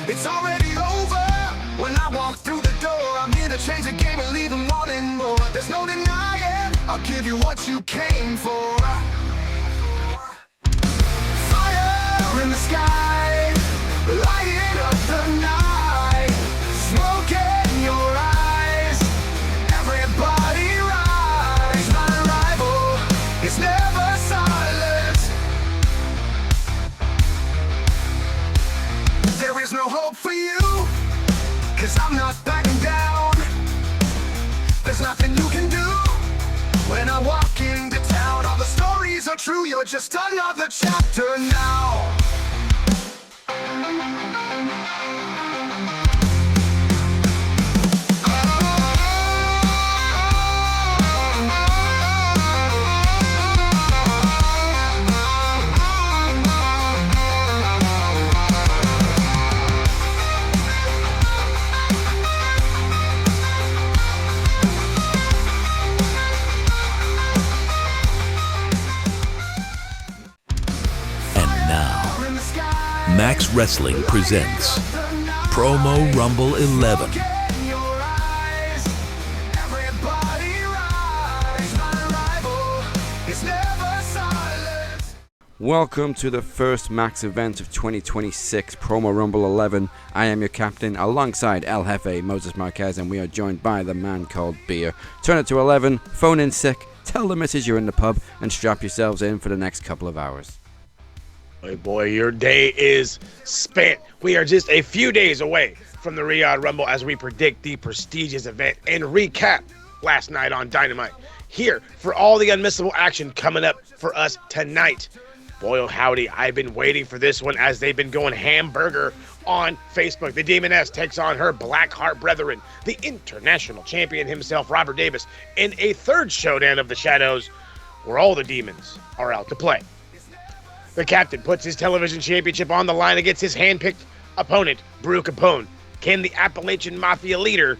It's already over. When I walk through the door, I'm here to change the game and leave them wanting more. There's no denying, I'll give you what you came for. Fire in the sky, lighting up the night. Smoke in your eyes, everybody rise. My rival is never silent. There is no hope for you, 'cause I'm not backing down. There's nothing you can do. When I walk into town, all the stories are true. You're just another chapter now. Max Wrestling presents Promo Rumble 11. Welcome to the first Max event of 2026, Promo Rumble 11. I am your captain alongside El Jefe, Moses Marquez, and we are joined by the man called Beer. Turn it to 11, phone in sick, tell the missus you're in the pub, and strap yourselves in for the next couple of hours. Hey boy, your day is spent. We are just a few days away from the Riyadh Rumble as we predict the prestigious event and recap last night on Dynamite. Here for all the unmissable action coming up for us tonight. Boy, oh howdy, I've been waiting for this one as they've been going hamburger on Facebook. The Demoness takes on her Blackheart brethren, the international champion himself, Robert Davis, in a third showdown of the shadows where all the demons are out to play. The captain puts his television championship on the line against his hand-picked opponent, Brew Capone. Can the Appalachian Mafia leader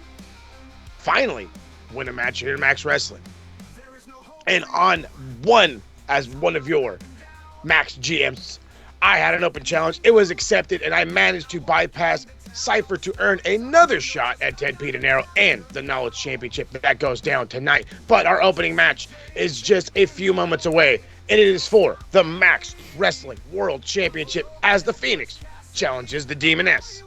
finally win a match here in Max Wrestling? And on one of your Max GMs, I had an open challenge. It was accepted, and I managed to bypass Cypher to earn another shot at Ted P. Dinero and the Knowledge Championship. That goes down tonight. But our opening match is just a few moments away, and it is for the Max Wrestling World Championship as the Phoenix challenges the Demoness.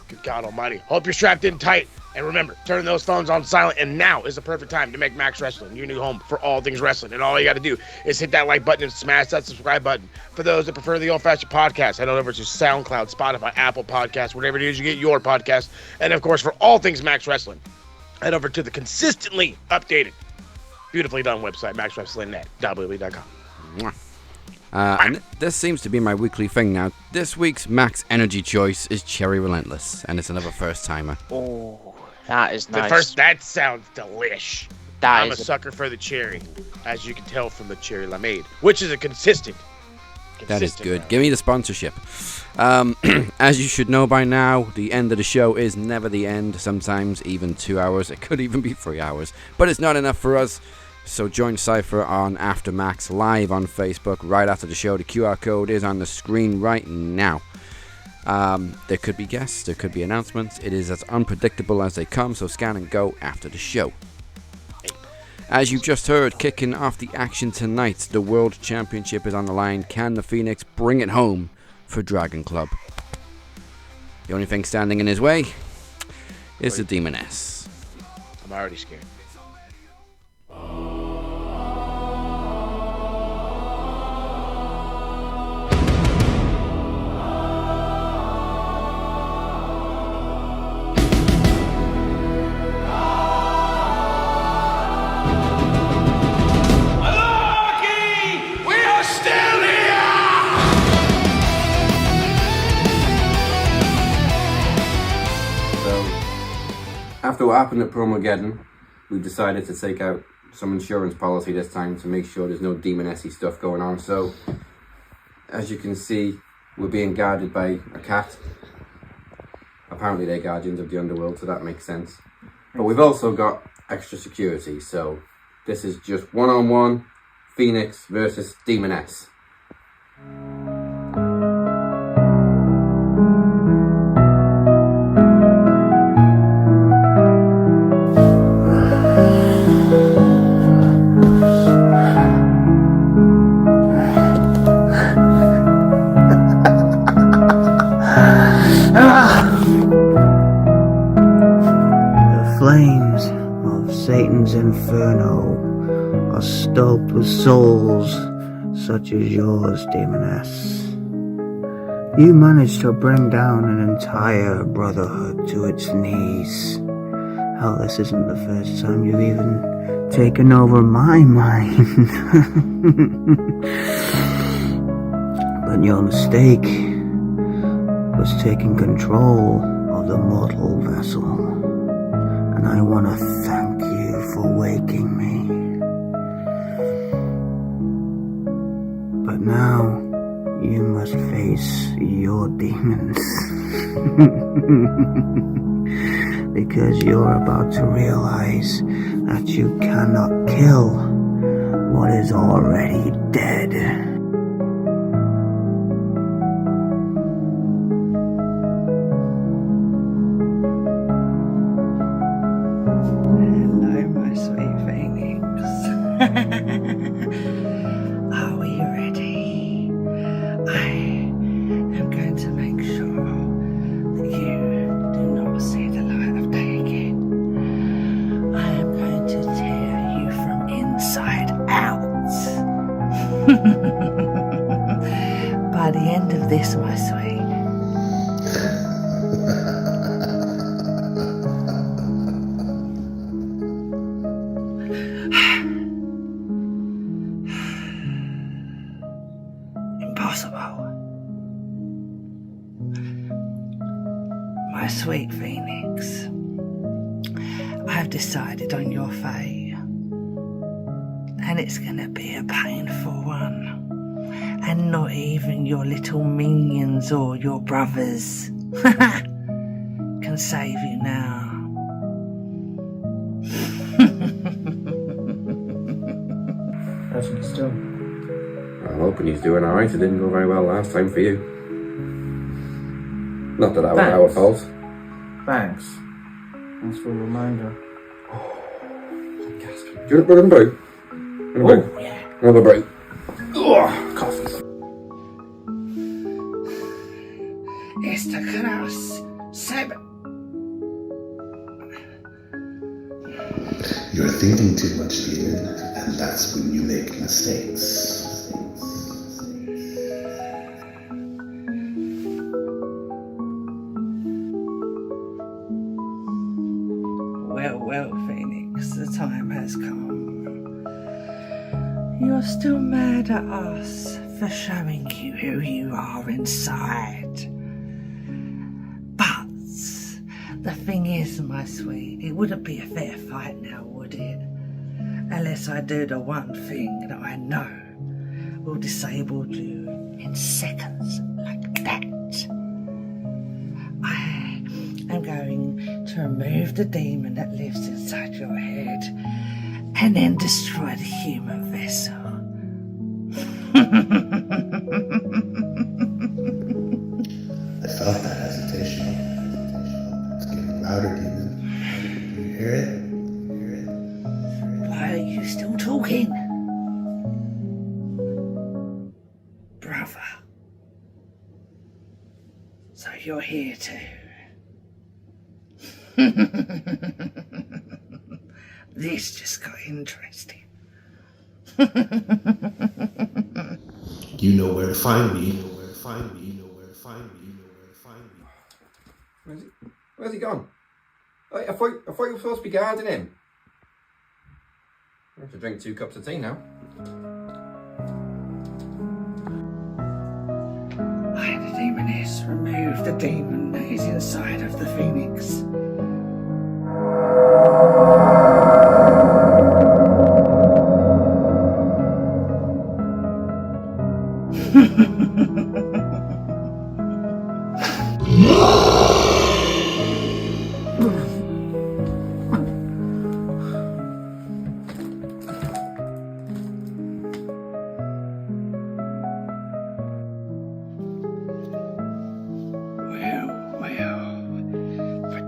Good God Almighty. Hope you're strapped in tight. And remember, turn those phones on silent, and now is the perfect time to make Max Wrestling your new home for all things wrestling. And all you got to do is hit that like button and smash that subscribe button. For those that prefer the old-fashioned podcast, head on over to SoundCloud, Spotify, Apple Podcasts, whatever it is you get your podcast. And, of course, for all things Max Wrestling, head over to the consistently updated, beautifully done website, maxwrestling.com. And this seems to be my weekly thing now. This week's Max Energy choice is Cherry Relentless, and it's another first-timer. Oh, that is nice. That sounds delish. I'm a sucker for the cherry, as you can tell from the cherry limeade, which is a consistent. That is good. Give me the sponsorship. As you should know by now, the end of the show is never the end. Sometimes even 2 hours. It could even be 3 hours. But it's not enough for us. So join Cypher on After Max live on Facebook right after the show. The QR code is on the screen right now. There could be guests, there could be announcements. It is as unpredictable as they come, so scan and go after the show. As you just heard, kicking off the action tonight, the World Championship is on the line. Can the Phoenix bring it home for Dragon Club? The only thing standing in his way is the Demoness. I'm already scared. After what happened at Promogeddon, we've decided to take out some insurance policy this time to make sure there's no demonessy stuff going on. So, as you can see, we're being guarded by a cat. Apparently they're guardians of the underworld, so that makes sense. But we've also got extra security, so this is just one-on-one Phoenix versus Demoness. are stoked with souls such as yours, Demoness. You managed to bring down an entire brotherhood to its knees. Hell, this isn't the first time you've even taken over my mind. But your mistake was taking control of the mortal vessel. And I want to thank you for waking me. But now, you must face your demons. Because you're about to realize that you cannot kill what is already dead. Hello, my sweet Phoenix. Are we ready? I am going to make sure that you do not see the light of day again. I am going to tear you from inside out. By the end of this, my sweet, impossible. My sweet Phoenix, I've decided on your fate, and it's gonna be a painful one, and not even your little minions or your brothers can save you now. Hasn't still. I'm hoping he's doing alright. It didn't go very well last time for you. Not that our fault. Thanks. Thanks for the reminder. Do you want another brew? Yeah. Another brew. Coffee. It's the cross. Seven. You're thinking too much, Demon, and that's when you make mistakes. Well, Phoenix, the time has come. You're still mad at us for showing you who you are inside. But the thing is, my sweet, it wouldn't be a fair fight now, would it? Unless I do the one thing that I know will disable you in seconds like that. I am going to remove the demon that lives inside your head and then destroy the human vessel. I felt that hesitation. It's getting louder, Demon. Can you hear it? Why are you still talking? Brother. So you're here too. This just got interesting. You know where to find me. Where's he gone? I thought you were supposed to be guarding him. I have to drink 2 cups of tea now. I, the Demoness, remove the demon that is inside of the Phoenix.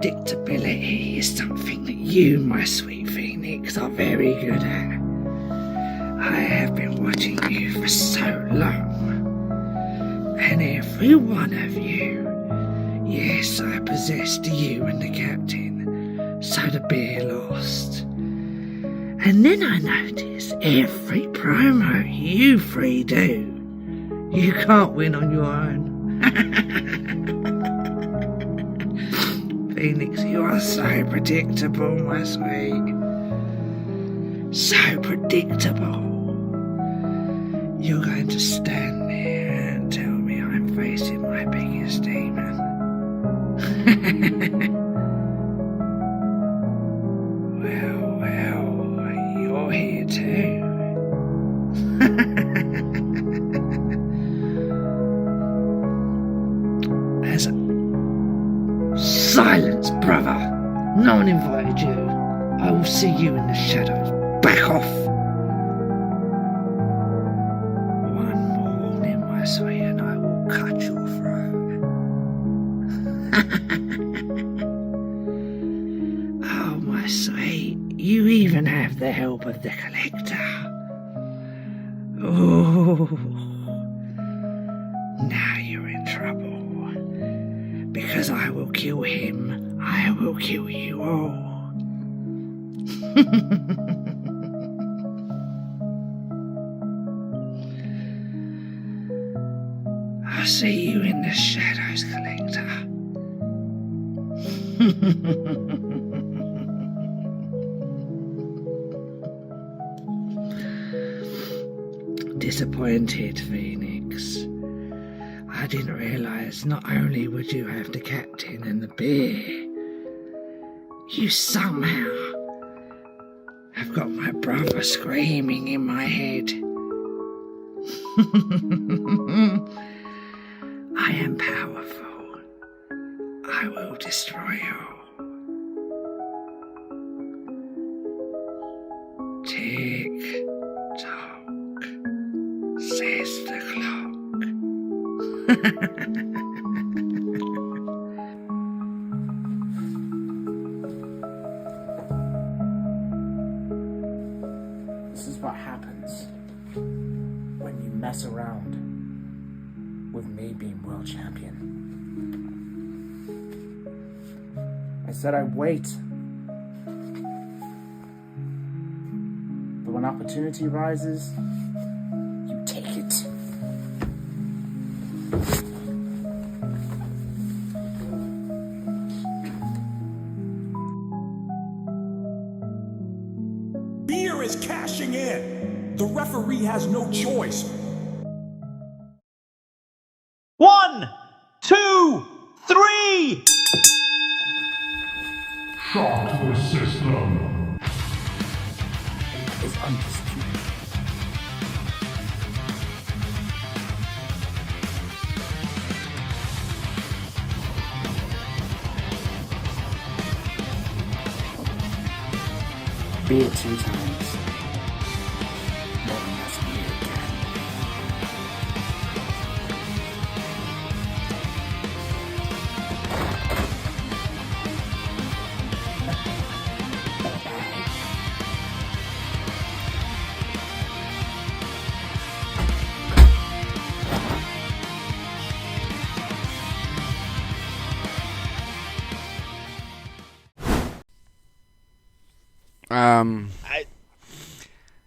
Predictability is something that you, my sweet Phoenix, are very good at. I have been watching you for so long, and every one of you, yes, I possessed you and the captain, so the beer lost. And then I notice every promo you three do, you can't win on your own. Phoenix, you are so predictable, my sweet. So predictable. You're going to stand there and tell me I'm facing my biggest demon. Well, you're here too. As silence, brother. No one invited you. I will see you in the shadows. Back off. One more warning, my sweet, and I will cut your throat. Oh, my sweet, you even have the help of the collector. Oh, now you're in trouble. Because I will kill him, I will kill you all. I'll see you in the shadows, collector. Disappointed, Phoenix. I didn't realise not only would you have the captain and the beer, you somehow have got my brother screaming in my head. I am powerful. I will destroy you. Tick tock, says the clock. This is what happens when you mess around with me being world champion. I said I'd wait, but when opportunity rises, you take it. Beer is cashing in. The referee has no choice. 1, 2, 3! Shock to the system. Is undisputed. Be it 2 times. Never mess with me again.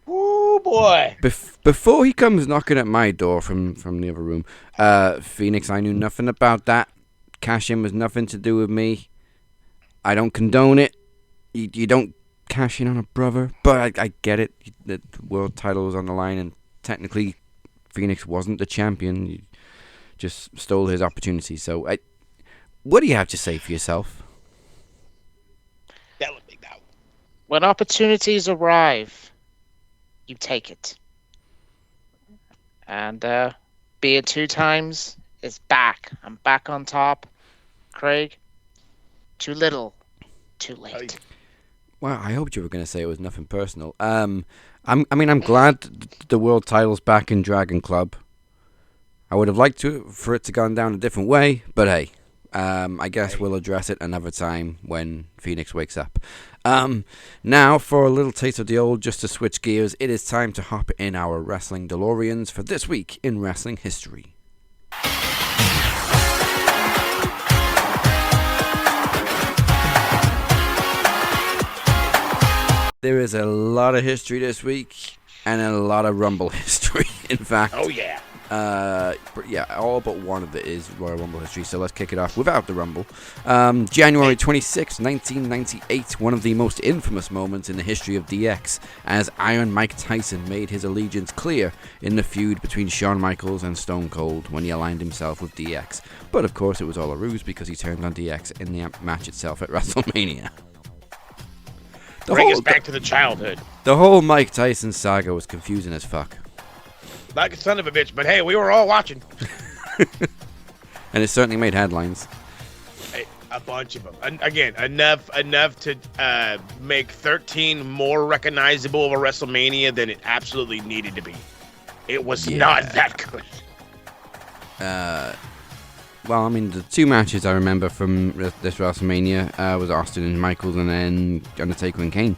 Ooh, boy. Before he comes knocking at my door from the other room, Phoenix, I knew nothing about that. Cash-in was nothing to do with me. I don't condone it. You don't cash in on a brother, but I get it. The world title was on the line, and technically, Phoenix wasn't the champion. You just stole his opportunity. So, what do you have to say for yourself? That looked big now. When opportunities arrive, you take it. And be it 2 times, it's back. I'm back on top. Craig, too little, too late. Well, I hoped you were going to say it was nothing personal. I'm glad the world title's back in Dragon Club. I would have liked for it to gone down a different way, but hey, I guess we'll address it another time when Phoenix wakes up. Now, for a little taste of the old, just to switch gears, it is time to hop in our wrestling DeLoreans for this week in wrestling history. There is a lot of history this week, and a lot of Rumble history, in fact. Oh, yeah. All but one of it is Royal Rumble history, so let's kick it off without the Rumble. January 26, 1998, one of the most infamous moments in the history of DX, as Iron Mike Tyson made his allegiance clear in the feud between Shawn Michaels and Stone Cold when he aligned himself with DX. But of course it was all a ruse because he turned on DX in the match itself at WrestleMania. Bring us back to the childhood. The whole Mike Tyson saga was confusing as fuck. Like a son of a bitch, but hey, we were all watching. And it certainly made headlines. A bunch of them. Again, enough to make 13 more recognizable of a WrestleMania than it absolutely needed to be. It was not that good. Well, I mean, the two matches I remember from this WrestleMania was Austin and Michaels, and then Undertaker and Kane.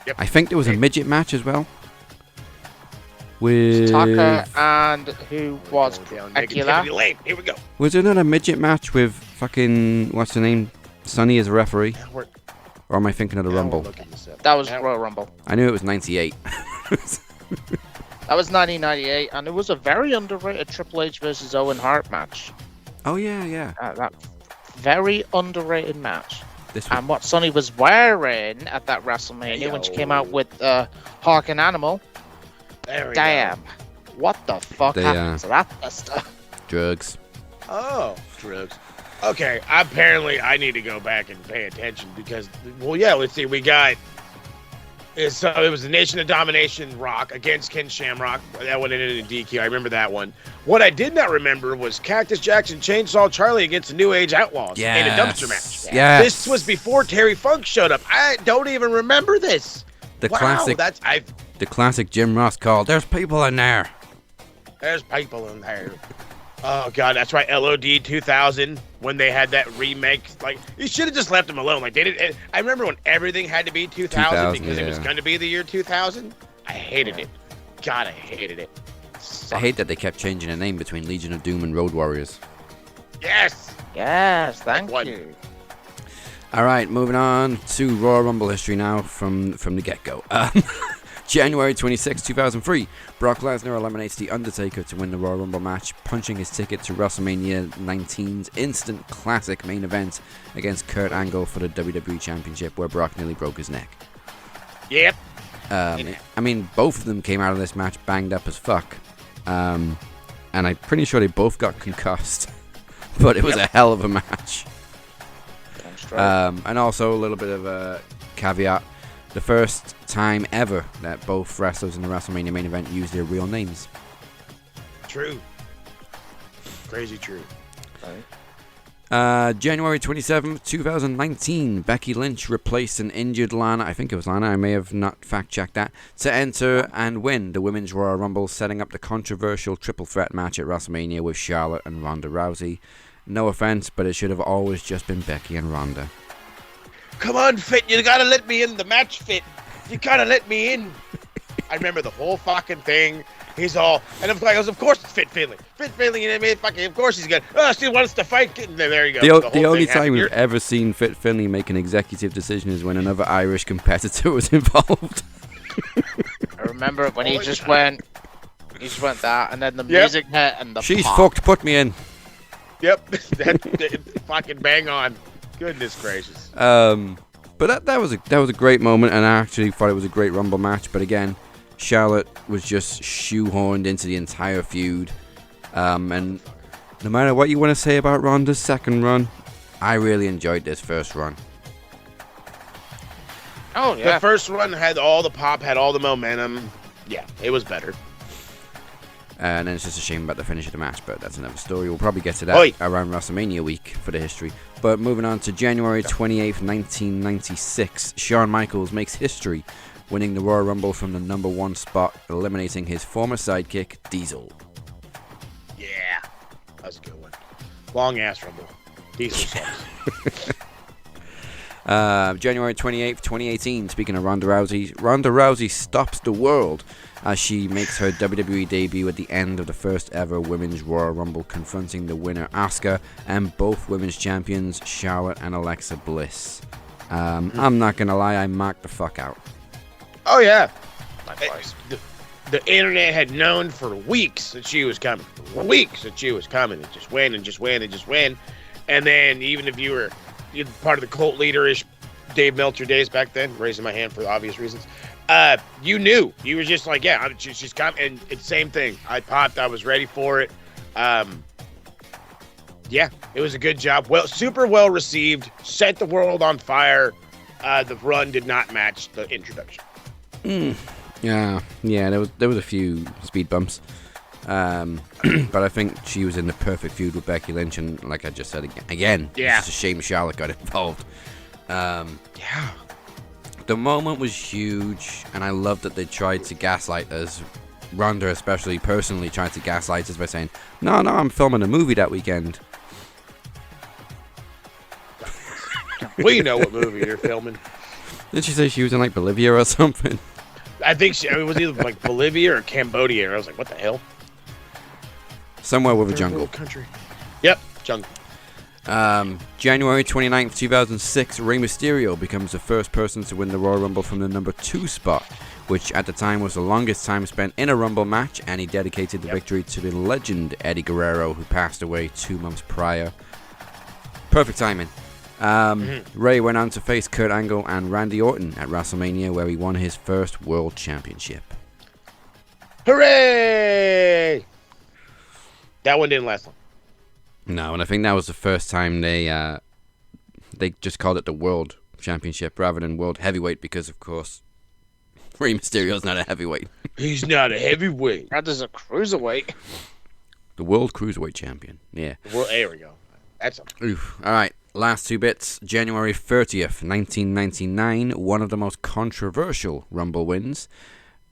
Yep. I think there was a midget match as well. With Tucker and who was Aquila? Here we go. Was there not a midget match with fucking what's the name? Sonny as a referee? Or am I thinking of the Rumble? That was Royal Rumble. I knew it was 98. That was 1998, and it was a very underrated Triple H versus Owen Hart match. Oh yeah. That very underrated match. And what Sonny was wearing at that WrestleMania when she came out with Hawk and Animal. Damn. What the fuck happened to that stuff? Drugs. Oh, drugs. Okay, apparently I need to go back and pay attention because, well, yeah, let's see. We got, so it was the Nation of Domination Rock against Ken Shamrock. That one ended in a DQ. I remember that one. What I did not remember was Cactus Jackson Chainsaw Charlie against the New Age Outlaws in a dumpster match. Yes. This was before Terry Funk showed up. I don't even remember this. The classic Jim Ross call. There's people in there. There's people in there. Oh god, that's right. LOD 2000 when they had that remake. Like you should have just left them alone. Like they did. I remember when everything had to be 2000 because it was going to be the year 2000. I hated it. God, I hated it. I hate that they kept changing the name between Legion of Doom and Road Warriors. Yes. Yes. Thank you. All right, moving on to Royal Rumble history now from the get-go. January 26, 2003, Brock Lesnar eliminates The Undertaker to win the Royal Rumble match, punching his ticket to WrestleMania 19's instant classic main event against Kurt Angle for the WWE Championship, where Brock nearly broke his neck. Yep. I mean, both of them came out of this match banged up as fuck. And I'm pretty sure they both got concussed. But it was a hell of a match. And also a little bit of a caveat. The first time ever that both wrestlers in the WrestleMania main event used their real names. True. Crazy true. January 27th, 2019, Becky Lynch replaced an injured Lana, I think it was Lana, I may have not fact-checked that, to enter and win the Women's Royal Rumble, setting up the controversial triple threat match at WrestleMania with Charlotte and Ronda Rousey. No offense, but it should have always just been Becky and Ronda. Come on, Fit, you gotta let me in the match, Fit. You gotta let me in. I remember the whole fucking thing. He's all, and of course it's Fit Finley. Fit Finley, and I mean, fucking, of course he's good. Oh, she wants to fight. There you go. The only time we've ever seen Fit Finley make an executive decision is when another Irish competitor was involved. I remember when he just went that, and then the music hit, and the She's pop. fucked, put me in. Yep, that fucking bang on. Goodness gracious. But that was a great moment, and I actually thought it was a great Rumble match. But again, Charlotte was just shoehorned into the entire feud. And no matter what you want to say about Ronda's second run, I really enjoyed this first run. Oh yeah, the first run had all the pop, had all the momentum. Yeah, it was better. And then it's just a shame about the finish of the match, but that's another story. We'll probably get to that around WrestleMania week for the history. But moving on to January 28th, 1996, Shawn Michaels makes history, winning the Royal Rumble from the number one spot, eliminating his former sidekick, Diesel. Yeah, that's a good one. Long ass Rumble. Diesel sucks. January 28th, 2018, speaking of Ronda Rousey stops the world as she makes her WWE debut at the end of the first ever Women's Royal Rumble, confronting the winner Asuka and both women's champions Charlotte and Alexa Bliss. I'm not gonna lie, I marked the fuck out. Oh yeah. Likewise. The internet had known for weeks that she was coming. And just win and just win and just win. And then even if you're part of the cult leader-ish Dave Meltzer days back then, raising my hand for obvious reasons, you knew. You were just like, yeah, she's coming. And it's same thing. I popped. I was ready for it. Yeah, it was a good job. Well, super well received. Set the world on fire. The run did not match the introduction. Yeah, there was a few speed bumps, but I think she was in the perfect feud with Becky Lynch, and like I just said again, yeah, it's just a shame Charlotte got involved. Yeah, the moment was huge, and I love that they tried to gaslight us. Ronda especially personally tried to gaslight us by saying, "No, I'm filming a movie that weekend." We know what movie you're filming. Didn't she say she was in like Bolivia or something? I think it was either like Bolivia or Cambodia. And I was like, what the hell? Somewhere with a jungle. Country. Yep, jungle. January 29th, 2006, Rey Mysterio becomes the first person to win the Royal Rumble from the number 2 spot, which at the time was the longest time spent in a Rumble match, and he dedicated the victory to the legend Eddie Guerrero, who passed away 2 months prior. Perfect timing. Ray went on to face Kurt Angle and Randy Orton at WrestleMania, where he won his first World Championship. Hooray! That one didn't last long. No, and I think that was the first time they just called it the World Championship rather than World Heavyweight, because of course Rey Mysterio's not a heavyweight. He's not a heavyweight. Rather's a cruiserweight. The World Cruiserweight Champion. Yeah. There we go. That's Oof. All right. Last 2 bits. January 30th, 1999, one of the most controversial Rumble wins.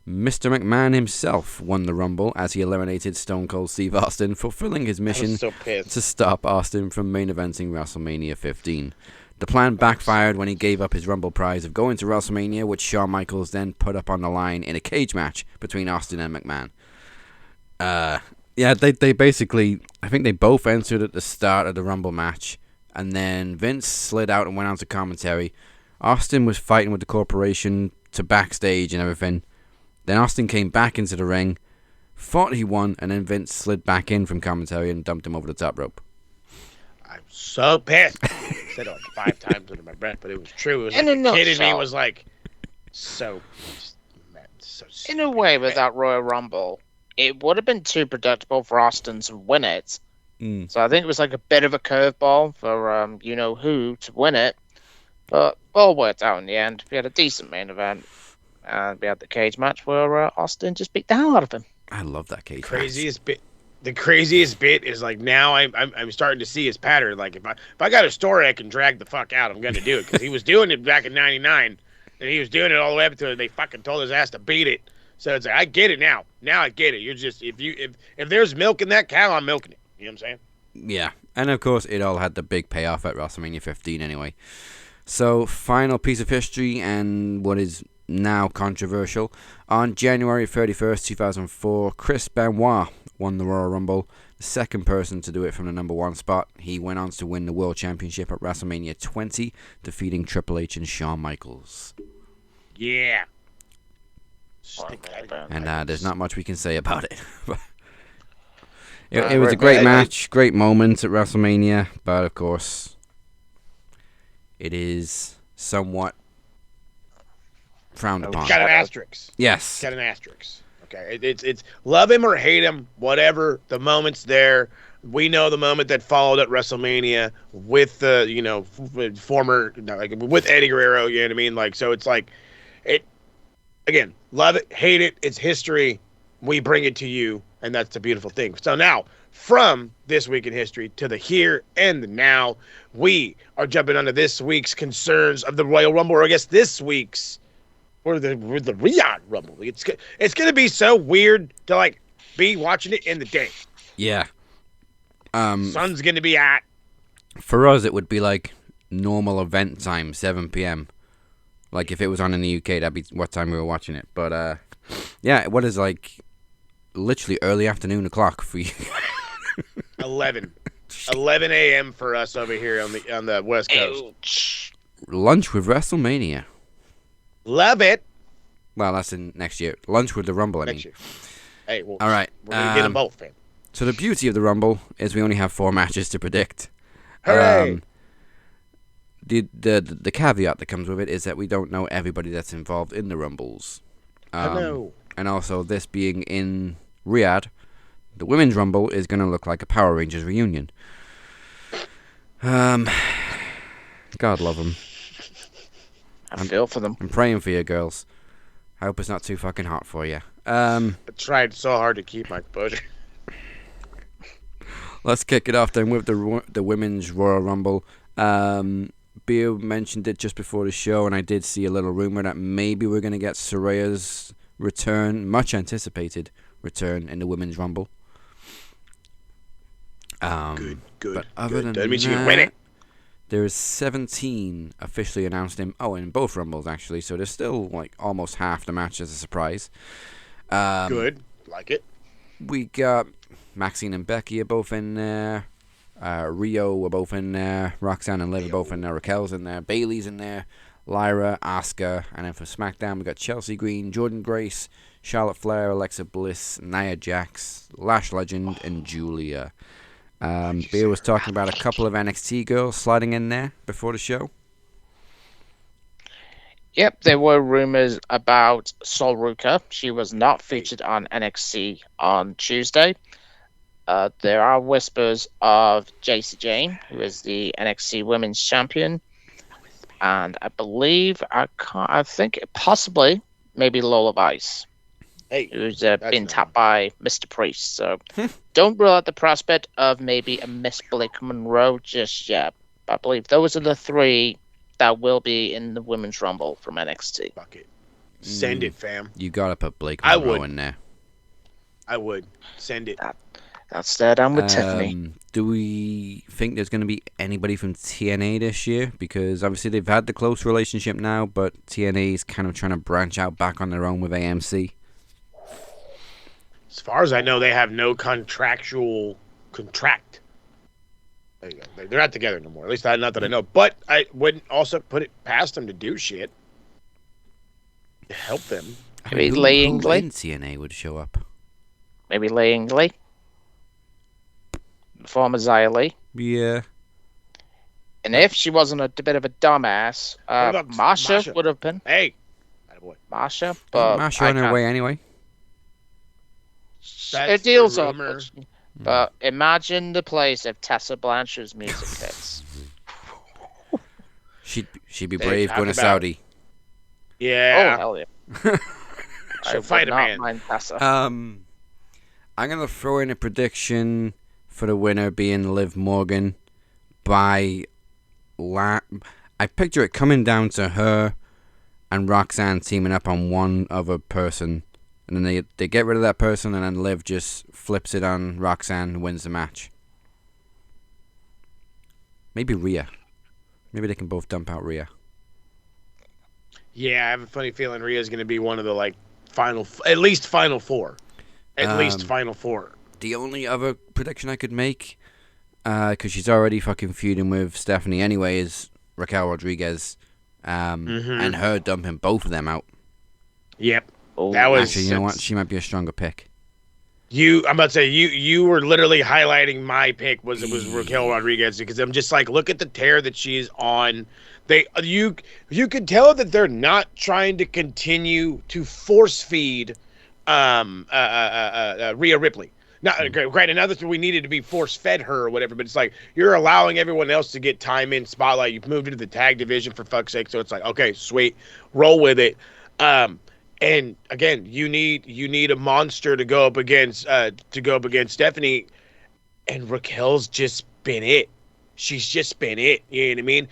Mr. McMahon himself won the Rumble as he eliminated Stone Cold Steve Austin, fulfilling his mission to stop Austin from main eventing WrestleMania 15. The plan backfired when he gave up his Rumble prize of going to WrestleMania, which Shawn Michaels then put up on the line in a cage match between Austin and McMahon. Yeah, they basically, I think they both entered at the start of the Rumble match. And then Vince slid out and went on to commentary. Austin was fighting with the corporation to backstage and everything. Then Austin came back into the ring, thought he won, and then Vince slid back in from commentary and dumped him over the top rope. I'm so pissed. I said it like 5 times under my breath, but it was true. It was like the kid in me was like, so stupid. In a way, with that Royal Rumble, it would have been too predictable for Austin to win it. So I think it was like a bit of a curveball for you-know-who to win it. But all worked out in the end. We had a decent main event. And we had the cage match where Austin just beat the hell out of him. I love that cage match. The craziest bit is like now I'm starting to see his pattern. Like if I got a story I can drag the fuck out, I'm going to do it. Because he was doing it back in 99. And he was doing it all the way up until they fucking told his ass to beat it. So it's like, I get it now. Now I get it. You're just, if there's milk in that cow, I'm milking it. You know what I'm saying? Yeah, and of course it all had the big payoff at WrestleMania 15 anyway. So, final piece of history and what is now controversial. On January 31st, 2004, Chris Benoit won the Royal Rumble, the second person to do it from the number 1 spot. He went on to win the World Championship at WrestleMania 20, defeating Triple H and Shawn Michaels. Yeah. And there's not much we can say about it. It was a great match, great moment at WrestleMania, but of course, it is somewhat frowned upon. Got an asterisk. Yes. Got an asterisk. Okay, it's love him or hate him, whatever. The moment's there. We know the moment that followed at WrestleMania with the with Eddie Guerrero. You know what I mean? Like, so it's like, it again. Love it, hate it. It's history. We bring it to you. And that's the beautiful thing. So now, from this week in history to the here and the now, we are jumping onto this week's concerns of the Royal Rumble, or I guess this week's, or the Riyadh Rumble. It's going to be so weird to like be watching it in the day. Yeah. Sun's going to be at. For us, it would be like normal event time, 7 p.m. Like if it was on in the UK, that'd be what time we were watching it. But yeah, what is like literally early afternoon o'clock for you? 11 a.m. for us over here on the West Coast. Lunch with WrestleMania. Love it. Well, that's in next year. Lunch with the Rumble, Next year. Hey, well, all right. We're going to get them both, fam. So the beauty of the Rumble is we only have 4 matches to predict. Hooray! The caveat that comes with it is that we don't know everybody that's involved in the Rumbles. I know. And also, this being in Riyadh, the Women's Rumble is going to look like a Power Rangers reunion. God love them. I feel for them. I'm praying for you, girls. I hope it's not too fucking hot for you. I tried so hard to keep my composure. Let's kick it off then with the Women's Royal Rumble. Beer mentioned it just before the show, and I did see a little rumor that maybe we're going to get Soraya's return, much anticipated return in the Women's Rumble. Good. But other than that means you can win it. There's 17 officially announced in both Rumbles actually, so there's still like almost half the match as a surprise. Good, like it. We got Maxine and Becky are both in there. Rio are both in there. Roxanne and Liv are both in there. Raquel's in there. Bayley's in there. Lyra, Asuka, and then for SmackDown we got Chelsea Green, Jordan Grace, Charlotte Flair, Alexa Bliss, Nia Jax, Lash Legend, and Julia. Beer was talking about a couple of NXT girls sliding in there before the show. Yep, there were rumors about Sol Ruka. She was not featured on NXT on Tuesday. There are whispers of Jacy Jayne, who is the NXT Women's Champion, and I believe I think possibly maybe Lola Vice, who's been tapped by Mr. Priest. So don't rule out the prospect of maybe a Miss Blake Monroe just yet. I believe those are the 3 that will be in the Women's Rumble from NXT. Fuck it. Send it, fam. You gotta put Blake Monroe in there. I would. Send it. That's there down with Tiffany. Do we think there's going to be anybody from TNA this year? Because obviously they've had the close relationship now, but TNA is kind of trying to branch out back on their own with AMC. As far as I know, they have no contract. There you go. They're not together no more. At least not that I know. But I wouldn't also put it past them to do shit to help them. Maybe Langley in TNA would show up. Maybe Langley. Former Xia Li. Yeah. And if she wasn't a bit of a dumbass, Masha would have been. Hey, Masha, but Masha on her way anyway. It deals up. But imagine the place if Tessa Blanchard's music hits. She'd be brave going to Saudi. Yeah. Oh hell yeah. She'll fight a man. Mind Tessa. I'm gonna throw in a prediction for the winner being Liv Morgan by I picture it coming down to her and Roxanne teaming up on one other person, and then they get rid of that person, and then Liv just flips it on Roxanne and wins the match. Maybe Rhea. Maybe they can both dump out Rhea. Yeah, I have a funny feeling Rhea's going to be one of the at least final 4. At least final 4. The only other prediction I could make, because she's already fucking feuding with Stephanie anyway, is Raquel Rodriguez, and her dumping both of them out. Yep. That was actually, you know what? She might be a stronger pick. I'm about to say you were literally highlighting my pick was Raquel Rodriguez, because I'm just like, look at the tear that she's on. You could tell that they're not trying to continue to force feed Rhea Ripley. Granted, now that we needed to be force-fed her or whatever, but it's like you're allowing everyone else to get time in spotlight. You've moved into the tag division for fuck's sake, so it's like, okay, sweet, roll with it. And again, you need a monster to go up against Stephanie, and Raquel's just been it. She's just been it. You know what I mean?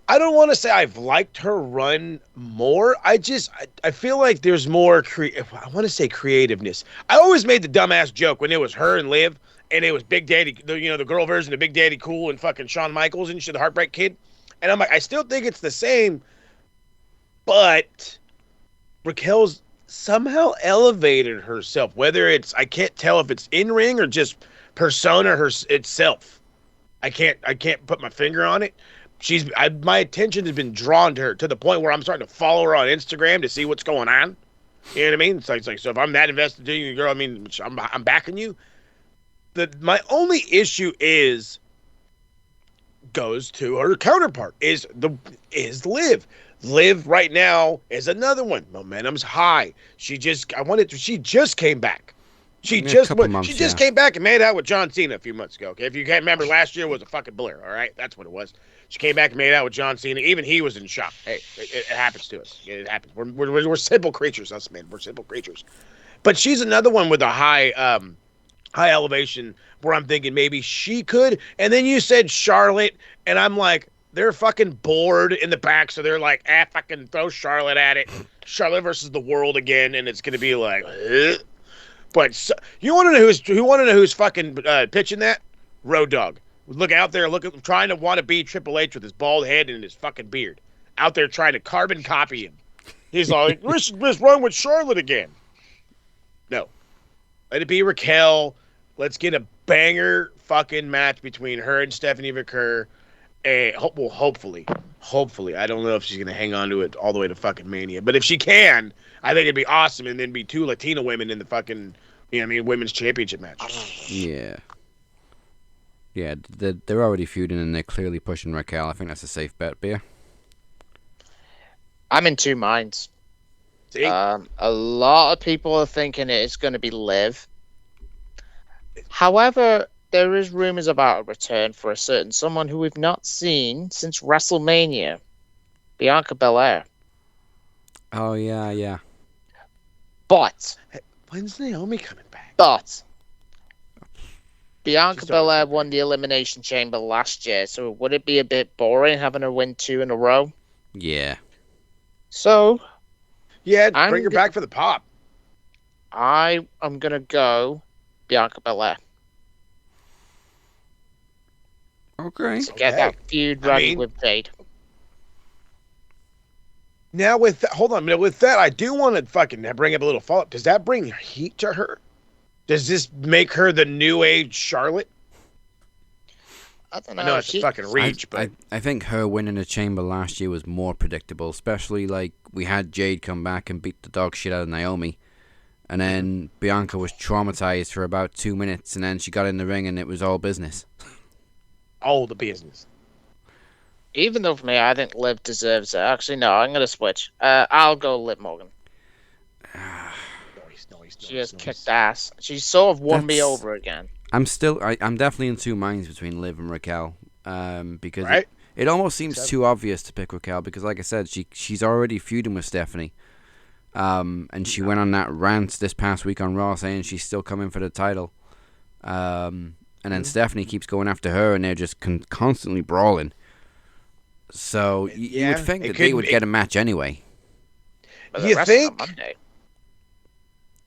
I don't want to say I've liked her run more. I feel like there's more I want to say creativeness. I always made the dumbass joke when it was her and Liv, and it was Big Daddy, the girl version of Big Daddy Cool and fucking Shawn Michaels and shit, the Heartbreak Kid. And I'm like, I still think it's the same, but Raquel's somehow elevated herself. Whether it's, I can't tell if it's in ring or just persona itself. I can't put my finger on it. my attention has been drawn to her to the point where I'm starting to follow her on Instagram to see what's going on. You know what I mean? It's like so if I'm that invested in you, girl, I mean, I'm backing you. My only issue goes to her counterpart is Liv. Liv right now is another one. Momentum's high. She just came back. She just came back and made out with John Cena a few months ago. Okay, if you can't remember, last year was a fucking blur. All right, that's what it was. She came back and made out with John Cena. Even he was in shock. Hey, it happens to us. It happens. We're simple creatures, us men. We're simple creatures. But she's another one with a high elevation where I'm thinking maybe she could. And then you said Charlotte, and I'm like, they're fucking bored in the back, so they're like, fucking throw Charlotte at it. Charlotte versus the world again, and it's gonna be like, ugh. But you want to know who's fucking pitching that? Road Dogg. Look out there, trying to be Triple H with his bald head and his fucking beard. Out there trying to carbon copy him. He's like, let's run with Charlotte again. No. Let it be Raquel. Let's get a banger fucking match between her and Stephanie McCurr. And hopefully, I don't know if she's going to hang on to it all the way to fucking Mania. But if she can, I think it'd be awesome. And then be 2 Latina women in the fucking, women's championship match. Yeah. Yeah, they're already feuding and they're clearly pushing Raquel. I think that's a safe bet, Beer. I'm in two minds. See? A lot of people are thinking it's going to be Liv. However, there is rumors about a return for a certain someone who we've not seen since WrestleMania, Bianca Belair. Oh, yeah. But when's Naomi coming back? But Bianca Belair won the Elimination Chamber last year, so would it be a bit boring having her win 2 in a row? Yeah. So, yeah, bring her back for the pop. I am gonna go Bianca Belair. Okay. To get that feud running with Jade. Now with that, I do want to fucking bring up a little follow-up. Does that bring heat to her? Does this make her the new age Charlotte? I don't know. I know it's a fucking reach, but I think her winning the Chamber last year was more predictable, especially like we had Jade come back and beat the dog shit out of Naomi. And then Bianca was traumatized for about 2 minutes, and then she got in the ring and it was all business. All the business. Even though for me, I think Liv deserves it. Actually, no, I'm going to switch. I'll go Liv Morgan. She has kicked ass. She sort of won me over again. I'm definitely in two minds between Liv and Raquel. Because right? it almost seems too obvious to pick Raquel because, like I said, she's already feuding with Stephanie. And she went on that rant this past week on Raw saying she's still coming for the title. And then Stephanie keeps going after her, and they're just constantly brawling. So you would think that they would get a match anyway. You think? Monday.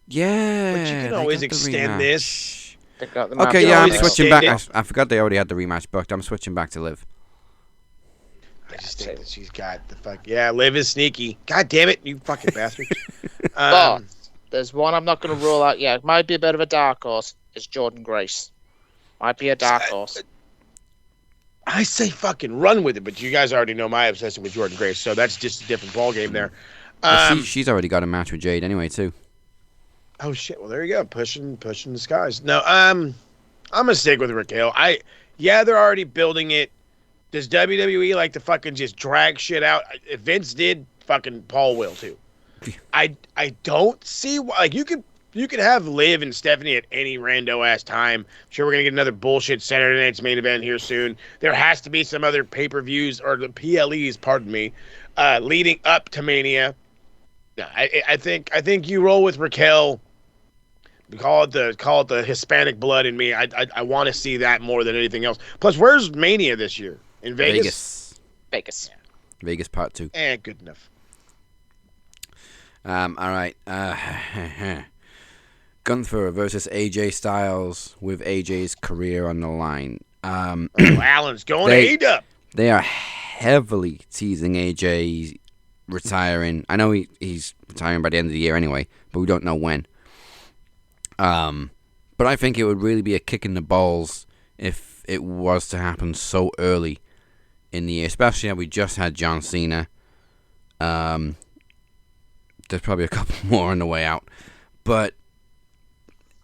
Yeah. But you can always extend this. Okay, yeah, I'm switching back. I forgot they already had the rematch booked. I'm switching back to Liv. I just think that she's got the fuck. Yeah, Liv is sneaky. God damn it, you fucking bastard. But there's one I'm not going to rule out yet. It might be a bit of a dark horse. It's Jordan Grace. Might be a dark horse. I say fucking run with it, but you guys already know my obsession with Jordan Grace, so that's just a different ballgame there. She's already got a match with Jade anyway, too. Oh, shit. Well, there you go. Pushing the skies. No, I'm going to stick with Raquel. They're already building it. Does WWE like to fucking just drag shit out? If Vince did, fucking Paul will, too. I don't see why. Like, you could have Liv and Stephanie at any rando-ass time. I'm sure we're going to get another bullshit Saturday Night's Main Event here soon. There has to be some other pay-per-views, or the PLEs, pardon me, leading up to Mania. No, I think you roll with Raquel. Call it the Hispanic blood in me. I want to see that more than anything else. Plus, where's Mania this year? In Vegas? Vegas. Yeah. Vegas Part 2. Good enough. All right. Gunther versus AJ Styles with AJ's career on the line. Allen's going to AEW. They are heavily teasing AJ retiring. I know he's retiring by the end of the year anyway, but we don't know when. But I think it would really be a kick in the balls if it was to happen so early in the year, especially how we just had John Cena. There's probably a couple more on the way out, but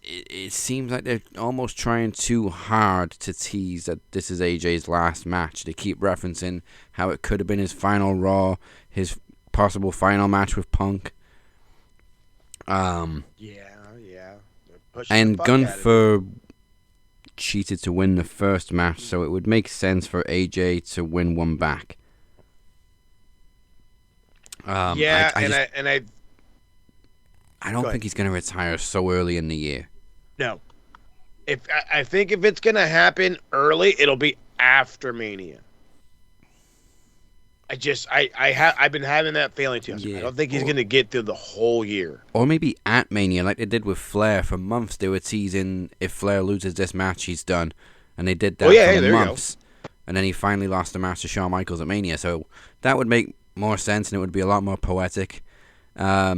it seems like they're almost trying too hard to tease that this is AJ's last match. They keep referencing how it could have been his final Raw, his possible final match with Punk. Yeah. And Gunther cheated to win the first match, so it would make sense for AJ to win one back. I don't think he's going to retire so early in the year. No. I think if it's going to happen early, it'll be after Mania. I've been having that feeling too. I don't think he's going to get through the whole year. Or maybe at Mania, like they did with Flair. For months, they were teasing if Flair loses this match, he's done. And they did that for months. And then he finally lost the match to Shawn Michaels at Mania. So that would make more sense, and it would be a lot more poetic. I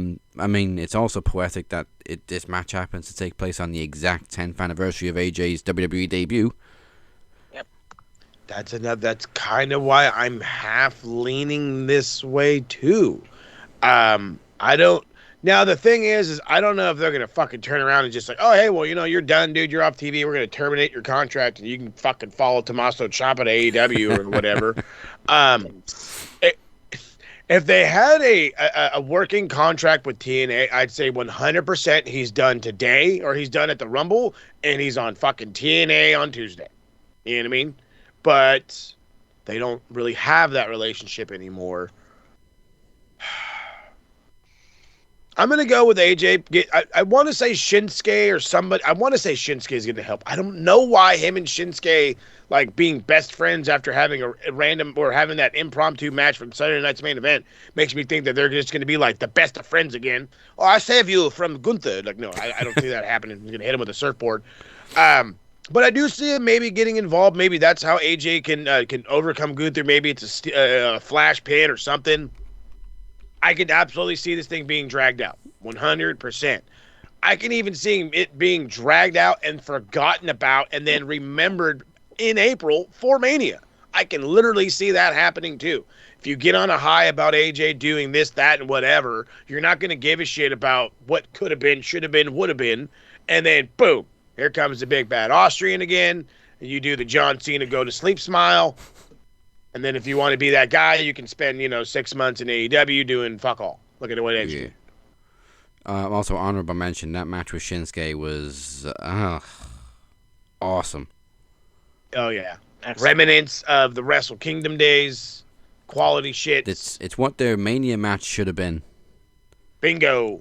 mean, it's also poetic that this match happens to take place on the exact 10th anniversary of AJ's WWE debut. That's kind of why I'm half leaning this way too. I don't. Now the thing is I don't know if they're gonna fucking turn around and just like, oh hey, well you're done, dude. You're off TV. We're gonna terminate your contract and you can fucking follow Tommaso Ciampa to AEW or whatever. If they had a working contract with TNA, I'd say 100% he's done today or he's done at the Rumble and he's on fucking TNA on Tuesday. You know what I mean? But they don't really have that relationship anymore. I'm going to go with AJ. I want to say Shinsuke or somebody. I want to say Shinsuke is going to help. I don't know why him and Shinsuke, like being best friends after having a random or having that impromptu match from Saturday Night's Main Event, makes me think that they're just going to be like the best of friends again. Oh, I save you from Gunther. Like, no, I don't see that happening. He's going to hit him with a surfboard. But I do see him maybe getting involved. Maybe that's how AJ can overcome Gunther. Maybe it's a flash pin or something. I could absolutely see this thing being dragged out, 100%. I can even see it being dragged out and forgotten about and then remembered in April for Mania. I can literally see that happening too. If you get on a high about AJ doing this, that, and whatever, you're not going to give a shit about what could have been, should have been, would have been, and then boom. Here comes the big bad Austrian again. And you do the John Cena go to sleep smile. And then if you want to be that guy, you can spend, 6 months in AEW doing fuck all. Look at what AJ. Also, honorable mention, that match with Shinsuke was awesome. Oh, yeah. Excellent. Remnants of the Wrestle Kingdom days. Quality shit. It's what their Mania match should have been. Bingo.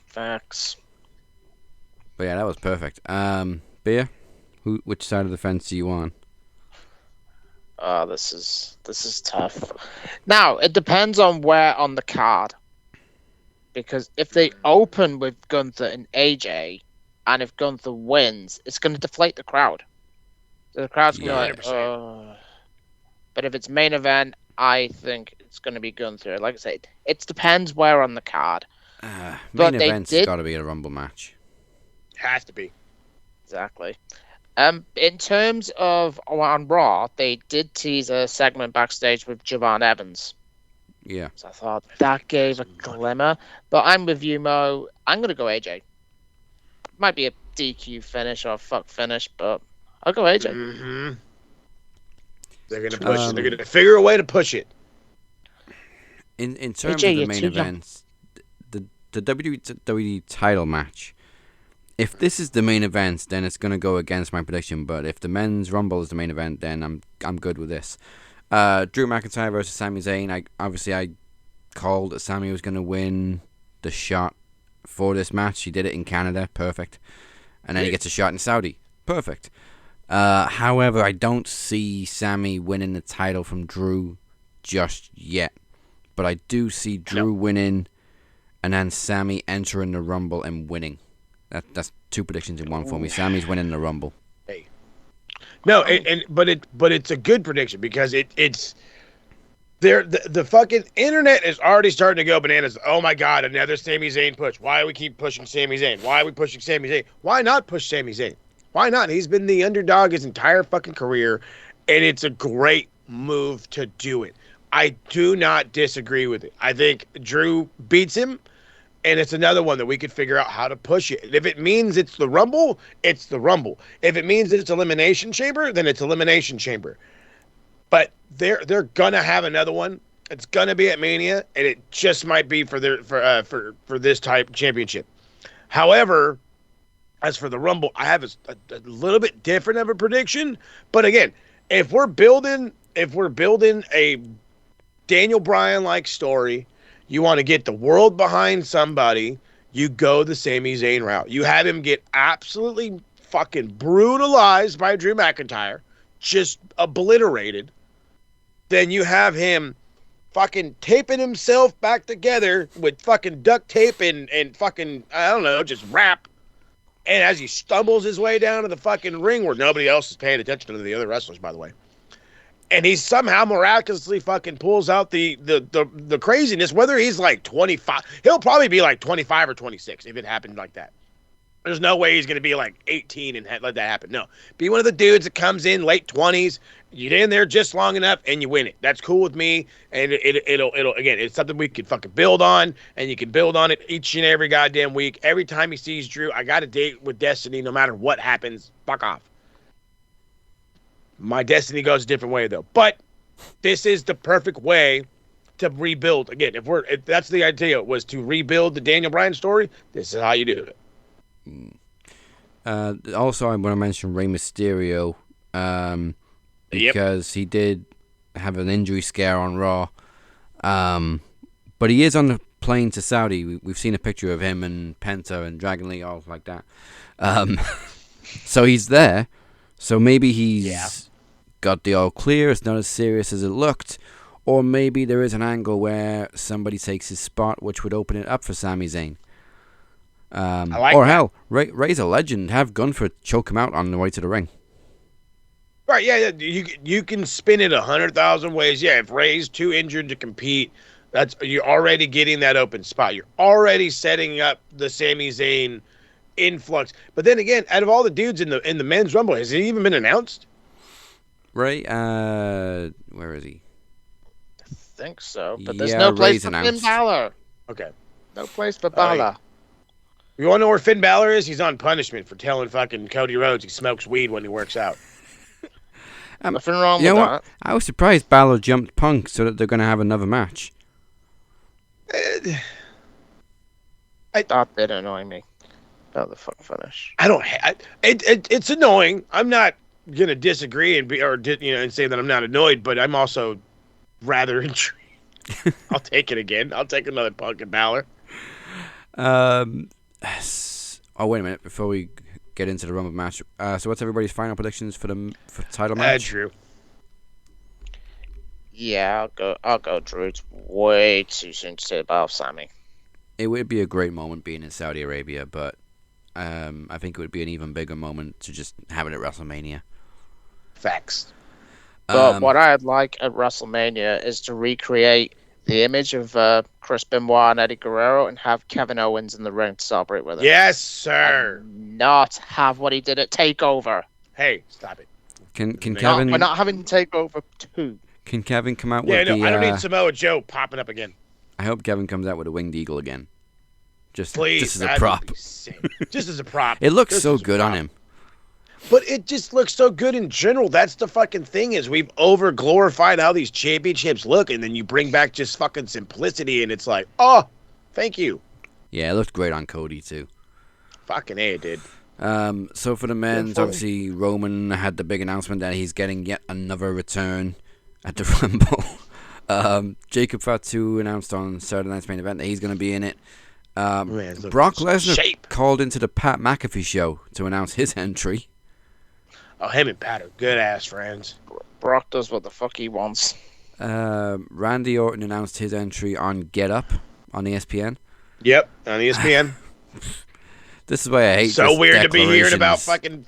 Facts. But yeah, that was perfect. Beer, which side of the fence are you on? Oh, this is tough. Now, it depends on where on the card. Because if they open with Gunther and AJ, and if Gunther wins, it's going to deflate the crowd. So the crowd's going to be like, oh. But if it's main event, I think it's going to be Gunther. Like I said, it depends where on the card. Main event's got to be a Rumble match. Has to be. Exactly. In terms of on Raw, they did tease a segment backstage with Javon Evans. Yeah. So I thought that gave a glimmer. But I'm with you, Mo. I'm going to go AJ. Might be a DQ finish or a fuck finish, but I'll go AJ. Mm-hmm. They're going to push it. They're going to figure a way to push it. In terms of the main events, the WWE title match, if this is the main event, then it's going to go against my prediction. But if the men's Rumble is the main event, then I'm good with this. Drew McIntyre versus Sami Zayn. I called that Sami was going to win the shot for this match. He did it in Canada. Perfect. And then he gets a shot in Saudi. Perfect. However, I don't see Sami winning the title from Drew just yet. But I do see Drew winning and then Sami entering the Rumble and winning. That's two predictions in one for me. Sami's winning the Rumble. Hey. No, but it's a good prediction because it's there. The fucking internet is already starting to go bananas. Oh my God, another Sami Zayn push. Why do we keep pushing Sami Zayn? Why are we pushing Sami Zayn? Why not push Sami Zayn? Why not? He's been the underdog his entire fucking career, and it's a great move to do it. I do not disagree with it. I think Drew beats him, and it's another one that we could figure out how to push it. If it means it's the Rumble, it's the Rumble. If it means it's Elimination Chamber, then it's Elimination Chamber. But they're gonna have another one. It's gonna be at Mania, and it just might be for this type championship. However, as for the Rumble, I have a little bit different of a prediction. But again, if we're building a Daniel Bryan-like story, you want to get the world behind somebody, you go the Sami Zayn route. You have him get absolutely fucking brutalized by Drew McIntyre, just obliterated. Then you have him fucking taping himself back together with fucking duct tape and fucking, I don't know, just wrap. And as he stumbles his way down to the fucking ring where nobody else is paying attention to the other wrestlers, by the way. And he somehow miraculously fucking pulls out the craziness, whether he's like 25. He'll probably be like 25 or 26 if it happened like that. There's no way he's going to be like 18 and let that happen. No. Be one of the dudes that comes in late 20s, you get in there just long enough, and you win it. That's cool with me. And it'll again, it's something we can fucking build on, and you can build on it each and every goddamn week. Every time he sees Drew, I got a date with Destiny no matter what happens. Fuck off. My Destiny goes a different way, though. But this is the perfect way to rebuild. Again, if that's the idea, was to rebuild the Daniel Bryan story, this is how you do it. Also, I want to mention Rey Mysterio because he did have an injury scare on Raw. But he is on the plane to Saudi. We've seen a picture of him and Penta and Dragon Lee, all like that. So he's there. So maybe he's got the all clear. It's not as serious as it looked. Or maybe there is an angle where somebody takes his spot, which would open it up for Sami Zayn. Hell, Ray's a legend. Have Gunther choke him out on the way to the ring. Right, yeah. You can spin it 100,000 ways. Yeah, if Ray's too injured to compete, you're already getting that open spot. You're already setting up the Sami Zayn influx. But then again, out of all the dudes in the men's Rumble, has he even been announced? Ray, where is he? I think so, but there's no place for Finn Balor. Okay. No place for Balor. You want to know where Finn Balor is? He's on punishment for telling fucking Cody Rhodes he smokes weed when he works out. Nothing wrong with that. I was surprised Balor jumped Punk so that they're going to have another match. That did annoy me. About the fuck finish. It's annoying. I'm not gonna disagree and say that I'm not annoyed, but I'm also rather intrigued. I'll take it again. I'll take another Punk and Balor. Oh, wait a minute before we get into the Rumble match. So what's everybody's final predictions for title match? Drew. Yeah, I'll go Drew. It's way too soon to say about Sammy. It would be a great moment being in Saudi Arabia, but I think it would be an even bigger moment to just have it at WrestleMania. Facts. But what I'd like at WrestleMania is to recreate the image of Chris Benoit and Eddie Guerrero and have Kevin Owens in the ring to celebrate with him. Yes, sir. And not have what he did at TakeOver. Hey, stop it. Can Kevin? We're not having TakeOver 2. Can Kevin come out with the... I don't need Samoa Joe popping up again. I hope Kevin comes out with a winged eagle again. Please, just as a prop. Just as a prop. It looks so good on him. But it just looks so good in general. That's the fucking thing, is we've over-glorified how these championships look, and then you bring back just fucking simplicity, and it's like, oh, thank you. Yeah, it looked great on Cody, too. Fucking A, it did. So for the men's, obviously, Roman had the big announcement that he's getting yet another return at the Rumble. Jacob Fatu announced on Saturday Night's Main Event that he's going to be in it. Brock Lesnar called into the Pat McAfee show to announce his entry. Oh, him and Pat are good-ass friends. Brock does what the fuck he wants. Randy Orton announced his entry on Get Up on ESPN. Yep, on ESPN. This is why I hate so weird to be hearing about fucking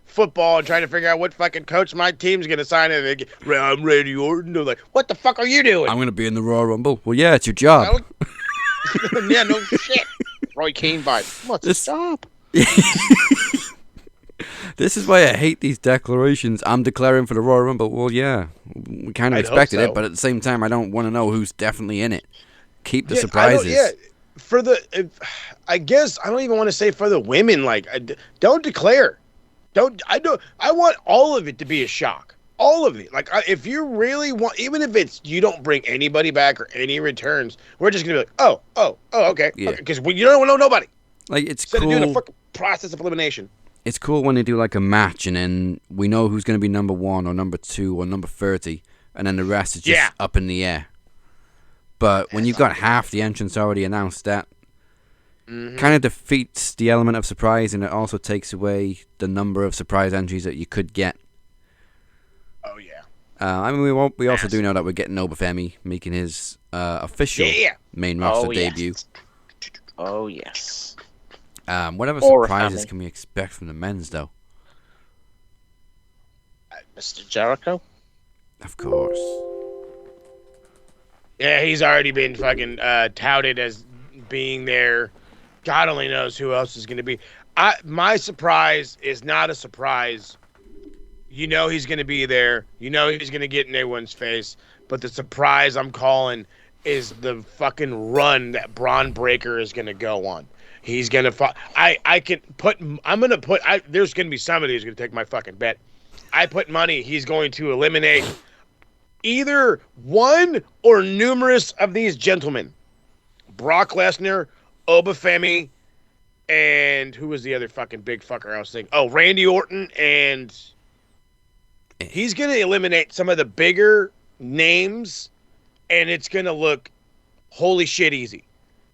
football and trying to figure out what fucking coach my team's going to sign in. I'm Randy Orton. They're like, what the fuck are you doing? I'm going to be in the Royal Rumble. Well, yeah, it's your job. Yeah, no shit. Roy Keane vibe. What's his job? This is why I hate these declarations. I'm declaring for the Royal Rumble. Well, yeah, we kind of expected it, but at the same time, I don't want to know who's definitely in it. Keep the surprises. I guess I don't even want to say for the women. Like, don't declare. I want all of it to be a shock. All of it. Like, if you really want, even if it's you don't bring anybody back or any returns, we're just gonna be like, oh, okay, because you don't know nobody. Like, it's Instead cool. of doing a fucking process of elimination. It's cool when they do like a match and then we know who's going to be number 1 or number 2 or number 30, and then the rest is just up in the air. But when you've got half the entrance already announced, that kind of defeats the element of surprise, and it also takes away the number of surprise entries that you could get. Oh yeah. I mean, we also do know that we're getting Obafemi making his official main roster debut. Oh yes. Whatever surprises can we expect from the men's, though? Mr. Jericho? Of course. Yeah, he's already been fucking touted as being there. God only knows who else is going to be. My surprise is not a surprise. You know he's going to be there. You know he's going to get in everyone's face. But the surprise I'm calling is the fucking run that Braun Breaker is going to go on. He's going to there's going to be somebody who's going to take my fucking bet. I put money he's going to eliminate either one or numerous of these gentlemen. Brock Lesnar, Obafemi, and who was the other fucking big fucker I was thinking? Oh, Randy Orton, and he's going to eliminate some of the bigger names, and it's going to look holy shit easy.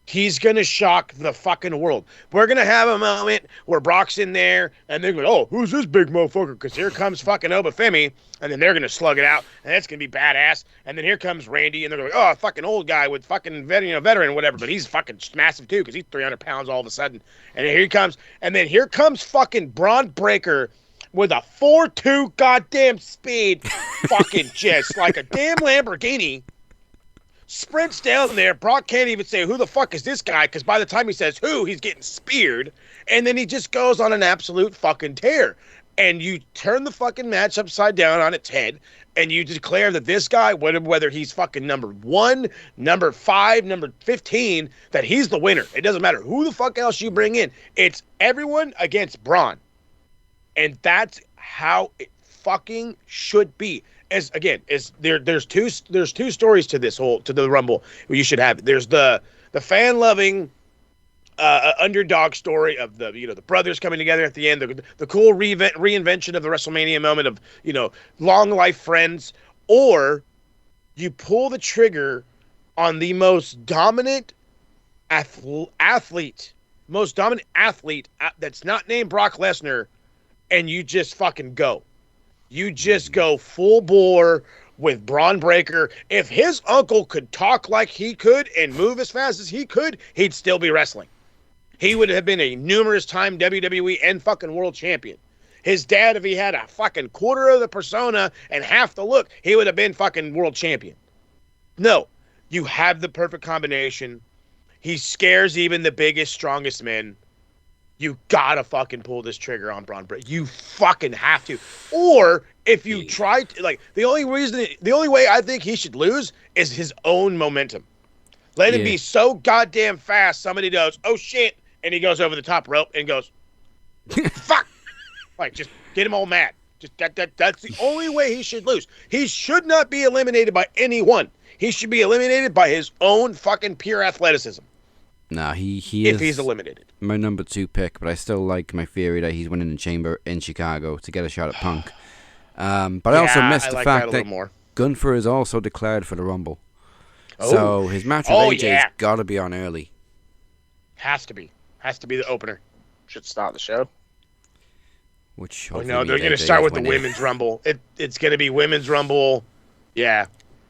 He's going to shock the fucking world. We're going to have a moment where Brock's in there, and they're going, oh, who's this big motherfucker? Because here comes fucking Obafemi, and then they're going to slug it out, and that's going to be badass. And then here comes Randy, and they're going, oh, a fucking old guy with fucking veteran, whatever, but he's fucking massive too, because he's 300 pounds all of a sudden. And then here he comes, and then here comes fucking Braun Breaker with a 4.2 goddamn speed, fucking just like a damn Lamborghini. Sprints down there. Brock can't even say, who the fuck is this guy? Because by the time he says who, he's getting speared. And then he just goes on an absolute fucking tear. And you turn the fucking match upside down on its head. And you declare that this guy, whether he's fucking number 1, number 5, number 15, that he's the winner. It doesn't matter who the fuck else you bring in. It's everyone against Braun. And that's how it fucking should be. There's two stories to the Rumble you should have. There's the fan loving underdog story of the brothers coming together at the end, the cool reinvention of the WrestleMania moment of long life friends, or you pull the trigger on the most dominant athlete that's not named Brock Lesnar, and you just fucking go. You just go full bore with Braun Breaker. If his uncle could talk like he could and move as fast as he could, he'd still be wrestling. He would have been a numerous time WWE and fucking world champion. His dad, if he had a fucking quarter of the persona and half the look, he would have been fucking world champion. No, you have the perfect combination. He scares even the biggest, strongest men. You gotta fucking pull this trigger on Braun Breaker. You fucking have to. Or if you try to, the only way I think he should lose is his own momentum. Let it be so goddamn fast. Somebody goes, oh shit, and he goes over the top rope and goes, fuck. Just get him all mad. Just that's the only way he should lose. He should not be eliminated by anyone. He should be eliminated by his own fucking pure athleticism. No, he if he's eliminated. My number 2 pick, but I still like my theory that he's winning the Chamber in Chicago to get a shot at Punk. But I also missed the fact that Gunther is also declared for the Rumble. Oh. So his match with AJ's got to be on early. Has to be the opener. Should start the show. Which they're going to start with the Women's Rumble. It's going to be Women's Rumble, and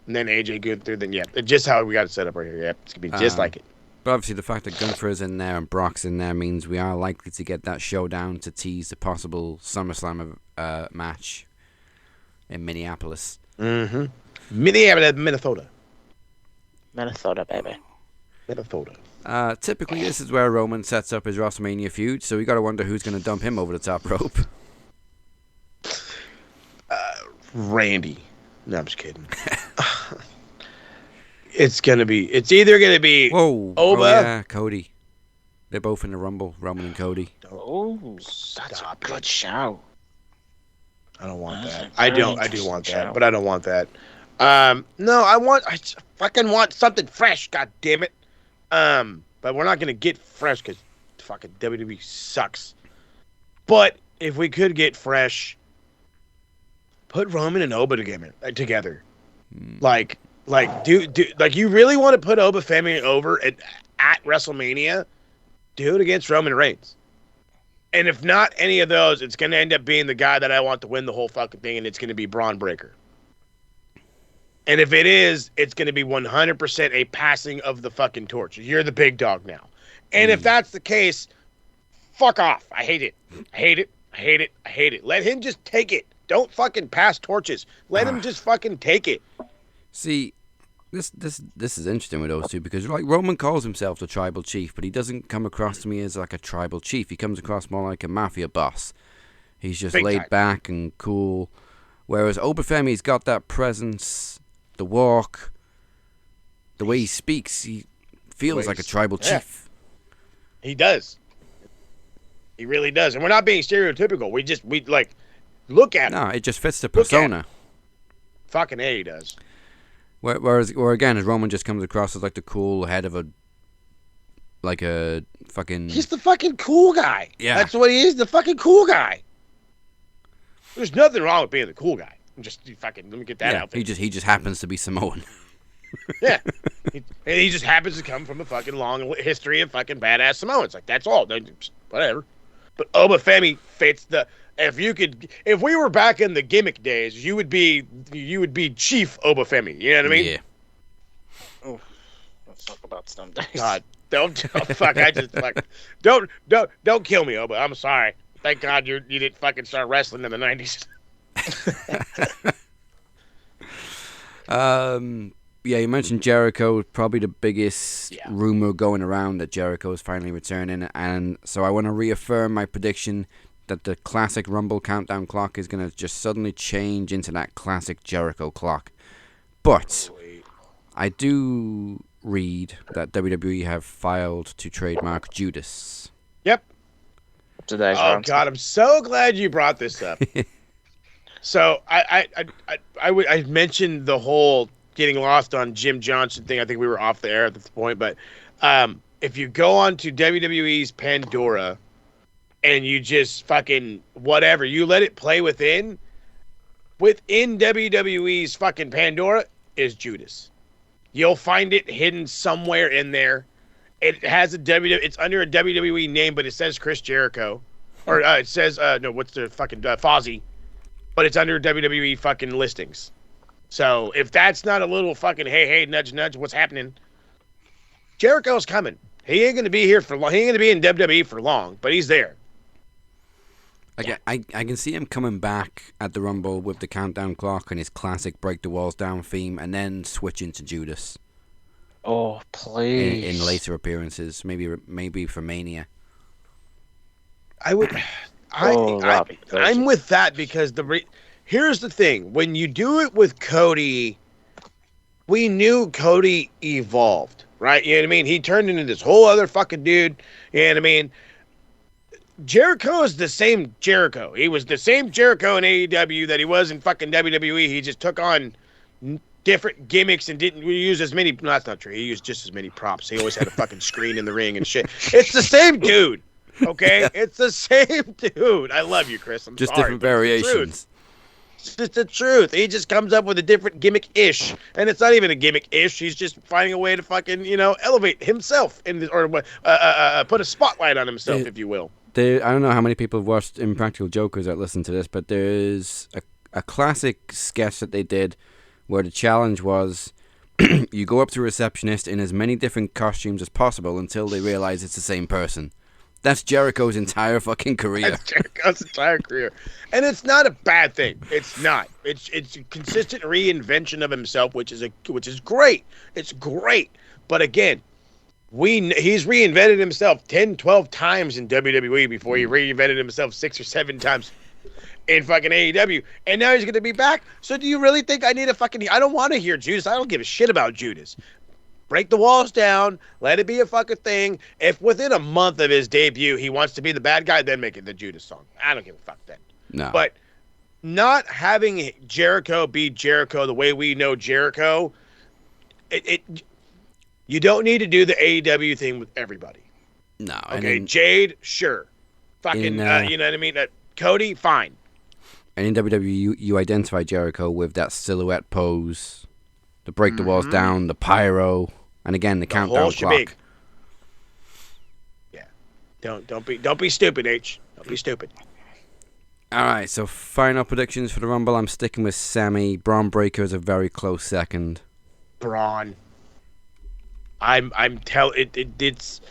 then AJ Gunther. Then just how we got it set up right here. Yeah, it's going to be just like it. But obviously the fact that Gunther is in there and Brock's in there means we are likely to get that showdown to tease the possible SummerSlam match in Minneapolis. Mm-hmm. Minnesota, baby. Minnesota. Typically, this is where Roman sets up his WrestleMania feud, so we got to wonder who's going to dump him over the top rope. Randy. No, I'm just kidding. It's either gonna be Whoa. Oba. Oh, yeah, Cody. They're both in the Rumble, Roman and Cody. Oh, that's a good shout. I don't want that. I do want that, but I don't want that. No, I fucking want something fresh, god damn it. But we're not gonna get fresh because fucking WWE sucks. But if we could get fresh, put Roman and Oba together. Like you really want to put Oba Femi over at WrestleMania? Do it against Roman Reigns. And if not any of those, it's going to end up being the guy that I want to win the whole fucking thing, and it's going to be Braun Breaker. And if it is, it's going to be 100% a passing of the fucking torch. You're the big dog now. And if that's the case, fuck off. I hate it. I hate it. I hate it. I hate it. Let him just take it. Don't fucking pass torches. Let him just fucking take it. See, this is interesting with those two because like Roman calls himself the tribal chief, but he doesn't come across to me as like a tribal chief. He comes across more like a mafia boss. He's just Big laid time. back and cool. Whereas Obafemi's got that presence, the walk, the way he speaks. He feels like a tribal chief. He does. He really does. And we're not being stereotypical. We like look at him. No, it just fits the persona. Fucking A, he does. Whereas again, as Roman just comes across as like the cool head of a fucking. He's the fucking cool guy. Yeah, that's what he is. The fucking cool guy. There's nothing wrong with being the cool guy. Let me get that out there. He just happens to be Samoan. Yeah, he just happens to come from a fucking long history of fucking badass Samoans. Like that's all. Whatever. But Oba Femi fits the. If we were back in the gimmick days, you would be Chief Oba Femi. You know what I mean? Yeah. Oh, let's talk about some days. God, don't kill me, Oba. I'm sorry. Thank God you didn't fucking start wrestling in the 90s. Yeah, you mentioned Jericho, probably the biggest rumor going around that Jericho is finally returning, and so I want to reaffirm my prediction that the classic Rumble countdown clock is going to just suddenly change into that classic Jericho clock. But I do read that WWE have filed to trademark Judas. Yep. Today's God, I'm so glad you brought this up. So I mentioned the whole getting lost on Jim Johnson thing. I think we were off the air at this point, but if you go on to WWE's Pandora and you just fucking whatever, you let it play within WWE's fucking Pandora is Judas. You'll find it hidden somewhere in there. It has it's under a WWE name, but it says Chris Jericho, or it says what's the fucking Fozzy, but it's under WWE fucking listings. So if that's not a little fucking hey nudge nudge, what's happening? Jericho's coming. He ain't gonna be here for long. He ain't gonna be in WWE for long, but he's there. I can see him coming back at the Rumble with the countdown clock and his classic break the walls down theme, and then switching to Judas. Oh please! In later appearances, maybe for Mania. I'm with that because here's the thing: when you do it with Cody, we knew Cody evolved, right? You know what I mean? He turned into this whole other fucking dude. You know what I mean? Jericho is the same Jericho. He was the same Jericho in AEW that he was in fucking WWE. He just took on different gimmicks and didn't use as many. No, that's not true. He used just as many props. He always had a fucking screen in the ring and shit. It's the same dude. Okay? It's the same dude. I love you, Chris. I'm just sorry, different variations. It's just the truth. He just comes up with a different gimmick-ish. And it's not even a gimmick-ish. He's just finding a way to fucking, elevate himself or put a spotlight on himself, if you will. I don't know how many people have watched Impractical Jokers that listen to this, but there's a classic sketch that they did where the challenge was you go up to a receptionist in as many different costumes as possible until they realize it's the same person. That's Jericho's entire fucking career. That's Jericho's entire career. And it's not a bad thing. It's not. It's a consistent reinvention of himself, which is great. It's great. But again, he's reinvented himself 10, 12 times in WWE before he reinvented himself 6 or 7 times in fucking AEW, and now he's going to be back. So do you really think I need a fucking... I don't want to hear Judas. I don't give a shit about Judas. Break the walls down. Let it be a fucking thing. If within a month of his debut he wants to be the bad guy, then make it the Judas song. I don't give a fuck then. No. But not having Jericho be Jericho the way we know Jericho, you don't need to do the AEW thing with everybody. No. Okay, Jade, sure. Fucking, you know what I mean? Cody, fine. And in WWE, you identify Jericho with that silhouette pose, the break the walls down, the pyro, and again the countdown clock. Yeah. Don't be stupid, H. Don't be stupid. All right, so final predictions for the Rumble. I'm sticking with Sammy. Braun Breaker is a very close second. Braun. It's.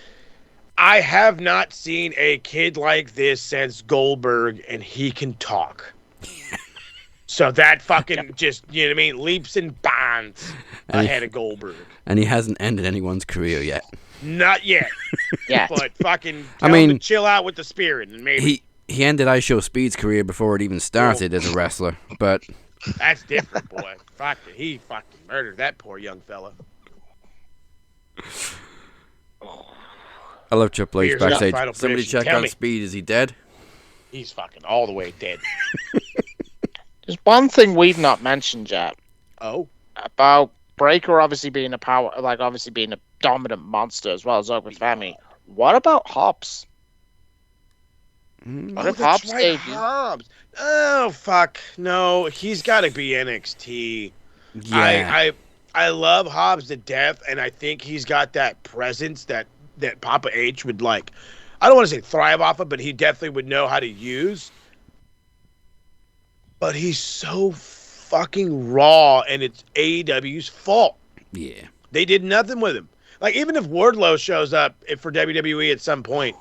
I have not seen a kid like this since Goldberg, and he can talk. So that fucking just, you know what I mean, leaps and bounds ahead of Goldberg. And he hasn't ended anyone's career yet. Not yet. Yeah. But fucking tell him to chill out with the spirit and maybe. He ended I Show Speed's career before it even started as a wrestler, but... That's different, boy. Fuck it. He fucking murdered that poor young fella. I love Triple H backstage. Somebody check out me. Speed. Is he dead? He's fucking all the way dead. There's one thing we've not mentioned yet. Oh? About Breaker obviously being obviously being a dominant monster as well as Open Family. What about Hobbs? What if Hobbs Hobbs. Oh, fuck. No, he's got to be NXT. Yeah. I love Hobbs to death, and I think he's got that presence that Papa H would like. I don't want to say thrive off of, but he definitely would know how to use. But he's so fucking raw, and it's AEW's fault. Yeah. They did nothing with him. Like, even if Wardlow shows up for WWE at some point,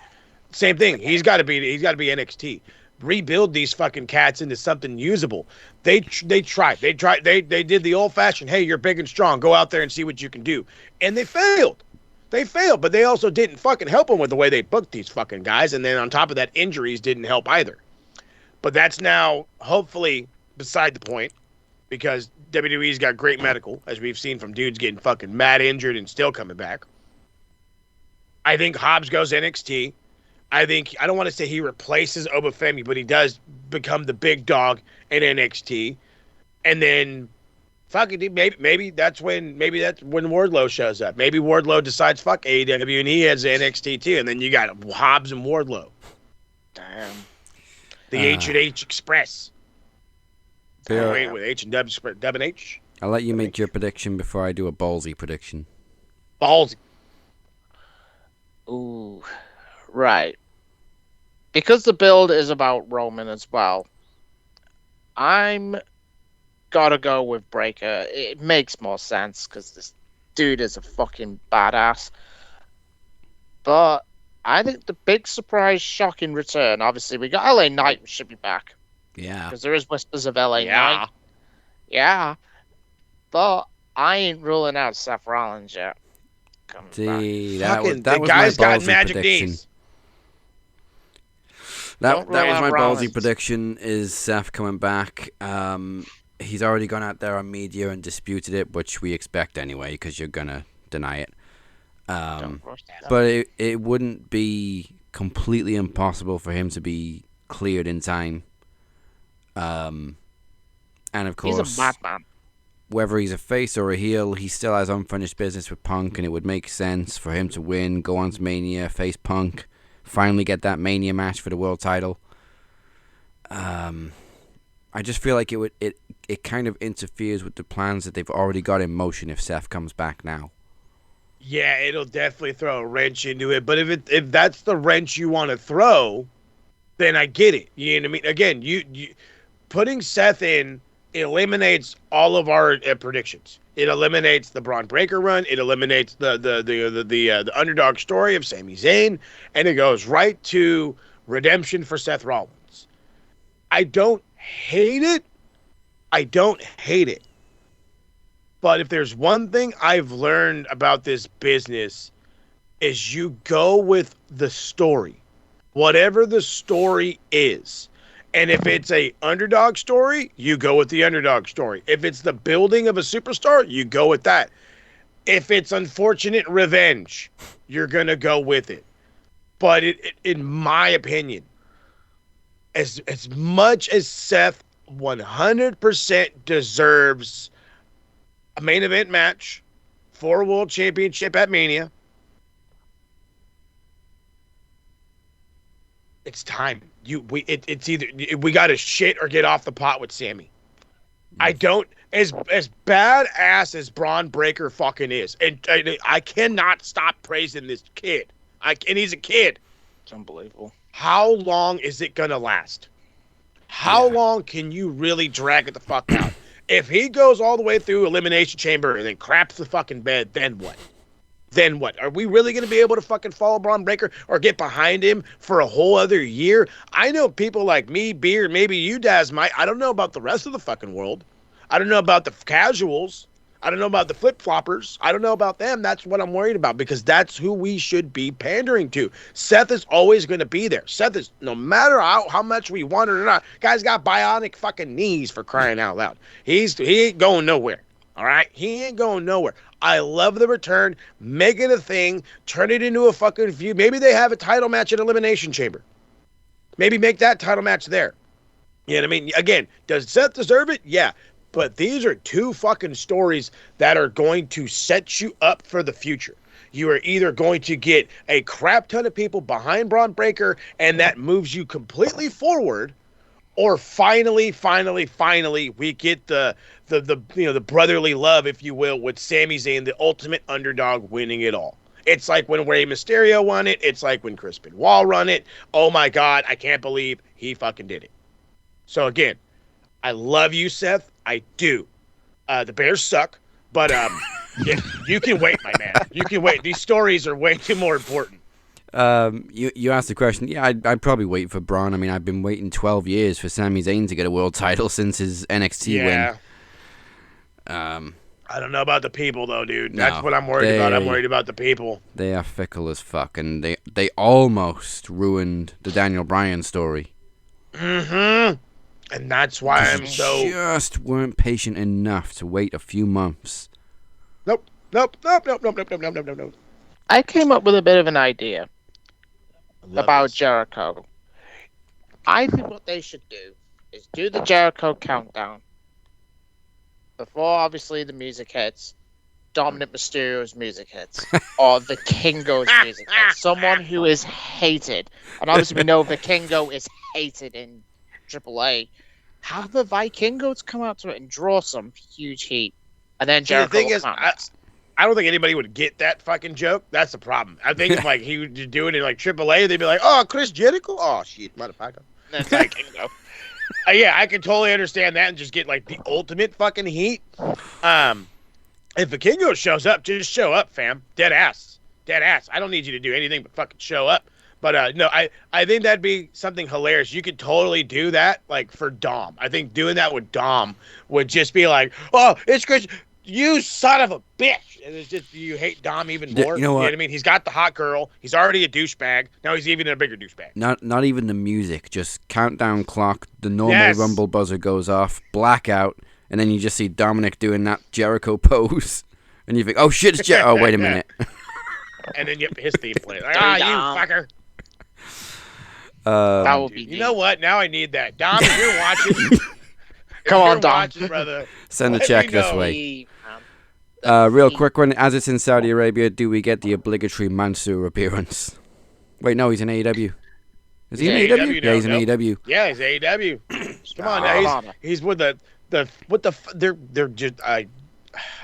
same thing. He's got to be NXT. Rebuild these fucking cats into something usable. They tried. They did the old-fashioned, hey, you're big and strong. Go out there and see what you can do. And they failed. They failed, but they also didn't fucking help them with the way they booked these fucking guys. And then on top of that, injuries didn't help either. But that's now hopefully beside the point because WWE's got great medical, as we've seen from dudes getting fucking mad injured and still coming back. I think Hobbs goes NXT. I don't want to say he replaces Obafemi, but he does become the big dog in NXT. And then fucking maybe that's when Wardlow shows up. Maybe Wardlow decides fuck AEW and he heads to NXT too. And then you got Hobbs and Wardlow. Damn. The H&H Express. Wait, with H and W and H. I'll let you make your prediction before I do a ballsy prediction. Ballsy. Ooh, right. Because the build is about Roman as well, I'm gotta go with Breaker. It makes more sense because this dude is a fucking badass. But I think the big surprise, shocking return, obviously, we got LA Knight should be back. Yeah. Because there is whispers of LA Knight. Yeah. But I ain't ruling out Seth Rollins yet. See, that was the guy's my got ballsy magic prediction. knees. That was my ballsy prediction, is Seth coming back. He's already gone out there on media and disputed it, which we expect anyway, because you're going to deny it. But it wouldn't be completely impossible for him to be cleared in time. And of course, he's a madman. Whether he's a face or a heel, he still has unfinished business with Punk, and it would make sense for him to win, go on to Mania, face Punk, finally get that Mania match for the world title. I just feel like it kind of interferes with the plans that they've already got in motion if Seth comes back now. Yeah, it'll definitely throw a wrench into it. But if that's the wrench you want to throw, then I get it. You know what I mean? Again, you putting Seth in eliminates all of our predictions. It eliminates the Braun Breaker run. It eliminates the underdog story of Sami Zayn, and it goes right to redemption for Seth Rollins. I don't hate it. But if there's one thing I've learned about this business is you go with the story. Whatever the story is. And if it's a underdog story, you go with the underdog story. If it's the building of a superstar, you go with that. If it's unfortunate revenge, you're going to go with it. But in my opinion, as much as Seth 100% deserves a main event match for a world championship at Mania, it's time. It's either we got to shit or get off the pot with Sammy. I don't, as badass as Braun Breaker fucking is, and I cannot stop praising this kid. And he's a kid. It's unbelievable. How long is it gonna last? How long can you really drag it the fuck out? If he goes all the way through Elimination Chamber and then craps the fucking bed, then what? Then what? Are we really going to be able to fucking follow Braun Breaker or get behind him for a whole other year? I know people like me, Beer, maybe you, Daz, might. I don't know about the rest of the fucking world. I don't know about the casuals. I don't know about the flip-floppers. I don't know about them. That's what I'm worried about, because that's who we should be pandering to. Seth is always going to be there. Seth is, no matter how much we want it or not, guy's got bionic fucking knees, for crying out loud. He ain't going nowhere. All right? He ain't going nowhere. I love the return. Make it a thing. Turn it into a fucking feud. Maybe they have a title match at Elimination Chamber. Maybe make that title match there. You know what I mean? Again, does Seth deserve it? Yeah. But these are two fucking stories that are going to set you up for the future. You are either going to get a crap ton of people behind Braun Breaker, and that moves you completely forward, or finally, we get the brotherly love, if you will, with Sami Zayn, the ultimate underdog, winning it all. It's like when Rey Mysterio won it. It's like when Chris Benoit won it. Oh my God, I can't believe he fucking did it. So again, I love you, Seth. I do. The Bears suck, but you can wait, my man. You can wait. These stories are way too more important. You asked the question. Yeah, I'd probably wait for Braun. I mean, I've been waiting 12 years for Sami Zayn to get a world title since his NXT win. I don't know about the people, though, dude. That's what I'm worried about. I'm worried about the people. They are fickle as fuck, and they almost ruined the Daniel Bryan story. Mm-hmm. And that's why I'm so... just weren't patient enough to wait a few months. Nope. I came up with a bit of an idea about Jericho. I think what they should do is do the Jericho countdown before, obviously, the music hits. Dominic Mysterio's music hits, or Vikingo's music hits. Someone who is hated, and obviously we know Vikingo is hated in AAA. Have the Vikingos come out to it and draw some huge heat, and then Jericho. The thing is, I don't think anybody would get that fucking joke. That's the problem. I think if like he would do it in like AAA, they'd be like, "Oh, Chris Jericho, oh shit, motherfucker." And that's Vikingo. Yeah, I can totally understand that and just get like the ultimate fucking heat. If Vikingo shows up, just show up, fam. Dead ass. I don't need you to do anything but fucking show up. But no, I think that'd be something hilarious. You could totally do that, like for Dom. I think doing that with Dom would just be like, "Oh, it's Chris, you son of a bitch," and it's just you hate Dom even more. You know what? I mean? He's got the hot girl. He's already a douchebag. Now he's even a bigger douchebag. Not even the music. Just countdown clock. The normal Rumble buzzer goes off. Blackout. And then you just see Dominic doing that Jericho pose. And you think, oh, shit, it's Jericho. Oh, wait a minute. And then his theme plays. Like, you fucker. That would be You know what? Now I need that. Dom, if you're watching. Come on, Dom. Watching, brother, send a check this way. Real quick one. As it's in Saudi Arabia, do we get the obligatory Mansoor appearance? Wait, no, he's in AEW. Is he in AEW? Yeah, he's in AEW. Yeah, he's AEW. Come on, now. He's with they're just I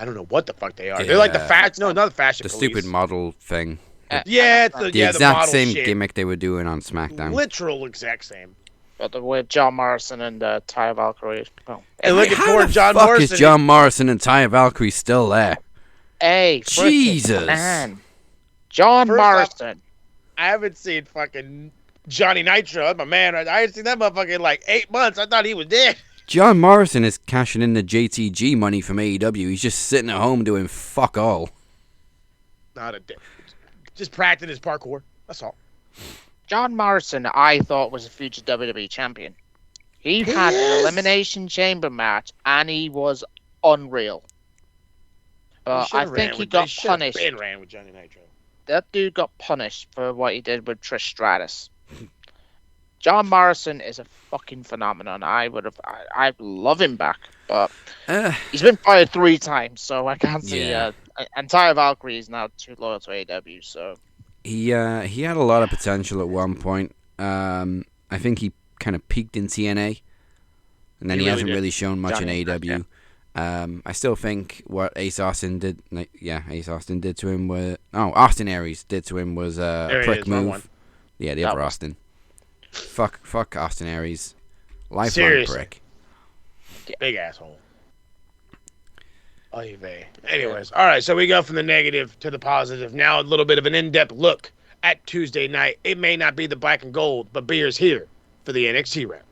don't know what the fuck they are. Yeah. They're like the fashion. No, not the fashion. The police. stupid model thing. The exact same shit. gimmick they were doing on SmackDown. Literal exact same. But with John Morrison and Taya Valkyrie. Oh. And looking forward, John fuck Morrison. Is John Morrison and Taya Valkyrie still there? Hey, Jesus, man. John Morrison. I haven't seen fucking Johnny Nitro. My man, I haven't seen that motherfucker in like 8 months. I thought he was dead. John Morrison is cashing in the JTG money from AEW. He's just sitting at home doing fuck all. Just practicing his parkour. That's all. John Morrison, I thought, was a future WWE champion. He had an Elimination Chamber match, and he was unreal. I think he got punished. Ran with Johnny Nitro. That dude got punished for what he did with Trish Stratus. John Morrison is a fucking phenomenon. I love him back, but he's been fired 3 times, so I can't see. Entire Valkyrie is now too loyal to AEW, so he had a lot of potential at one point. I think he kind of peaked in TNA, and then he hasn't really shown much in AEW. I still think what Austin Aries did to him was a prick move. Yeah, the other Austin. Fuck Austin Aries. Lifelong prick. Big asshole. Oy vey. Anyways, all right, so we go from the negative to the positive. Now a little bit of an in-depth look at Tuesday night. It may not be the black and gold, but beer's here for the NXT round.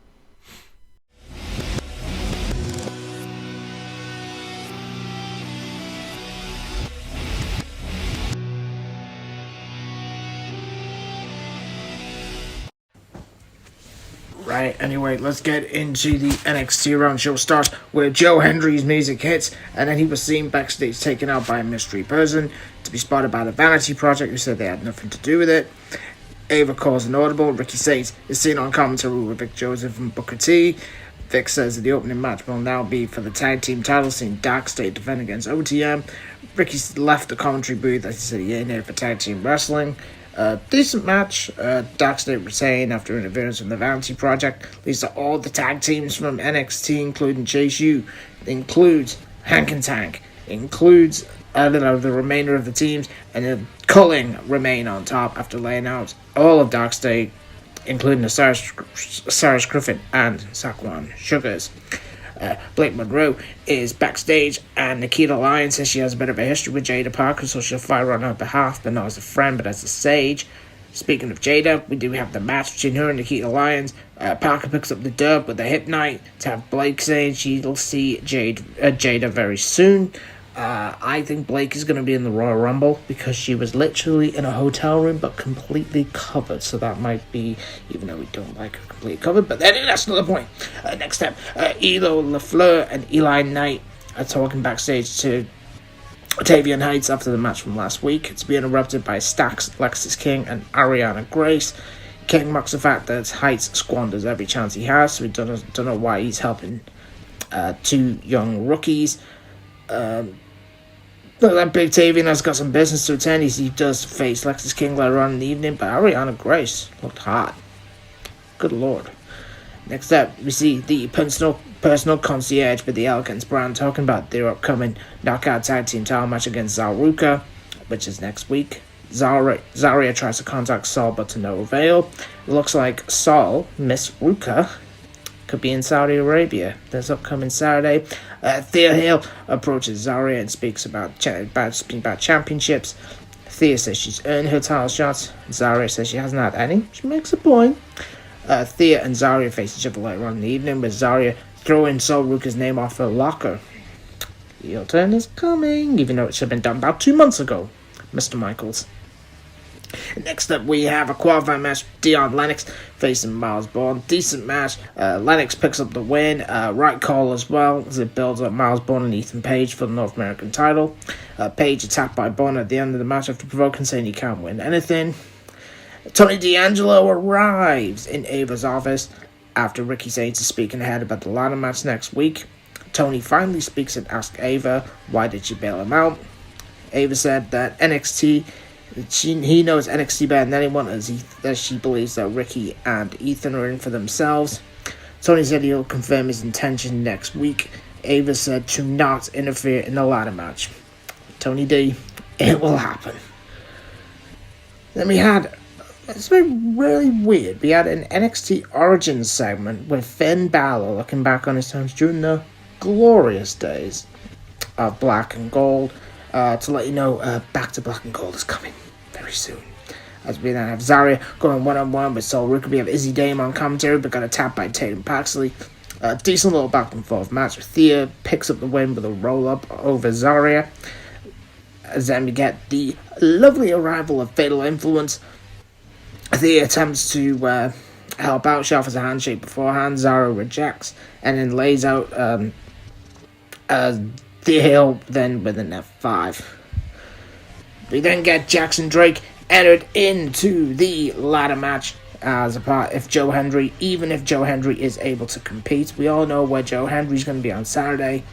Right, anyway, let's get into the NXT round. Show starts where Joe Hendry's music hits, and then he was seen backstage taken out by a mystery person to be spotted by the Vanity Project, who said they had nothing to do with it. Ava calls an audible. Ricky Saints is seen on commentary with Vic Joseph and Booker T. Vic says that the opening match will now be for the tag team title, seeing Dark State defend against OTM. Ricky left the commentary booth as he said he ain't here for tag team wrestling. Decent match. Dark State retained after interference from the Vanity Project. These are all the tag teams from NXT, including Chase U. It includes Hank and Tank. It includes the remainder of the teams, and then Culling remain on top after laying out all of Dark State, including Cyrus Griffin and Saquon Sugars. Blake Monroe is backstage, and Nikita Lyons says she has a bit of a history with Jada Parker, so she'll fight on her behalf, but not as a friend, but as a sage. Speaking of Jada, we do have the match between her and Nikita Lyons. Parker picks up the dub with a hip night to have Blake saying she'll see Jada very soon. I think Blake is going to be in the Royal Rumble because she was literally in a hotel room but completely covered, so that might be, even though we don't like her completely covered, but that's another point. Next up, Elo LaFleur and Eli Knight are talking backstage to Tavian Heights after the match from last week. It's being interrupted by Stax, Lexis King, and Ariana Grace. King mocks the fact that Heights squanders every chance he has, so we don't know why he's helping 2 young rookies. That Big Tavian has got some business to attend. He does face Lexis King later on in the evening, but Ariana Grace looked hot. Good lord. Next up, we see the personal concierge with the Elegance brand talking about their upcoming knockout tag team title match against Zaruka, which is next week. Zarya tries to contact Saul, but to no avail. It looks like Saul, Miss Ruka, could be in Saudi Arabia this upcoming Saturday. Thea Hale approaches Zarya and speaks about championships. Thea says she's earned her title shots. Zarya says she hasn't had any. She makes a point. Thea and Zarya face each other later on in the evening, with Zarya throwing Sol Ruka's name off her locker. Your turn is coming, even though it should have been done about 2 months ago, Mr. Michaels. Next up, we have a qualifying match. Dion Lennox facing Miles Bourne. Decent match. Lennox picks up the win. Right call as well, as it builds up Miles Bourne and Ethan Page for the North American title. Page attacked by Bourne at the end of the match after provoking, saying he can't win anything. Tony D'Angelo arrives in Ava's office after Ricky Saints is speaking ahead about the ladder match next week. Tony finally speaks and asks Ava why did she bail him out. Ava said that he knows NXT better than anyone, as she believes that Ricky and Ethan are in for themselves. Tony said he'll confirm his intention next week. Ava said to not interfere in the ladder match. Tony D, it will happen. Then we had, it's been really weird, we had an NXT Origins segment with Finn Balor looking back on his times during the glorious days of Black and Gold. To let you know, Back to Black and Gold is coming very soon. As we then have Zarya going one-on-one with Sol Ruka. We have Izzy Dame on commentary, but got attacked by Tatum Paxley. Decent little back and forth match. Thea picks up the win with a roll-up over Zarya. As then we get the lovely arrival of Fatal Influence. Thea attempts to help out. She offers a handshake beforehand. Zara rejects and then lays out the hill then with an F5. We then get Jackson Drake entered into the ladder match as a part if Joe Hendry, even if Joe Hendry is able to compete. We all know where Joe Hendry's going to be on Saturday.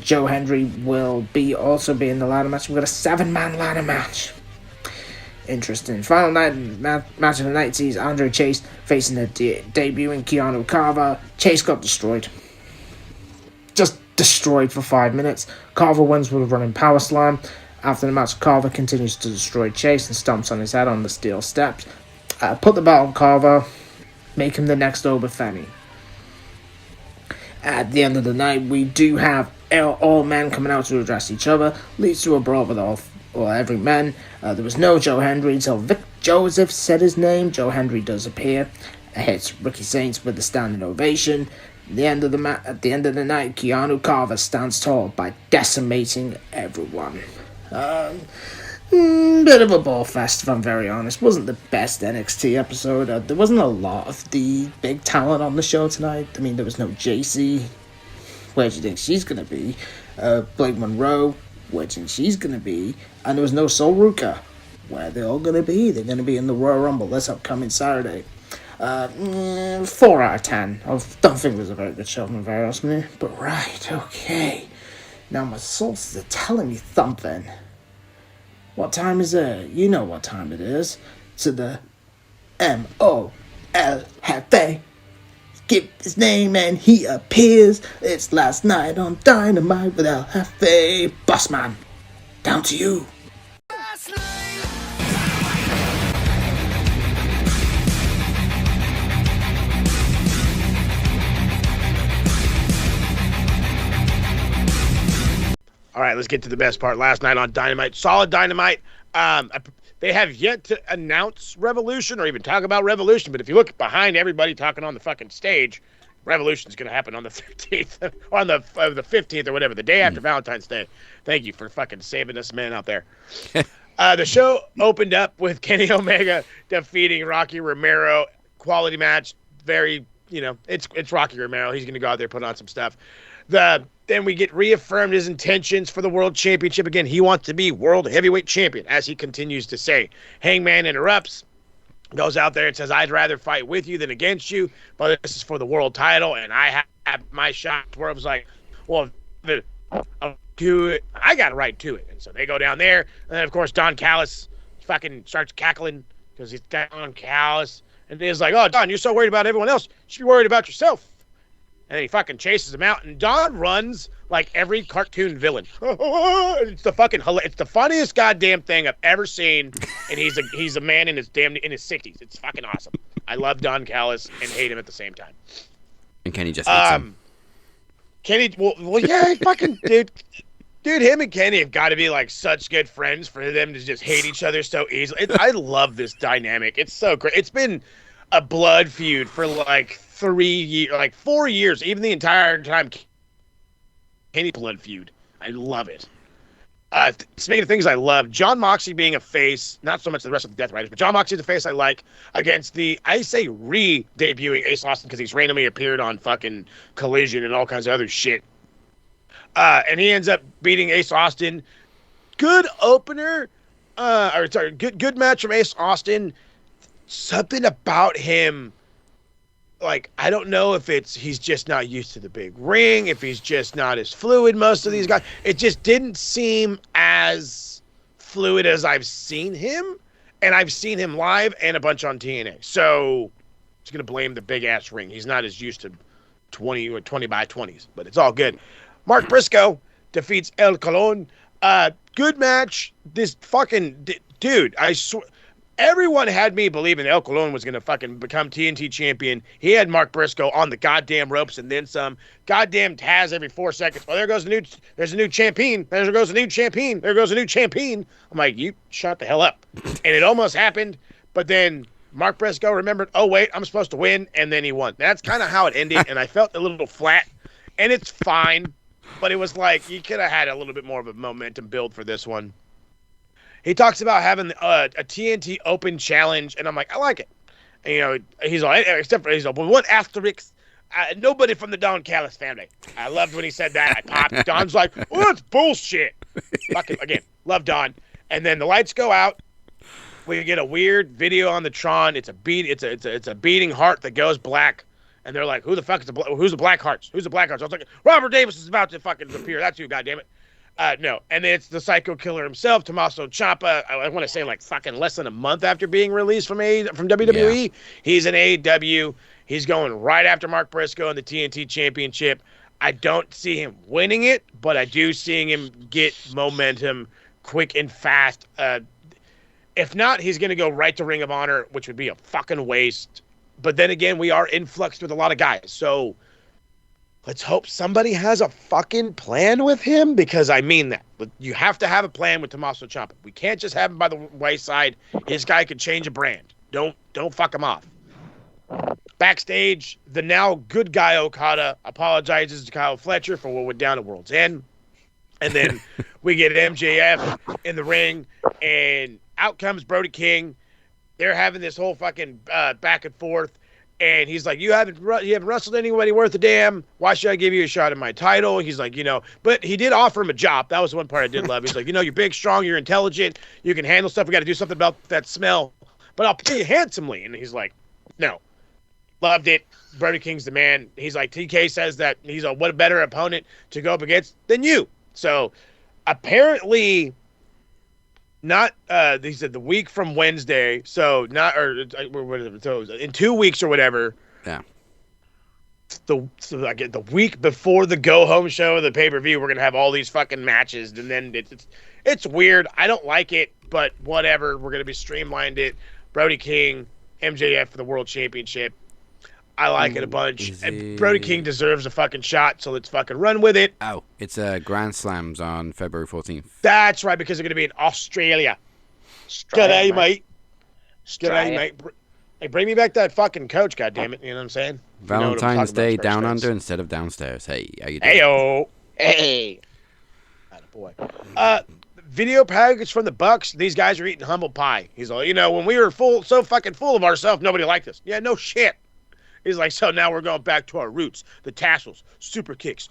Joe Hendry will also be in the ladder match. We've got a 7-man ladder match. Interesting. Final match of the night sees Andre Chase facing the debuting Keanu Carver. Chase got destroyed. Just destroyed for 5 minutes. Carver wins with a running power slam. After the match, Carver continues to destroy Chase and stomps on his head on the steel steps. Put the belt on Carver. Make him the next Obafemi. At the end of the night, we do have all men coming out to address each other. Leads to a brawl with every man. There was no Joe Hendry until Vic Joseph said his name. Joe Hendry does appear. Hits Ricky Saints with a standing ovation. At the end of the night, Keanu Carver stands tall by decimating everyone. Bit of a ball fest, if I'm very honest. Wasn't the best NXT episode. There wasn't a lot of the big talent on the show tonight. I mean, there was no JC. Where do you think she's gonna be? Blake Monroe. Where do you think she's gonna be? And there was no Sol Ruka. Where are they all gonna be? They're gonna be in the Royal Rumble this upcoming Saturday. 4 out of 10. I don't think it was a very good show, if I'm very honest with you. But right, okay. Now my sources are telling me something. What time is it? You know what time it is. To the MOL Hefe. Give his name and he appears. It's last night on Dynamite with El Jefe. Bossman, down to you. All right, let's get to the best part. Last night on Dynamite, solid Dynamite. They have yet to announce Revolution or even talk about Revolution, but if you look behind everybody talking on the fucking stage, Revolution's going to happen on the 13th, on the 15th or whatever, the day after Valentine's Day. Thank you for fucking saving us, man, out there. The show opened up with Kenny Omega defeating Rocky Romero. Quality match. Very, it's Rocky Romero. He's going to go out there, put on some stuff. Then we get reaffirmed his intentions for the World Championship. Again, he wants to be World Heavyweight Champion, as he continues to say. Hangman interrupts, goes out there and says, I'd rather fight with you than against you, but this is for the world title, and I have my shot. Where I was like, well, I'll do it. I got right to it. And so they go down there, and then, of course, Don Callis fucking starts cackling because he's Don Callis. And he's like, oh, Don, you're so worried about everyone else. You should be worried about yourself. And then he fucking chases him out, and Don runs like every cartoon villain. It's the funniest goddamn thing I've ever seen, and he's a man in his 60s. It's fucking awesome. I love Don Callis and hate him at the same time. And Kenny just hates him. Kenny, well, yeah, fucking dude, him and Kenny have got to be like such good friends for them to just hate each other so easily. I love this dynamic. It's so great. It's been a blood feud for like 4 years, even the entire time. Kenny blood feud. I love it. Speaking of things I love, John Moxley being a face, not so much the rest of the Death Riders, but John Moxley the face I like against re-debuting Ace Austin because he's randomly appeared on fucking Collision and all kinds of other shit. And he ends up beating Ace Austin. Good opener. Good match from Ace Austin. Something about him, like, I don't know if he's just not used to the big ring, if he's just not as fluid, most of these guys. It just didn't seem as fluid as I've seen him, and I've seen him live and a bunch on TNA. So, I'm just going to blame the big-ass ring. He's not as used to 20 or 20 by 20s, but it's all good. Mark Briscoe defeats El Colon. Good match. This fucking dude, I swear. Everyone had me believing El Colon was going to fucking become TNT champion. He had Mark Briscoe on the goddamn ropes and then some. Goddamn Taz every 4 seconds. Oh, there's a new champion. There goes a new champion. There goes a new champion. I'm like, you shut the hell up. And it almost happened, but then Mark Briscoe remembered, oh, wait, I'm supposed to win, and then he won. That's kind of how it ended, and I felt a little flat, and it's fine, but it was like you could have had a little bit more of a momentum build for this one. He talks about having a TNT Open challenge, and I'm like, I like it. And, he's like, except for, he's like, well, what asterisk? Nobody from the Don Callis family. I loved when he said that. I popped. Don's like, well, that's bullshit. Fucking, again, love Don. And then the lights go out. We get a weird video on the Tron. It's a beating heart that goes black. And they're like, who's the Blackhearts? Who's the Blackhearts? I was like, Robert Davis is about to fucking appear. That's you, goddammit. No. And then it's the Psycho Killer himself, Tommaso Ciampa. I want to say like fucking less than a month after being released from WWE. Yeah. He's in AEW. He's going right after Mark Briscoe in the TNT Championship. I don't see him winning it, but I do see him get momentum quick and fast. If not, he's going to go right to Ring of Honor, which would be a fucking waste. But then again, we are influxed with a lot of guys. So let's hope somebody has a fucking plan with him, because I mean that. You have to have a plan with Tommaso Ciampa. We can't just have him by the wayside. This guy could change a brand. Don't fuck him off. Backstage, the now good guy Okada apologizes to Kyle Fletcher for what went down at World's End. And then we get MJF in the ring, and out comes Brody King. They're having this whole fucking back and forth, and he's like, you haven't wrestled anybody worth a damn. Why should I give you a shot at my title? He's like, but he did offer him a job. That was the one part I did love. He's like, you're big, strong, you're intelligent, you can handle stuff. We got to do something about that smell, but I'll pay you handsomely. And he's like, no. Loved it. Brody King's the man. He's like, TK says that he's what a better opponent to go up against than you. So apparently not, he said the week from Wednesday. So in 2 weeks or whatever. Yeah. The week before the go home show of the pay-per-view, we're going to have all these fucking matches. And then it's weird. I don't like it, but whatever. We're going to be streamlined it. Brody King, MJF for the World Championship. I like it a bunch. And Brody King deserves a fucking shot, so let's fucking run with it. Oh, it's Grand Slams on February 14th. That's right, because they're going to be in Australia. G'day, mate. G'day, mate. Hey, bring me back that fucking coach, goddammit. You know what I'm saying? Valentine's Day down under instead of downstairs. Hey, how you doing? Hey-o. Hey. Attaboy. Video package from the Bucks. These guys are eating humble pie. He's like, when we were so fucking full of ourselves, nobody liked us. Yeah, no shit. He's like, so now we're going back to our roots. The tassels, super kick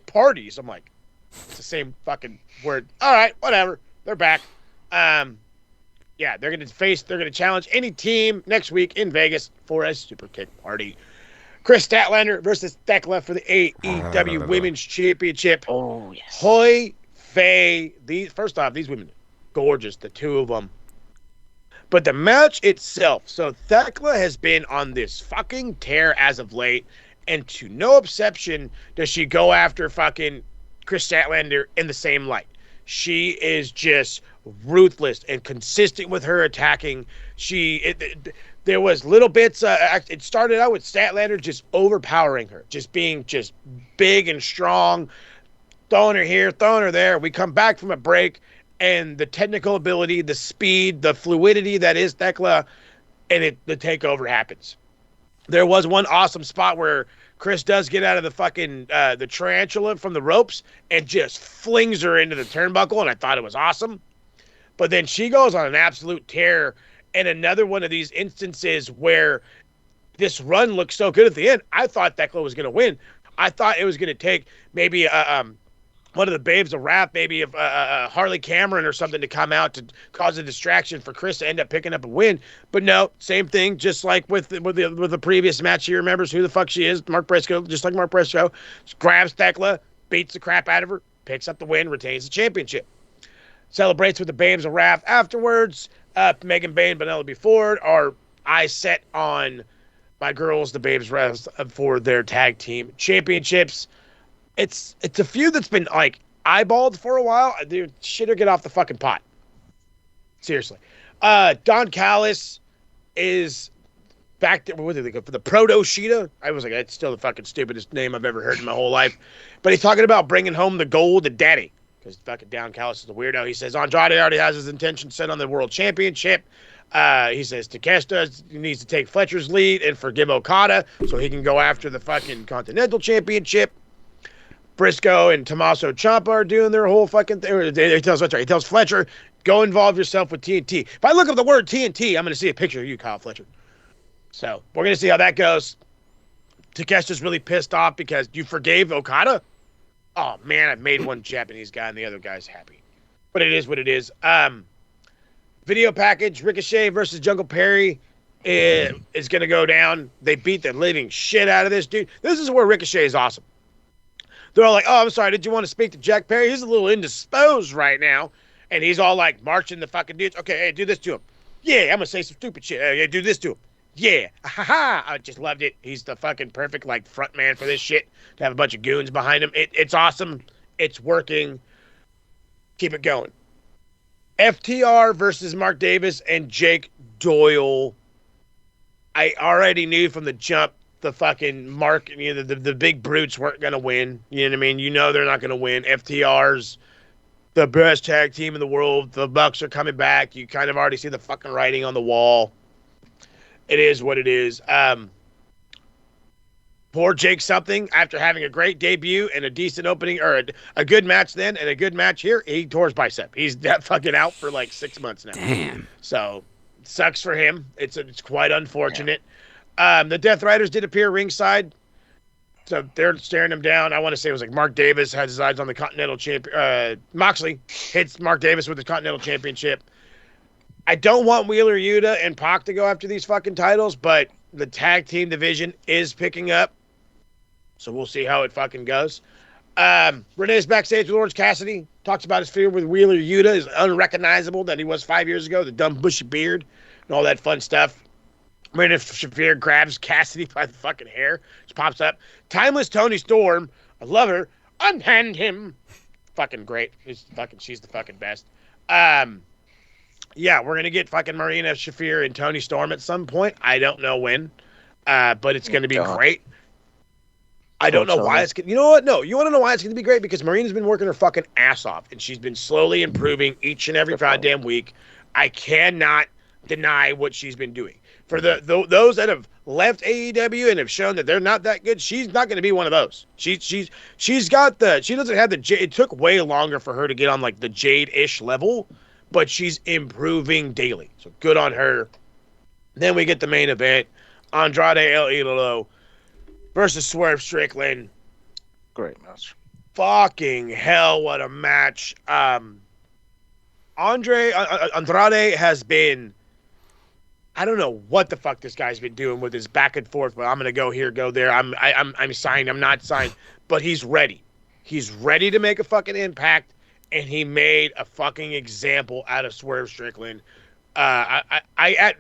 parties. I'm like, it's the same fucking word. All right, whatever. They're back. They're going to challenge any team next week in Vegas for a super kick party. Chris Statlander versus Thekla for the AEW Women's Championship. Oh, yes. Hoi Fei. First off, these women, gorgeous, the two of them. But the match itself, so Thekla has been on this fucking tear as of late, and to no exception does she go after fucking Chris Statlander in the same light. She is just ruthless and consistent with her attacking. There was little bits, it started out with Statlander just overpowering her, just being just big and strong, throwing her here, throwing her there. We come back from a break, and the technical ability, the speed, the fluidity that is Thekla, and the takeover happens. There was one awesome spot where Chris does get out of the fucking the tarantula from the ropes and just flings her into the turnbuckle, and I thought it was awesome. But then she goes on an absolute tear, and another one of these instances where this run looks so good at the end. I thought Thekla was going to win. I thought it was going to take maybe one of the Babes of Wrath, maybe Harley Cameron or something to come out to cause a distraction for Chris to end up picking up a win. But no, same thing, just like with the previous match. She remembers who the fuck she is, Mark Briscoe, just like Mark Briscoe. Grabs Thekla, beats the crap out of her, picks up the win, retains the championship. Celebrates with the Babes of Wrath afterwards. Megan Bay and Penelope Ford are eyes set on my girls, the Babes of Wrath, for their tag team championships. It's a feud that's been like eyeballed for a while. Dude, shit or get off the fucking pot. Seriously. Don Callis is back there. What did they go for? The Proto Sheeta? I was like, that's still the fucking stupidest name I've ever heard in my whole life. But he's talking about bringing home the gold to daddy. Because fucking Don Callis is a weirdo. He says Andrade already has his intention set on the world championship. He says Takeshita needs to take Fletcher's lead and forgive Okada so he can go after the fucking Continental Championship. Briscoe and Tommaso Ciampa are doing their whole fucking thing. He tells Fletcher, go involve yourself with TNT. If I look up the word TNT, I'm going to see a picture of you, Kyle Fletcher. So we're going to see how that goes. Takeshita's really pissed off because you forgave Okada. Oh, man, I made one Japanese guy and the other guy's happy. But it is what it is. Video package, Ricochet versus Jungle Perry is going to go down. They beat the living shit out of this dude. This is where Ricochet is awesome. They're all like, oh, I'm sorry, did you want to speak to Jack Perry? He's a little indisposed right now. And he's all like marching the fucking dudes. Okay, hey, do this to him. Yeah, I'm going to say some stupid shit. Hey, do this to him. Yeah, ha! I just loved it. He's the fucking perfect like front man for this shit. To have a bunch of goons behind him, it's awesome. It's working. Keep it going. FTR versus Mark Davis and Jake Doyle. I already knew from the jump the fucking Mark, the big brutes weren't gonna win. You know what I mean? You know they're not gonna win. FTR's the best tag team in the world. The Bucks are coming back. You kind of already see the fucking writing on the wall. It is what it is. Poor Jake something, after having a great debut and a decent opening, or a good match then and a good match here, he tore his bicep. He's that fucking out for like 6 months now. Damn. So, sucks for him. It's quite unfortunate. Yeah. The Death Riders did appear ringside. So, they're staring him down. I want to say it was like Mark Davis has his eyes on the Continental Champion. Moxley hits Mark Davis with the Continental Championship. I don't want Wheeler Yuta and Pac to go after these fucking titles, but the tag team division is picking up. So we'll see how it fucking goes. Renee's backstage with Orange Cassidy. Talks about his feud with Wheeler Yuta. Is unrecognizable that he was 5 years ago. The dumb bushy beard and all that fun stuff. Renee Shafir grabs Cassidy by the fucking hair. Just pops up. Timeless Tony Storm. I love her. Unhand him. Fucking great. She's the fucking best. Yeah, we're going to get fucking Marina Shafir and Tony Storm at some point. I don't know when, but it's going to be great. I don't know why it's going to... You know what? No, you want to know why it's going to be great? Because Marina's been working her fucking ass off, and she's been slowly improving each and every goddamn week. I cannot deny what she's been doing. For those that have left AEW and have shown that they're not that good, she's not going to be one of those. She's got the... She doesn't have the... It took way longer for her to get on, like, the Jade-ish level, but she's improving daily. So good on her. Then we get the main event. Andrade El Idolo versus Swerve Strickland. Great match. Fucking hell, what a match. Andrade has been... I don't know what the fuck this guy's been doing with his back and forth, but I'm going to go here, go there. I'm signed, I'm not signed. But he's ready. He's ready to make a fucking impact. And he made a fucking example out of Swerve Strickland. I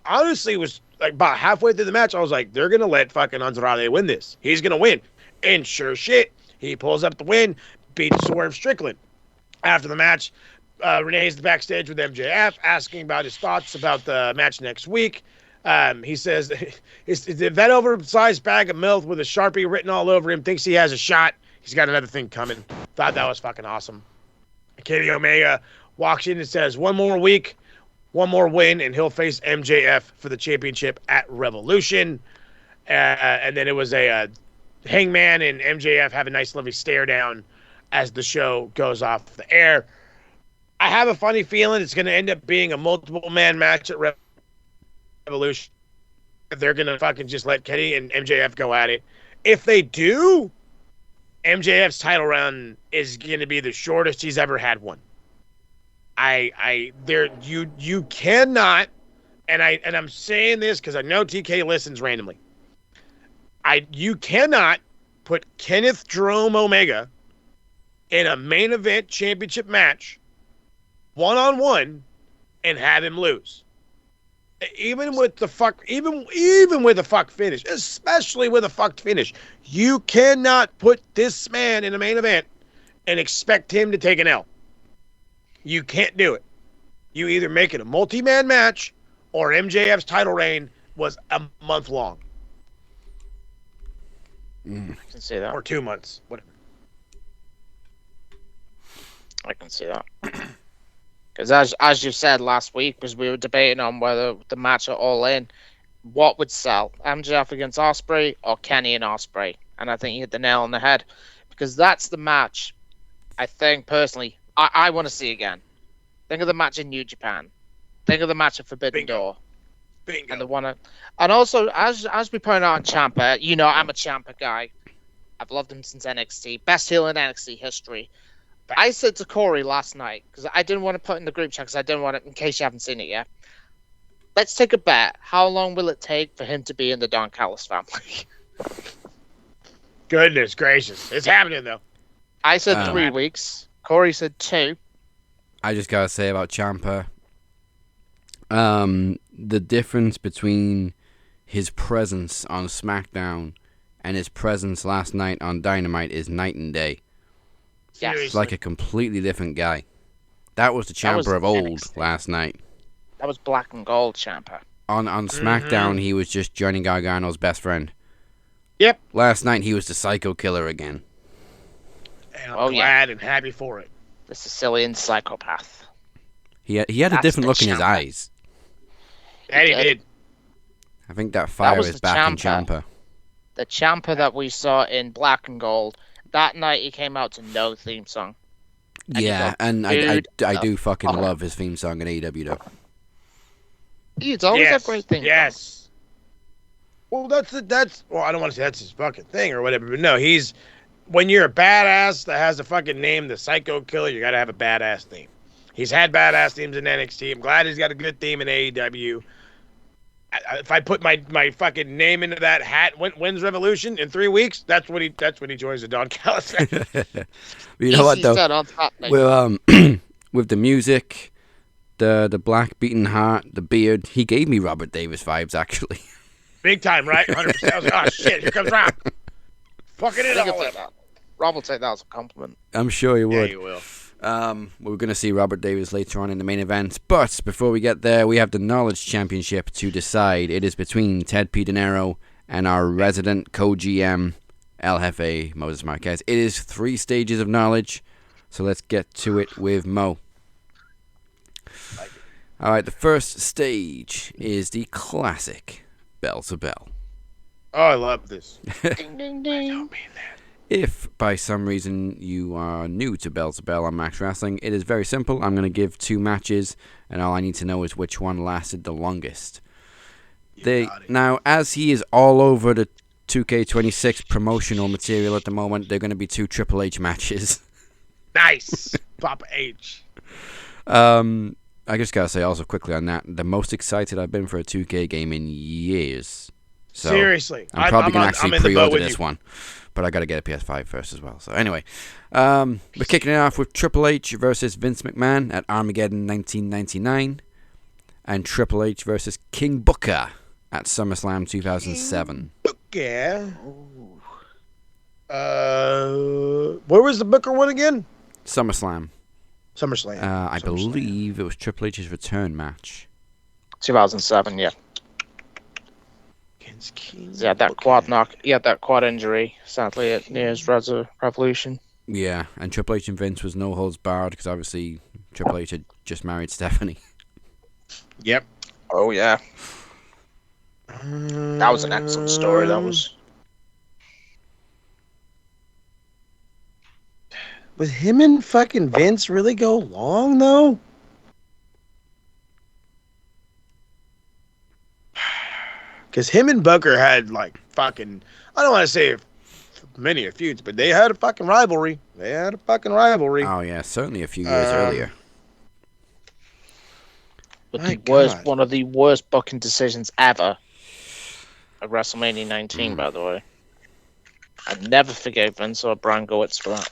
honestly was like about halfway through the match. I was like, they're going to let fucking Andrade win this. He's going to win. And sure shit, he pulls up the win, beats Swerve Strickland. After the match, Renee's backstage with MJF, asking about his thoughts about the match next week. He says, that oversized bag of milk with a Sharpie written all over him thinks he has a shot. He's got another thing coming. Thought that was fucking awesome. Kenny Omega walks in and says, one more week, one more win, and he'll face MJF for the championship at Revolution. And then it was a Hangman and MJF have a nice, lovely stare down as the show goes off the air. I have a funny feeling it's going to end up being a multiple-man match at Revolution. They're going to fucking just let Kenny and MJF go at it. If they do... MJF's title run is going to be the shortest he's ever had one. You cannot, and I'm saying this because I know TK listens randomly. You cannot put Kenneth Jerome Omega in a main event championship match, 1-on-1, and have him lose. Even with the fuck, even with a fuck finish, especially with a fucked finish, you cannot put this man in a main event and expect him to take an L. You can't do it. You either make it a multi-man match or MJF's title reign was a month long. I can see that. Or 2 months, whatever. I can see that. Because as you said last week, because we were debating on whether the match at All In, what would sell, MJF against Ospreay or Kenny and Ospreay? And I think you hit the nail on the head, because that's the match I think personally I want to see again. Think of the match in New Japan. Think of the match at Forbidden Door. Bingo. And the one, and also as we pointed out on Ciampa, you know I'm a Ciampa guy. I've loved him since NXT, best heel in NXT history. I said to Corey last night because I didn't want to put in the group chat because I didn't want it in case you haven't seen it yet. Let's take a bet. How long will it take for him to be in the Don Callis family? Goodness gracious, it's happening though. I said 3 weeks. Corey said 2. I just gotta say about Ciampa, the difference between his presence on SmackDown and his presence last night on Dynamite is night and day. Yes. It's like a completely different guy. That was the Ciampa of old NXT. Last night. That was black and gold Ciampa. On SmackDown, he was just Johnny Gargano's best friend. Yep. Last night, he was the Psycho Killer again. And I'm glad and happy for it. The Sicilian psychopath. He had a different look in his eyes. And he did. I think that fire is back in Ciampa. The Ciampa that we saw in Black and Gold, that night he came out to no theme song. And I do fucking love his theme song in AEW though. It's always a great thing. Yes. Well, that's well, I don't want to say that's his fucking thing or whatever, but no, when you're a badass that has a fucking name, the Psycho Killer, you gotta have a badass theme. He's had badass themes in NXT. I'm glad he's got a good theme in AEW. If I put my fucking name into that hat, wins Revolution in 3 weeks, that's when he joins the Don Callis. You know what though? With the music, the black beaten heart, the beard, he gave me Robert Davis vibes actually. Big time, right? 100%. I was like, oh shit, here comes Rob. Fucking it all. Rob will take that as a compliment. I'm sure he would. Yeah, you will. We're going to see Robert Davis later on in the main event. But before we get there, we have the Knowledge Championship to decide. It is between Ted P. De Niro and our resident co-GM, El Jefe, Moses Marquez. It is 3 stages of knowledge. So let's get to it with Mo. All right, the first stage is the classic Bell to Bell. Oh, I love this. Ding, ding, ding. I don't mean that. If by some reason you are new to Bell on Max Wrestling, it is very simple. I'm going to give 2 matches, and all I need to know is which one lasted the longest. Now, as he is all over the 2K26 promotional material at the moment, they're going to be 2 Triple H matches. Nice! Papa H. I just got to say also quickly on that, the most excited I've been for a 2K game in years. So seriously. I'm probably going to actually pre-order this one. But I got to get a PS5 first as well. So anyway, we're kicking it off with Triple H versus Vince McMahon at Armageddon 1999. And Triple H versus King Booker at SummerSlam 2007. Booker? Where was the Booker one again? SummerSlam. I believe it was Triple H's return match. 2007, yeah. He had that quad knock. He had that quad injury, sadly, at New Year's Revolution. Yeah, and Triple H and Vince was no holds barred because obviously Triple H had just married Stephanie. Yep. Oh yeah. That was an excellent story. That was. Was him and fucking Vince really go long though? Because him and Booker had, like, fucking... I don't want to say many feuds, but they had a fucking rivalry. Oh, yeah, certainly a few years earlier. But one of the worst booking decisions ever at WrestleMania 19, by the way. I never forgave Vince or Brian Gewitz for that.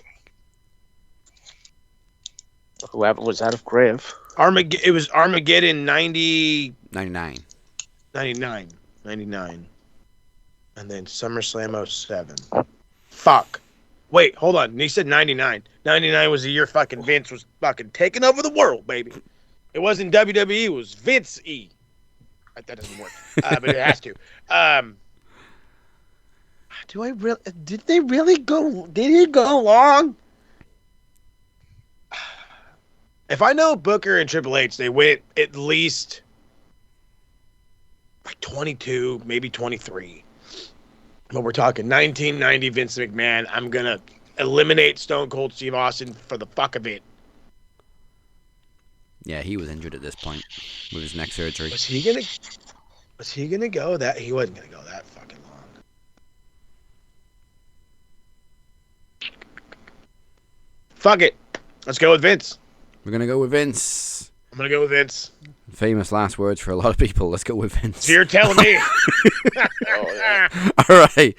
Whoever was out of Grave. It was Armageddon 99. 99. And then SummerSlam 07. Fuck. Wait, hold on. He said 99. 99 was the year fucking Vince was fucking taking over the world, baby. It wasn't WWE, it was Vince E. That doesn't work. But it has to. Did they really go? Did he go long? If I know Booker and Triple H, they went at least like 22, maybe 23. But we're talking 1990 Vince McMahon. I'm going to eliminate Stone Cold Steve Austin for the fuck of it. Yeah, he was injured at this point with his neck surgery. Was he going to... Was he gonna go that? He wasn't gonna go that fucking long. Fuck it. Let's go with Vince. We're gonna go with Vince. I'm gonna go with Vince. Famous last words for a lot of people. Let's go with Vince. So you're telling me. All right.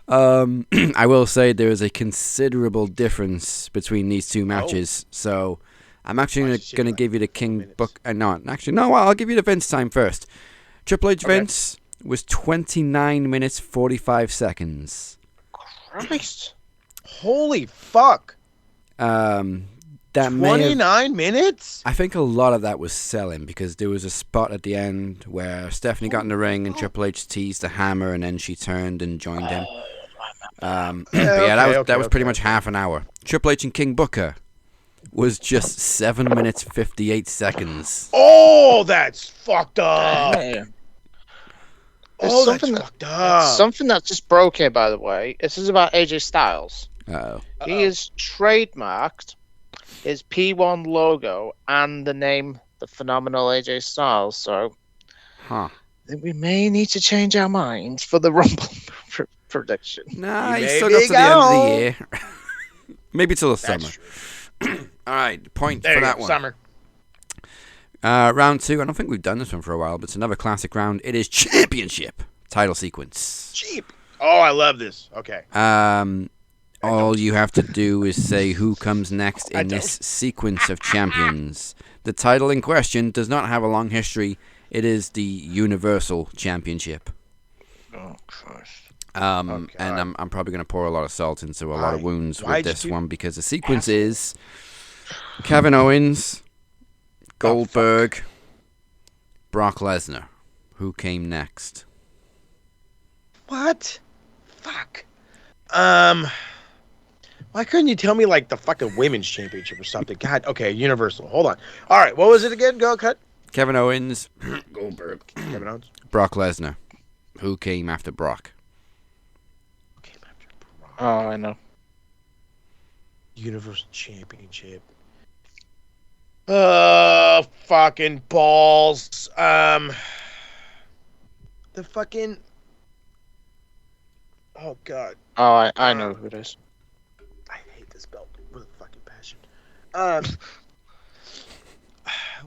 I will say there is a considerable difference between these two matches. So I'm actually going to give you the King Book. No, I'll give you the Vince time first. Triple H Vince was 29 minutes 45 seconds. Christ. Holy fuck. That 29 minutes? I think a lot of that was selling because there was a spot at the end where Stephanie got in the ring and Triple H teased the hammer and then she turned and joined him. That was pretty much half an hour. Triple H and King Booker was just 7 minutes 58 seconds. Oh, that's fucked up. There's something that just broke here, by the way. This is about AJ Styles. Uh-oh. He is trademarked his P1 logo and the name The Phenomenal AJ Styles. So I think we may need to change our minds for the Rumble prediction. Nah, he's still got to the end of the year. Maybe till the summer. All right, point for that one. Summer. Round 2. I don't think we've done this one for a while, but it's another classic round. It is Championship title sequence. Cheap. Oh, I love this. Okay. All you have to do is say who comes next in this sequence of champions. The title in question does not have a long history. It is the Universal Championship. Oh, Christ. And I'm probably going to pour a lot of salt into a lot of wounds with this one because the sequence is Kevin Owens, Goldberg, Brock Lesnar. Who came next? What? Fuck. Why couldn't you tell me like the fucking women's championship or something? God, okay, Universal. Hold on. All right, what was it again? Go cut. Kevin Owens, Goldberg, Kevin Owens, Brock Lesnar. Who came after Brock? Oh, I know. Universal Championship. Fucking balls. The fucking. Oh God. Oh, I know who it is. I hate this belt with a fucking passion.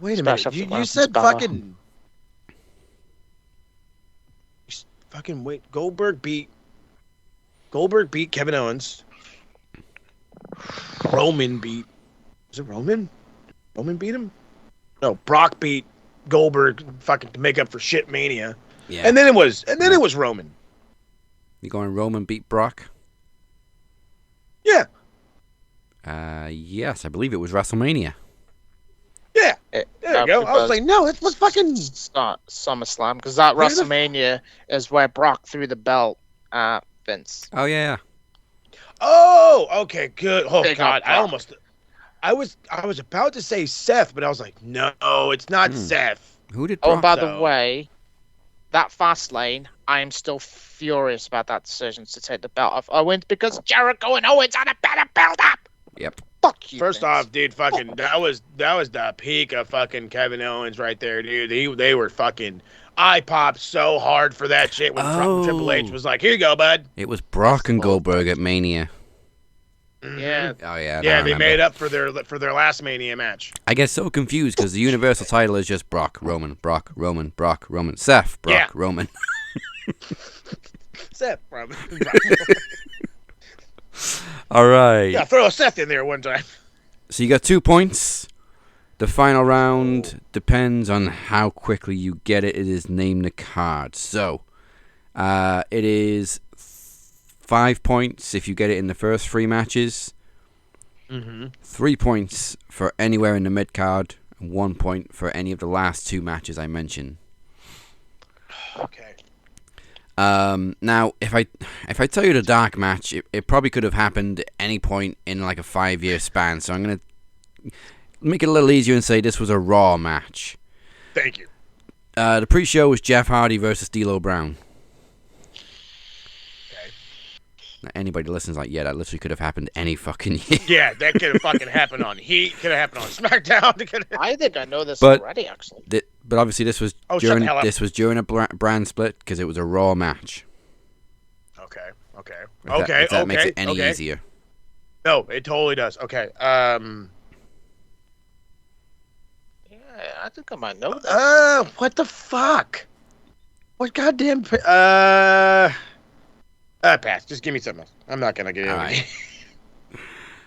Wait a minute. You said fucking. Fucking wait. Goldberg beat Kevin Owens. Roman beat. Was it Roman? Roman beat him? No, Brock beat Goldberg fucking to make up for shit Mania. Yeah. And then it was Roman. You going Roman beat Brock? Yeah. Yes, I believe it was WrestleMania. Yeah. There you go. I was like, no, it was fucking SummerSlam because that WrestleMania is where Brock threw the belt at Vince. Oh yeah. Oh, okay, good. Oh Big God, up I was about to say Seth, but I was like, no, it's not Seth. Who did Brock? Oh, by the way, that fast lane, I am still furious about that decision to take the belt off Owens because Jericho and Owens had a better build up. Yep. Fuck you. First off, dude, fucking that was the peak of fucking Kevin Owens right there, dude. They were fucking. I popped so hard for that shit when Triple H was like, "Here you go, bud." It was Brock and Goldberg at Mania. Yeah. Oh yeah. Yeah, they made up for their last Mania match. I get so confused because the Universal title is just Brock, Roman, Brock, Roman, Brock, Roman, Seth, Brock, Roman. Seth, Roman. All right. Yeah, throw a Seth in there one time. So you got 2 points. The final round depends on how quickly you get it. It is name the card. So it is 5 points if you get it in the first 3 matches. 3 points for anywhere in the mid card, and 1 point for any of the last 2 matches I mentioned. Okay. Now, if I tell you the dark match, it probably could have happened at any point in like a 5-year span. So I'm gonna make it a little easier and say this was a Raw match. Thank you. The pre-show was Jeff Hardy versus D'Lo Brown. Okay. Anybody listens like, yeah, that literally could have happened any fucking year. Yeah, that could have fucking happened on Heat. Could have happened on SmackDown. I think I know this already, actually. But obviously, this was during a brand split because it was a Raw match. Okay. If that makes it any easier. No, it totally does. Okay. Yeah, I think I might know this. What the fuck? What goddamn? Pass. Just give me something else. I'm not gonna get it. Right.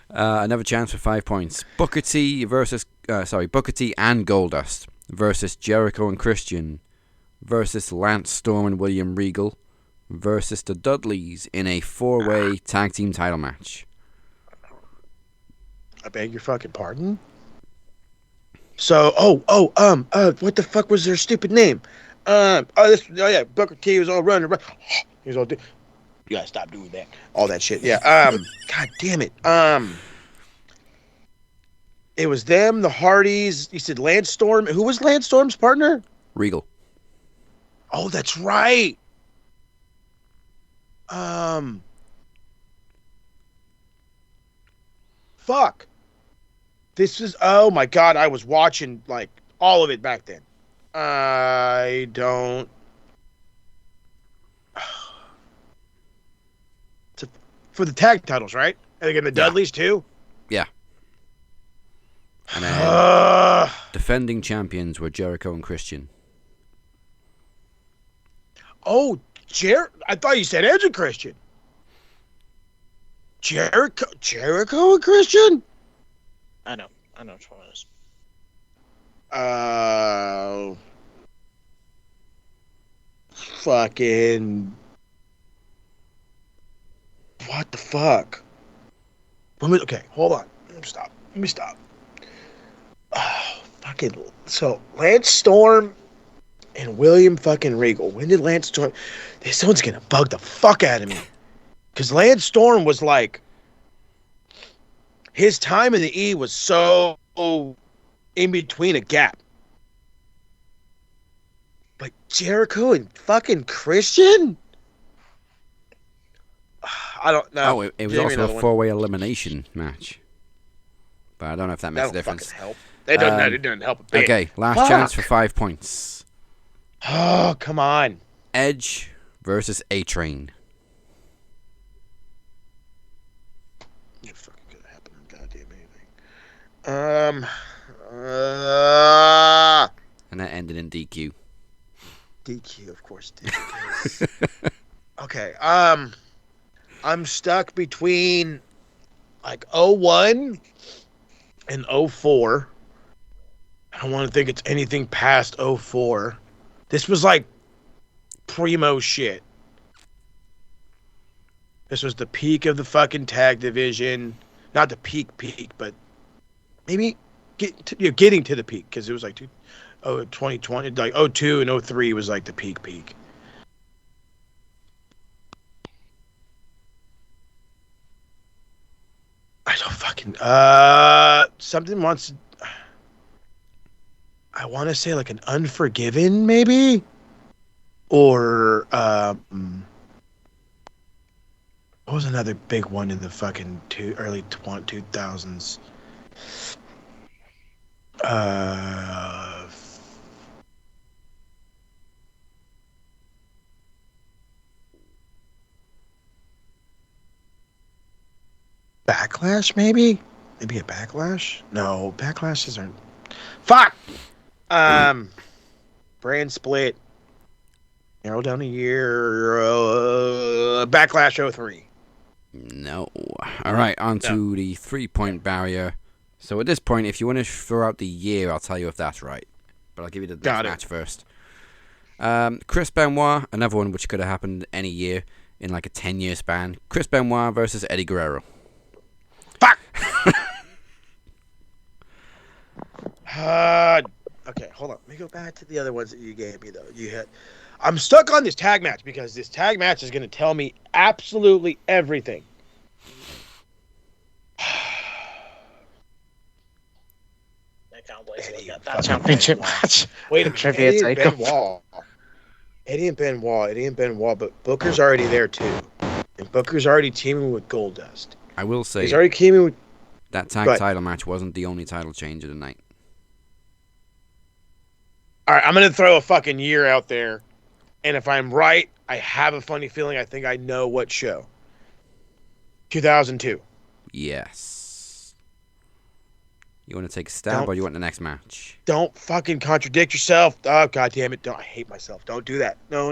Another chance for 5 points. Booker T and Goldust versus Jericho and Christian versus Lance Storm and William Regal versus the Dudleys in a 4-way tag team title match. I beg your fucking pardon? So, what the fuck was their stupid name? Booker T was all running around. He was all you gotta stop doing that. All that shit. Yeah. God damn it. It was them, the Hardys. You said Lance Storm. Who was Lance Storm's partner? Regal. Oh, that's right. Fuck. This is, oh my God, I was watching like all of it back then. I don't. For the tag titles, right? And again, the Dudleys too? Yeah. And then defending champions were Jericho and Christian. Oh, I thought you said Edge and Christian. Jericho and Christian? I know which one it is. Fucking. What the fuck? Okay, hold on. Let me stop. Oh, fucking. So, Lance Storm and William fucking Regal. When did Lance Storm. This one's gonna bug the fuck out of me. Because Lance Storm was like. His time in the E was so in between a gap. Like Jericho and fucking Christian? I don't know. Oh, it was also a 4-way elimination match. But I don't know if that makes a difference. Help. It doesn't help a bit. Okay, last chance for 5 points. Oh, come on. Edge versus A-Train. It fucking could have happened on goddamn anything. And that ended in DQ. DQ, of course. Okay, I'm stuck between like 01 and 04. I don't want to think it's anything past 04. This was like primo shit. This was the peak of the fucking tag division. Not the peak, but maybe getting to the peak, because it was like 2020, like 02 and 03 was like the peak. I don't fucking something wants. I want to say like an Unforgiven, maybe, or what was another big one in the fucking early 2000s? Backlash, maybe a Backlash. No, Backlashes aren't. Fuck. Brand split. Narrow down a year. Backlash 03. No. All right, on to the 3-point barrier. So at this point, if you want to throw out the year, I'll tell you if that's right. But I'll give you the match first. Chris Benoit, another one which could have happened any year in like a 10-year span. Chris Benoit versus Eddie Guerrero. Fuck! Okay, hold on. Let me go back to the other ones that you gave me, though. I'm stuck on this tag match because this tag match is going to tell me absolutely everything. I can't wait to get that championship match. Wait a minute. Eddie and Benoit, but Booker's already there too. And Booker's already teaming with Goldust. I will say, he's already teaming with. That tag title match wasn't the only title change of the night. All right, I'm gonna throw a fucking year out there, and if I'm right, I have a funny feeling. I think I know what show. 2002. Yes. You want to take a stab, or you want the next match? Don't fucking contradict yourself. Oh, God damn it. I hate myself. Don't do that. No.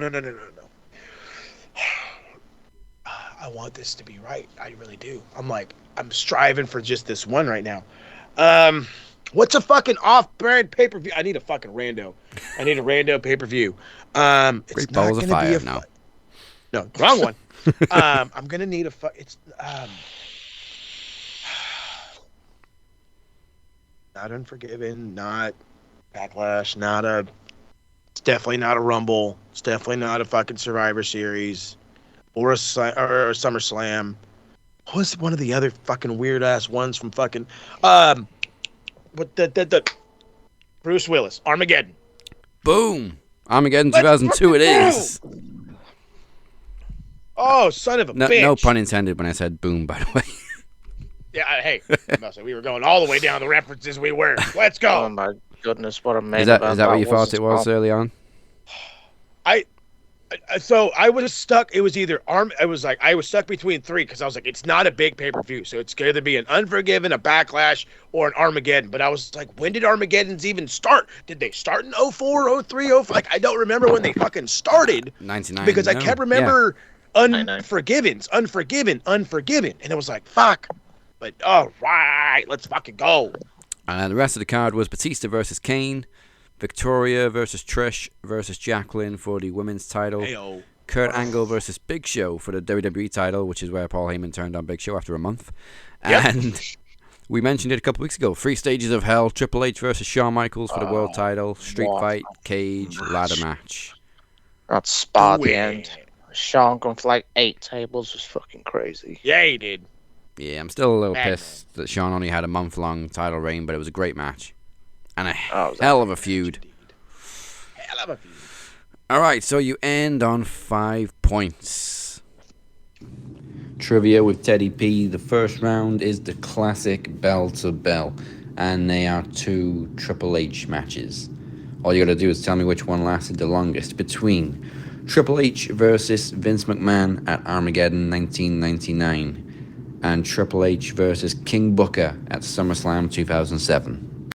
I want this to be right. I really do. I'm striving for just this one right now. What's a fucking off-brand pay-per-view? I need a fucking rando. I need a rando pay-per-view. It's Great not Balls going of to Fire, be no. No, wrong one. I'm going to need a it's not Unforgiven, not Backlash, it's definitely not a Rumble. It's definitely not a fucking Survivor Series or a SummerSlam. What was one of the other fucking weird ass ones from fucking what the Bruce Willis, Armageddon. Boom. Armageddon 2002 it is. Oh, son of a bitch. No pun intended when I said boom, by the way. Yeah, hey, we were going all the way down the references we were. Let's go. Oh my goodness, what a man. Is that what you thought it was early on? So I was stuck. It was either I was stuck between three because I was like, it's not a big pay-per-view, so it's going to be an Unforgiven, a Backlash, or an Armageddon. But I was like, when did Armageddons even start? Did they start in 04, 03, 05? Like, I don't remember when they fucking started. 99. Because I kept remember Unforgiven, and it was like, fuck. But all right, let's fucking go. The rest of the card was Batista versus Kane, Victoria versus Trish versus Jacqueline for the women's title, Hey-o. Kurt Angle versus Big Show for the WWE title, which is where Paul Heyman turned on Big Show after a month. Yep. And we mentioned it a couple weeks ago. 3 Stages of Hell, Triple H versus Shawn Michaels for the world title, street fight, cage, ladder match. That spot at the end. Shawn going for like 8 tables was fucking crazy. Yeah, he did. Yeah, I'm still a little pissed that Shawn only had a month-long title reign, but it was a great match. And a hell of a feud. Hell of a feud. Alright, so you end on 5 points. Trivia with Teddy P. The first round is the classic bell to bell, and they are 2 Triple H matches. All you gotta do is tell me which one lasted the longest between Triple H versus Vince McMahon at Armageddon 1999 and Triple H versus King Booker at SummerSlam 2007.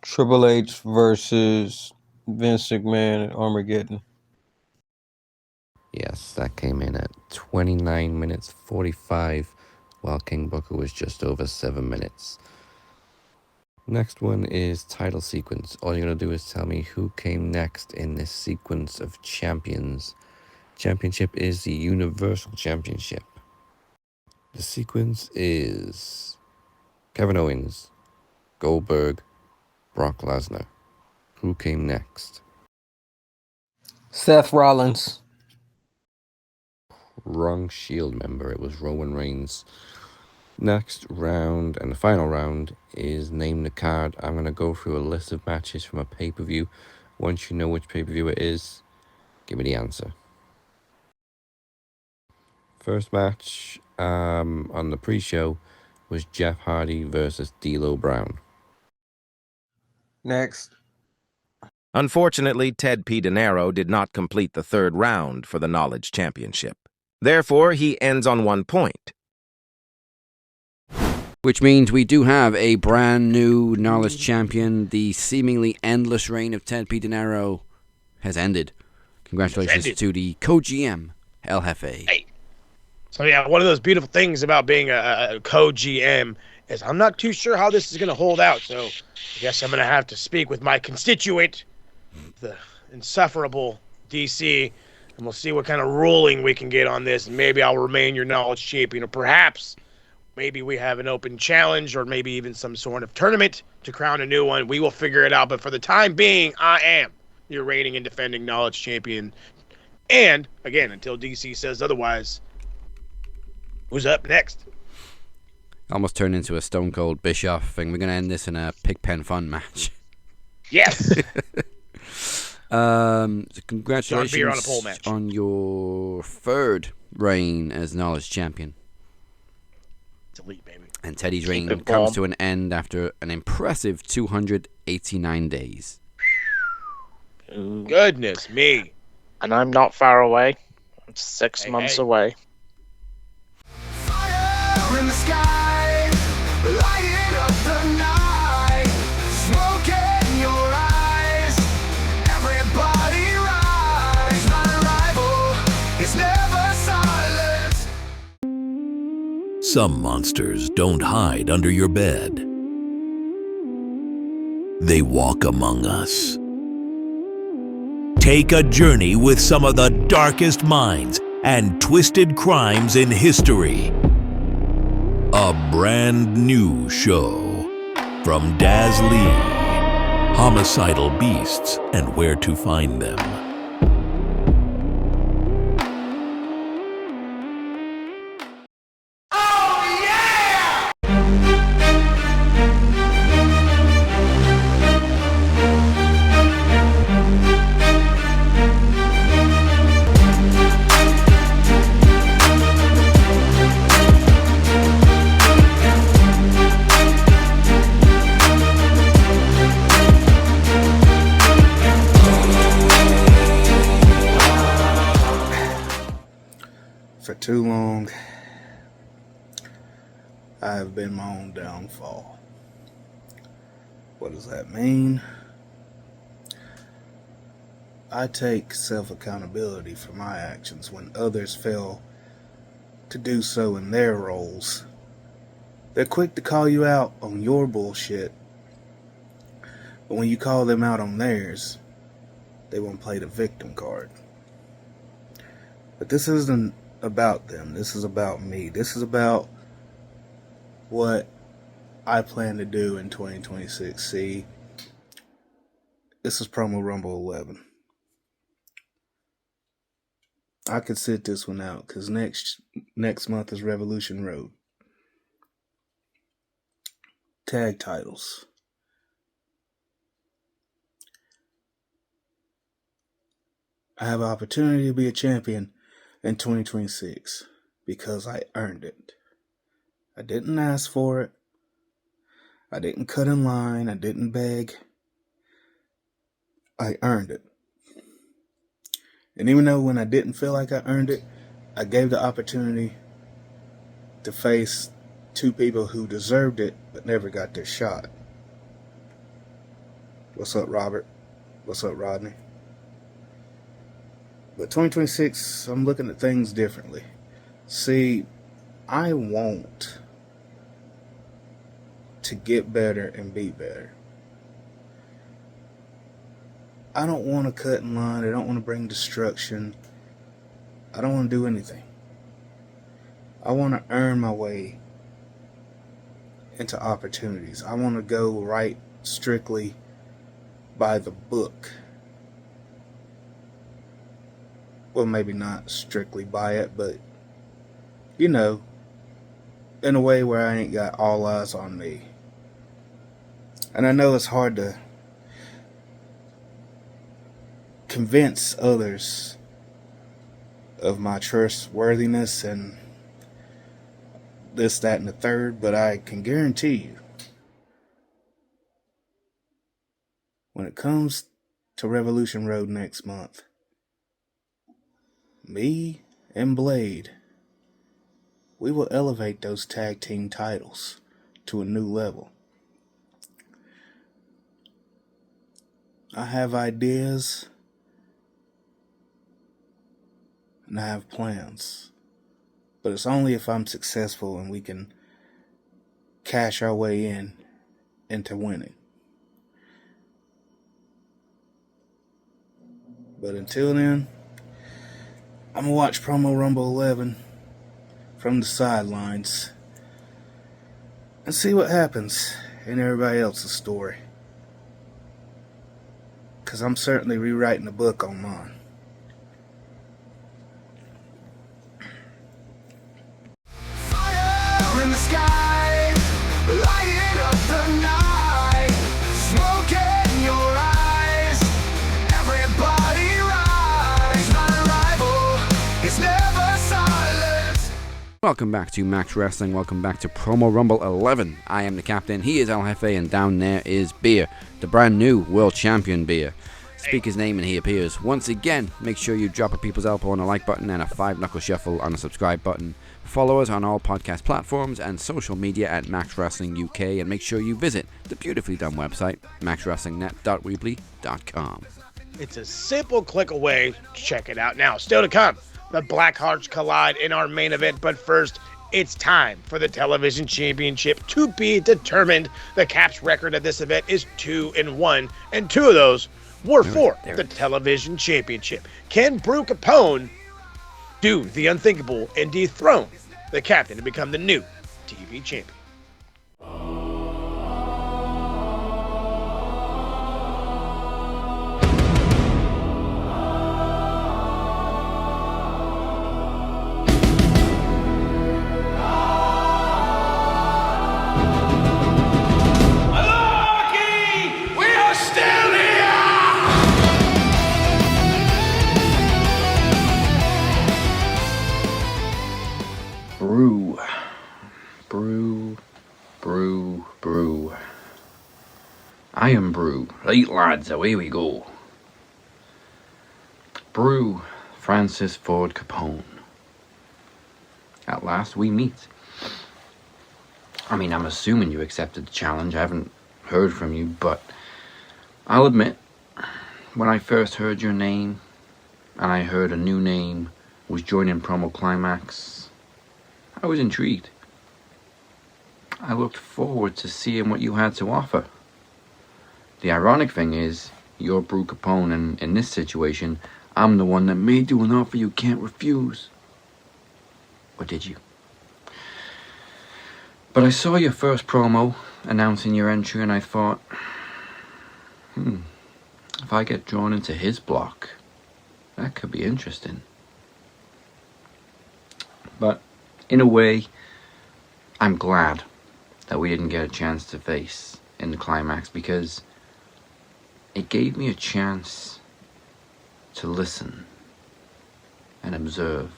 Triple H versus Vince McMahon at Armageddon. Yes, that came in at 29 minutes 45, while King Booker was just over 7 minutes. Next one is title sequence. All you're going to do is tell me who came next in this sequence of champions. Championship is the Universal Championship. The sequence is Kevin Owens, Goldberg, Brock Lesnar. Who came next? Seth Rollins. Wrong Shield member. It was Roman Reigns. Next round, and the final round, is Name the Card. I'm going to go through a list of matches from a pay-per-view. Once you know which pay-per-view it is, give me the answer. First match on the pre-show was Jeff Hardy versus D'Lo Brown. Next. Unfortunately, Ted P. DiNero did not complete the 3rd round for the Knowledge Championship. Therefore, he ends on 1 point. Which means we do have a brand new Knowledge Champion. The seemingly endless reign of Ted P. DiNero has ended. Congratulations to the co-GM, El Jefe. Hey. So yeah, one of those beautiful things about being a co-GM is I'm not too sure how this is going to hold out. So I guess I'm going to have to speak with my constituent, the insufferable DC, and we'll see what kind of ruling we can get on this. And maybe I'll remain your Knowledge Champion, or perhaps maybe we have an open challenge, or maybe even some sort of tournament to crown a new one. We will figure it out. But for the time being, I am your reigning and defending Knowledge Champion. And again, until DC says otherwise, who's up next? Almost turned into a Stone Cold Bischoff thing. We're going to end this in a Pigpen Fun match. Yes. So congratulations John Beer on a pole match. on your third reign as Knowledge Champion. It's elite, baby. And Teddy's reign comes to an end after an impressive 289 days. Ooh. Goodness me. And I'm not far away. I'm 6 months away. Fire in the sky, lighting up the night, smoke in your eyes, everybody rise. My rival is never silent. Some monsters don't hide under your bed. They walk among us. Take a journey with some of the darkest minds and twisted crimes in history. A brand new show from Daz Lee, Homicidal Beasts and Where to Find Them. For too long, I have been my own downfall. What does that mean? I take self-accountability for my actions when others fail to do so in their roles. They're quick to call you out on your bullshit, but when you call them out on theirs, they won't play the victim card. But this isn't about them. This is about me. This is about what I plan to do in 2026. See, this is Promo Rumble 11. I could sit this one out because next month is Revolution Road. Tag titles. I have an opportunity to be a champion in 2026 because I earned it. I didn't ask for it. I didn't cut in line. I didn't beg. I earned it. And even though when I didn't feel like I earned it, I gave the opportunity to face two people who deserved it but never got their shot. What's up, Robert? What's up, Rodney? But 2026, I'm looking at things differently. See, I want to get better and be better. I don't want to cut in line. I don't want to bring destruction. I don't want to do anything. I want to earn my way into opportunities. I want to go right strictly by the book. Well, maybe not strictly by it, but, you know, in a way where I ain't got all eyes on me. And I know it's hard to convince others of my trustworthiness and this, that, and the third, but I can guarantee you, when it comes to Revolution Road next month, me and Blade, we will elevate those tag team titles to a new level. I have ideas and I have plans, but it's only if I'm successful and we can cash our way into winning. But until then, I'm going to watch Promo Rumble 11 from the sidelines and see what happens in everybody else's story. Because I'm certainly rewriting the book on mine. Fire in the sky, lighting up the night, smoke in your eyes, everybody Welcome back to Max Wrestling. Welcome back to Promo Rumble 11. I am the captain. He is El Jefe, and down there is Beer, the brand new world champion Beer. Speak his name and he appears. Once again, make sure you drop a people's elbow on the like button and a 5-knuckle shuffle on the subscribe button. Follow us on all podcast platforms and social media at Max Wrestling UK, and make sure you visit the beautifully done website, maxwrestlingnet.weebly.com. It's a simple click away. Check it out now. Still to come, the Blackhearts collide in our main event, but first, it's time for the television championship to be determined. The Cap's record at this event is 2-1, and 2 of those were for the television championship. Can Brew Capone do the unthinkable and dethrone the captain to become the new TV champion? Brew. Brew. Brew. Brew. I am Brew. Right, lads, away we go. Brew Francis Ford Capone. At last we meet. I mean, I'm assuming you accepted the challenge. I haven't heard from you, but I'll admit, when I first heard your name, and I heard a new name was joining Promo Climax, I was intrigued. I looked forward to seeing what you had to offer. The ironic thing is, you're Brew Capone, and in this situation, I'm the one that made you an offer you can't refuse. Or did you? But I saw your first promo announcing your entry, and I thought, if I get drawn into his block, that could be interesting. But in a way, I'm glad that we didn't get a chance to face in the climax, because it gave me a chance to listen and observe.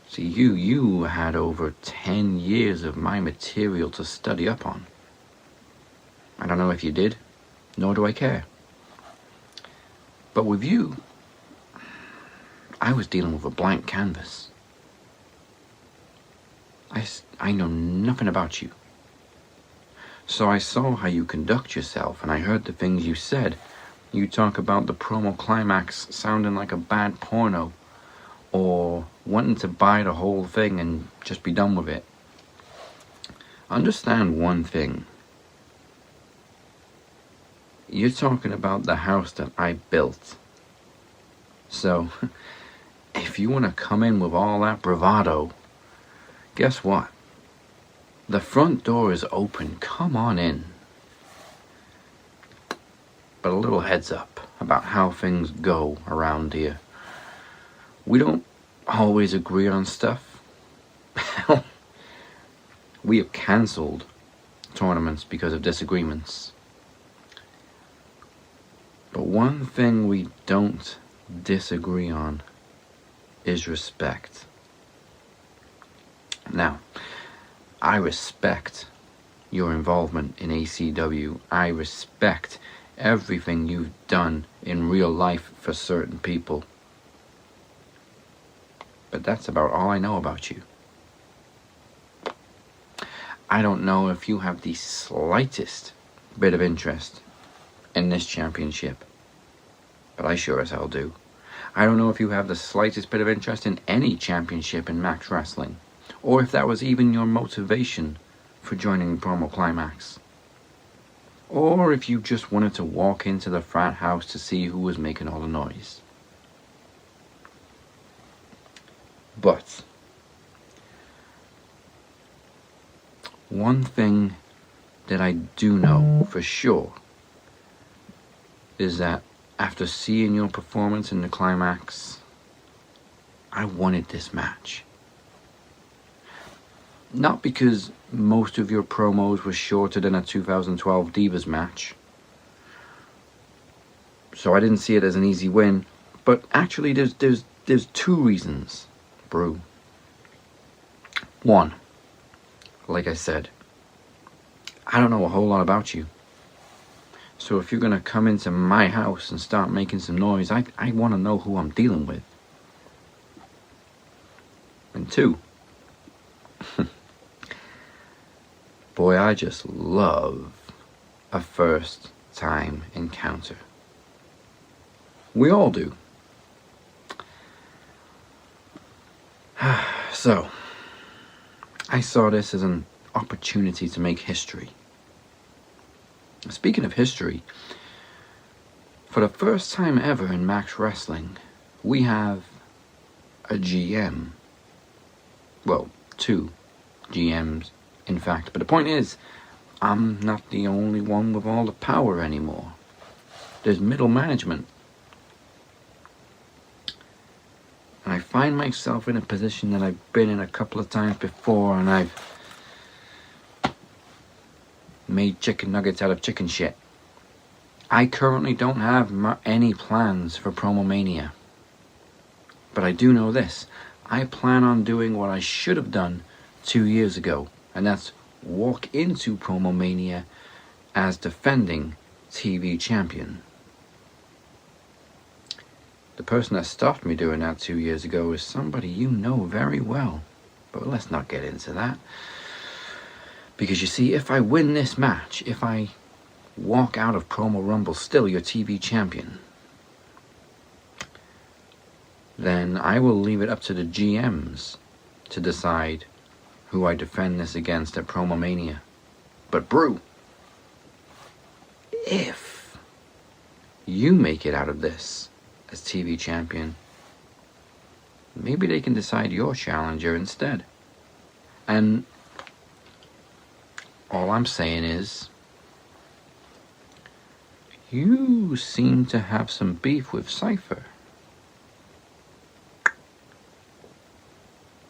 See, you had over 10 years of my material to study up on. I don't know if you did, nor do I care. But with you, I was dealing with a blank canvas. I know nothing about you. So I saw how you conduct yourself, and I heard the things you said. You talk about the promo climax sounding like a bad porno, or wanting to buy the whole thing and just be done with it. Understand one thing. You're talking about the house that I built. So, if you want to come in with all that bravado, guess what? The front door is open. Come on in. But a little heads up about how things go around here. We don't always agree on stuff. We have cancelled tournaments because of disagreements. But one thing we don't disagree on is respect. Now, I respect your involvement in ACW. I respect everything you've done in real life for certain people. But that's about all I know about you. I don't know if you have the slightest bit of interest in this championship, but I sure as hell do. I don't know if you have the slightest bit of interest in any championship in Max Wrestling, or if that was even your motivation for joining Promo Climax, or if you just wanted to walk into the frat house to see who was making all the noise. But one thing that I do know for sure is that after seeing your performance in the climax, I wanted this match. Not because most of your promos were shorter than a 2012 Divas match, so I didn't see it as an easy win, but actually there's two reasons, Brew. One, like I said, I don't know a whole lot about you. So if you're going to come into my house and start making some noise, I want to know who I'm dealing with. And two, boy, I just love a first time encounter. We all do. So, I saw this as an opportunity to make history. Speaking of history, for the first time ever in Max Wrestling, we have a GM. Well, 2 GMs, in fact. But the point is, I'm not the only one with all the power anymore. There's middle management. And I find myself in a position that I've been in a couple of times before, and I've made chicken nuggets out of chicken shit. I currently don't have any plans for Promomania. But I do know this. I plan on doing what I should have done 2 years ago, and that's walk into Promomania as defending TV champion. The person that stopped me doing that 2 years ago is somebody you know very well. But let's not get into that. Because you see, if I win this match, if I walk out of Promo Rumble still your TV champion, then I will leave it up to the GMs to decide who I defend this against at Promomania. But Brew, if you make it out of this as TV champion, maybe they can decide your challenger instead. And all I'm saying is, you seem to have some beef with Cypher.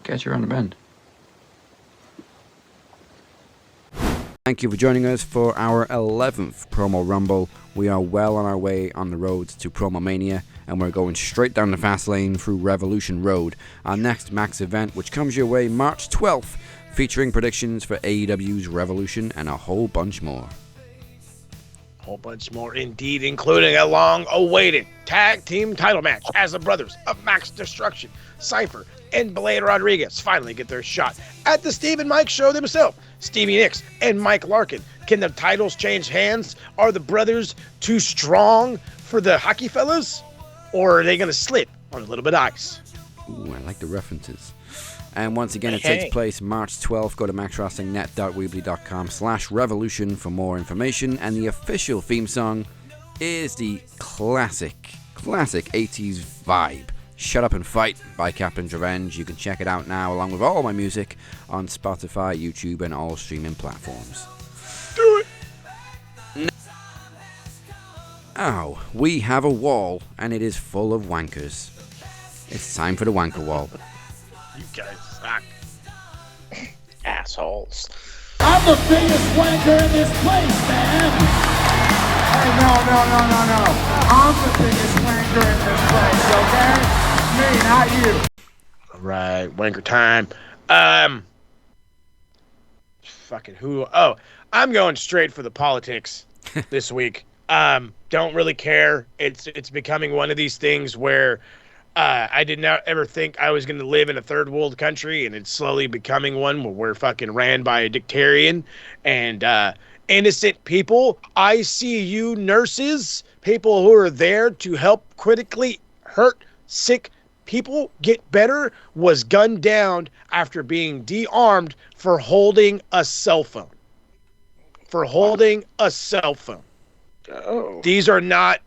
Catch you on the bend. Thank you for joining us for our 11th Promo Rumble. We are well on our way on the road to Promomania, and we're going straight down the fast lane through Revolution Road. Our next Max event, which comes your way March 12th, featuring predictions for AEW's Revolution and a whole bunch more. Whole bunch more indeed, including a long-awaited tag team title match as the brothers of Max Destruction, Cypher, and Blade Rodriguez finally get their shot at the Steve and Mike show themselves. Stevie Nicks and Mike Larkin. Can the titles change hands? Are the brothers too strong for the hockey fellas? Or are they going to slip on a little bit of ice? Ooh, I like the references. And once again, it takes place March 12th. Go to maxwrestlingnet.weebly.com/revolution for more information. And the official theme song is the classic 80s vibe, Shut Up and Fight by Captain's Revenge. You can check it out now along with all my music on Spotify, YouTube, and all streaming platforms. Do it! Now, we have a wall, and it is full of wankers. It's time for the wanker wall. You guys suck. Assholes. I'm the biggest wanker in this place, man! Hey, no. I'm the biggest wanker in this place, okay? Me, not you. All right, wanker time. Fucking who? Oh, I'm going straight for the politics this week. Don't really care. It's becoming one of these things where I did not ever think I was going to live in a third world country, and it's slowly becoming one where we're fucking ran by a dictatorial and innocent people, ICU nurses, people who are there to help critically hurt, sick people get better, was gunned down after being de-armed for holding a cell phone. Oh. These are not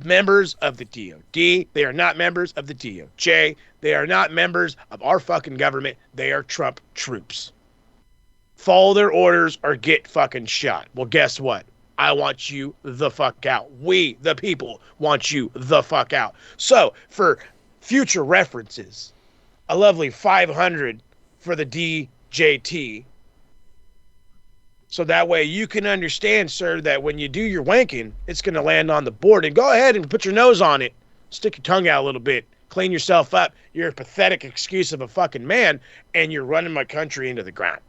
members of the DOD. They are not members of the DOJ. They are not members of our fucking government. They are Trump troops. Follow their orders or get fucking shot. Well, guess what? I want you the fuck out. We, the people, want you the fuck out. So, for future references, a lovely 500 for the DJT. So that way you can understand, sir, that when you do your wanking, it's going to land on the board. And go ahead and put your nose on it. Stick your tongue out a little bit. clean yourself up. You're a pathetic excuse of a fucking man, and you're running my country into the ground.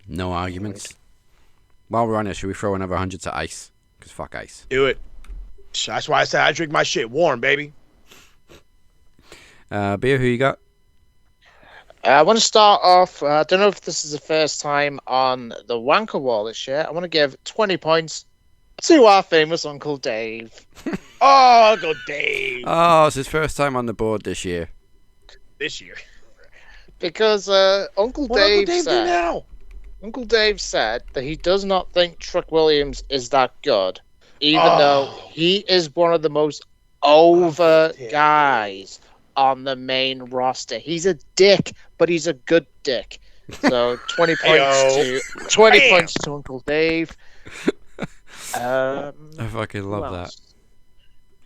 No arguments. While we're on it, should we throw another 100 to Ice? Because fuck Ice. Do it. That's why I said I drink my shit warm, baby. Beer, who you got? I want to start off. I don't know if this is the first time on the Wanker Wall this year. I want to give 20 points to our famous Uncle Dave. Oh, Uncle Dave. Oh, it's his first time on the board this year. This year. Because Uncle Dave said, Uncle Dave said that he does not think Trick Williams is that good, even though he is one of the most over guys on the main roster. He's a dick, but he's a good dick. So 20 points to Uncle Dave. I fucking love that.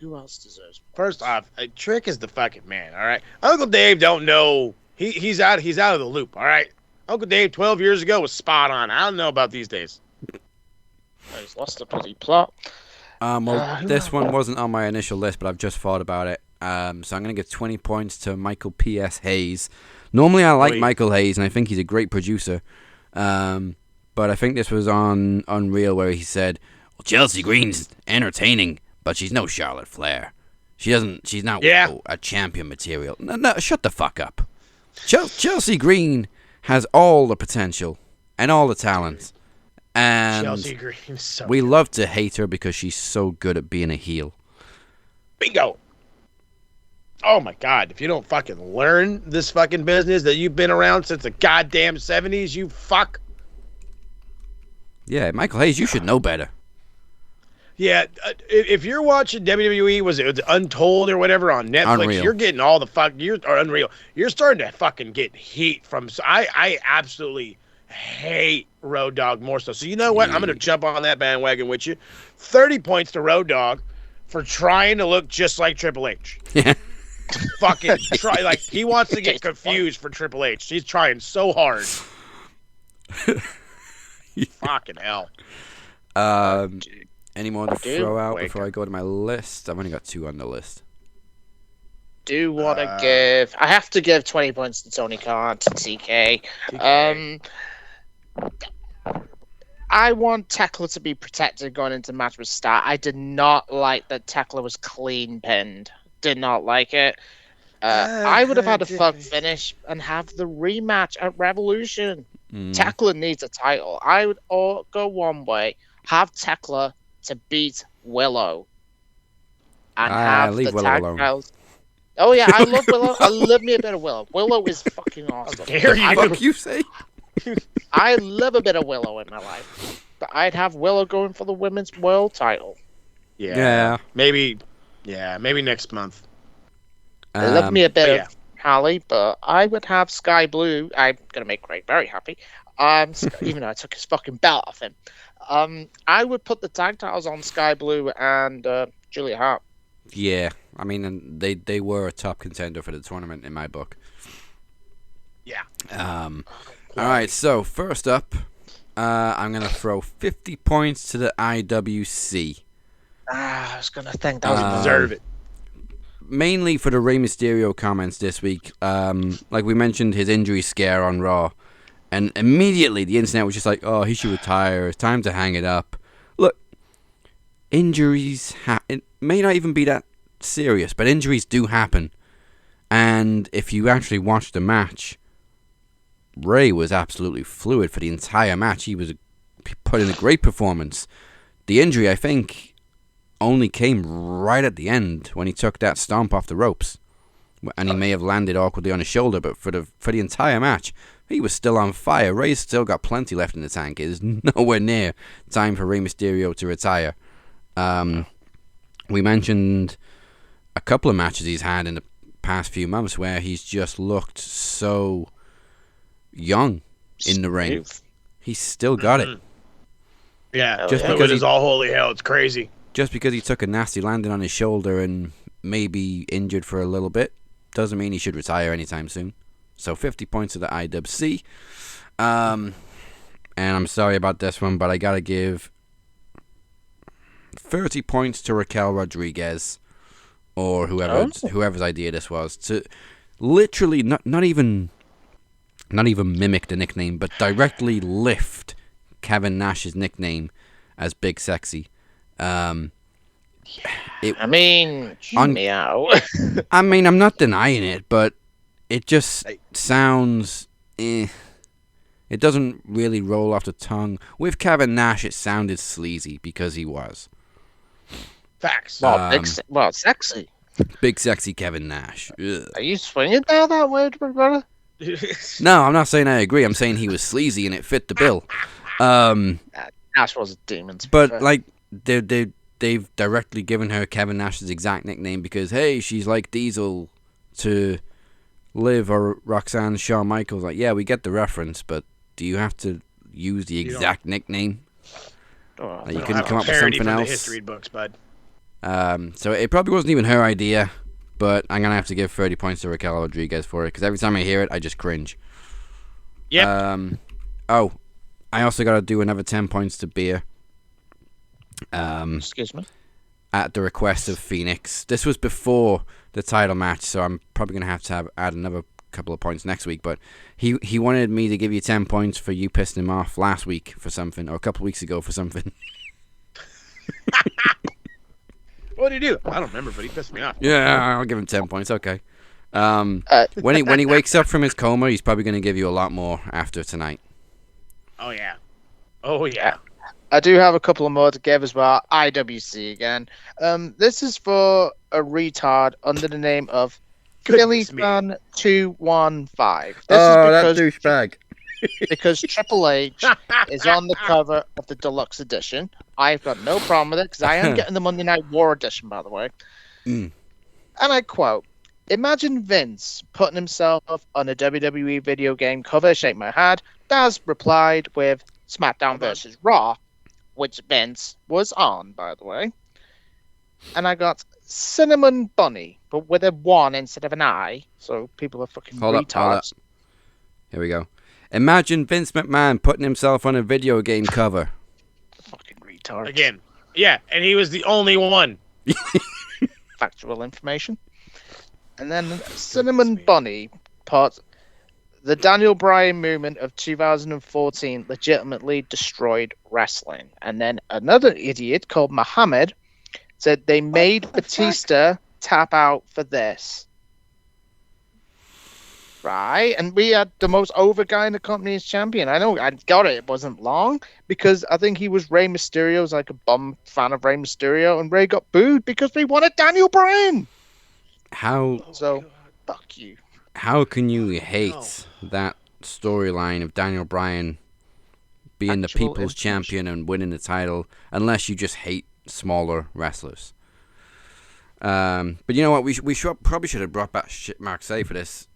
Who else deserves? First off, Trick is the fucking man. All right, Uncle Dave don't know. He's out of the loop. All right, Uncle Dave 12 years ago was spot on. I don't know about these days. He's lost the bloody plot. This one wasn't on my initial list, but I've just thought about it. So I'm going to give 20 points to Michael P.S. Hayes. Normally I like Michael Hayes, and I think he's a great producer. But I think this was on Unreal where he said, well, Chelsea Green's entertaining, but she's no Charlotte Flair. She's not a champion material. No, shut the fuck up. Chelsea Green has all the potential and all the talent. And Chelsea Green is so we love to hate her because she's so good at being a heel. Bingo. Oh my God, if you don't fucking learn this fucking business that you've been around since the goddamn 70s, you fuck. Yeah, Michael Hayes, you should know better. Yeah, if you're watching WWE, was it Untold or whatever on Netflix, Unreal. You're getting all the or Unreal. You're starting to fucking get heat from. I absolutely hate Road Dogg more so. So you know what? I'm gonna jump on that bandwagon with you. 30 points to Road Dogg for trying to look just like Triple H. Yeah. Fucking try like he wants to get confused for Triple H. He's trying so hard. Fucking hell. Any more to throw out before I go to my list? I've only got 2 on the list. Do want to give? I have to give 20 points to Tony Khan, to TK. I want Tekla to be protected going into the match with Star. I did not like that Tekla was clean pinned. Did not like it. I would have had a fun finish and have the rematch at Revolution. Tekla needs a title. I would go one way, have Tekla to beat Willow, and have leave the Willow tag alone. titles. Oh yeah, I love Willow. I love me a bit of Willow. Willow is fucking awesome. Fuck you say? I love a bit of Willow in my life, but I'd have Willow going for the women's world title. Yeah. Maybe next month. I love me a bit of Hallie, but I would have Sky Blue. I'm gonna make Greg very happy. Even though I took his fucking belt off him. I would put the tag titles on Sky Blue and Julia Hart. Yeah, I mean, they were a top contender for the tournament in my book. Yeah. All right, so first up, I'm going to throw 50 points to the IWC. I was going to think that was deserve it. Mainly for the Rey Mysterio comments this week. Like we mentioned, his injury scare on Raw. And immediately the internet was just like, oh, he should retire. It's time to hang it up. Look, injuries it may not even be that serious, but injuries do happen. And if you actually watch the match, Rey was absolutely fluid for the entire match. He put in a great performance. The injury, I think, only came right at the end when he took that stomp off the ropes. And he may have landed awkwardly on his shoulder, but for the entire match, he was still on fire. Rey's still got plenty left in the tank. It is nowhere near time for Rey Mysterio to retire. We mentioned a couple of matches he's had in the past few months where he's just looked so young in the ring. He's still got it. Yeah, just because he's all holy hell, it's crazy. Just because he took a nasty landing on his shoulder and may be injured for a little bit doesn't mean he should retire anytime soon. So 50 points to the IWC. And I'm sorry about this one, but I gotta give 30 points to Raquel Rodriguez. or whoever's idea this was, to literally not even mimic the nickname, but directly lift Kevin Nash's nickname as Big Sexy. I mean, meow. I mean, I'm not denying it, but it just sounds. It doesn't really roll off the tongue. With Kevin Nash, it sounded sleazy because he was. Facts. Well, sexy. Big Sexy Kevin Nash. Ugh. Are you swinging down that way, brother? No, I'm not saying I agree. I'm saying he was sleazy and it fit the bill. Nash was a demon. But like they've directly given her Kevin Nash's exact nickname because hey, she's like Diesel to Liv or Roxanne Shawn Michaels. Like, yeah, we get the reference, but do you have to use the exact nickname? You couldn't come up with something else. The history books, bud. So it probably wasn't even her idea, but I'm gonna have to give 30 points to Raquel Rodriguez for it because every time I hear it, I just cringe. Yep. Oh, I also got to do another 10 points to Beer. Excuse me. At the request of Phoenix. This was before the title match, so I'm probably gonna have to add another couple of points next week. But he wanted me to give you 10 points for you pissing him off last week for something, or a couple of weeks ago for something. What did he do? I don't remember, but he pissed me off. Yeah, I'll give him 10 points. Okay. When he wakes up from his coma, he's probably gonna give you a lot more after tonight. Oh yeah. Oh yeah. I do have a couple of more to give as well. IWC again. This is for a retard under the name of PhillyFan215. That douchebag. Because Triple H is on the cover of the deluxe edition. I've got no problem with it because I am getting the Monday Night War edition, by the way. And I quote, "Imagine Vince putting himself on a WWE video game cover." Shake my head. Daz replied with SmackDown versus Raw, which Vince was on, by the way. And I got Cinnamon Bunny, but with a 1 instead of an I, so people are fucking retards. Hold up. Here we go. Imagine Vince McMahon putting himself on a video game cover. Fucking retard. Again. Yeah, and he was the only one. Factual information. And then Cinnamon Bunny put, "The Daniel Bryan movement of 2014 legitimately destroyed wrestling." And then another idiot called Muhammad said they made Batista tap out for this. Right? And we had the most over guy in the company as champion. I know, I got it. It wasn't long because I think he was Rey Mysterio. I was like a bum fan of Rey Mysterio, and Rey got booed because we wanted Daniel Bryan. Fuck you. How can you hate that storyline of Daniel Bryan being the people's champion and winning the title unless you just hate smaller wrestlers? But you know what? We probably should have brought back Marseille for this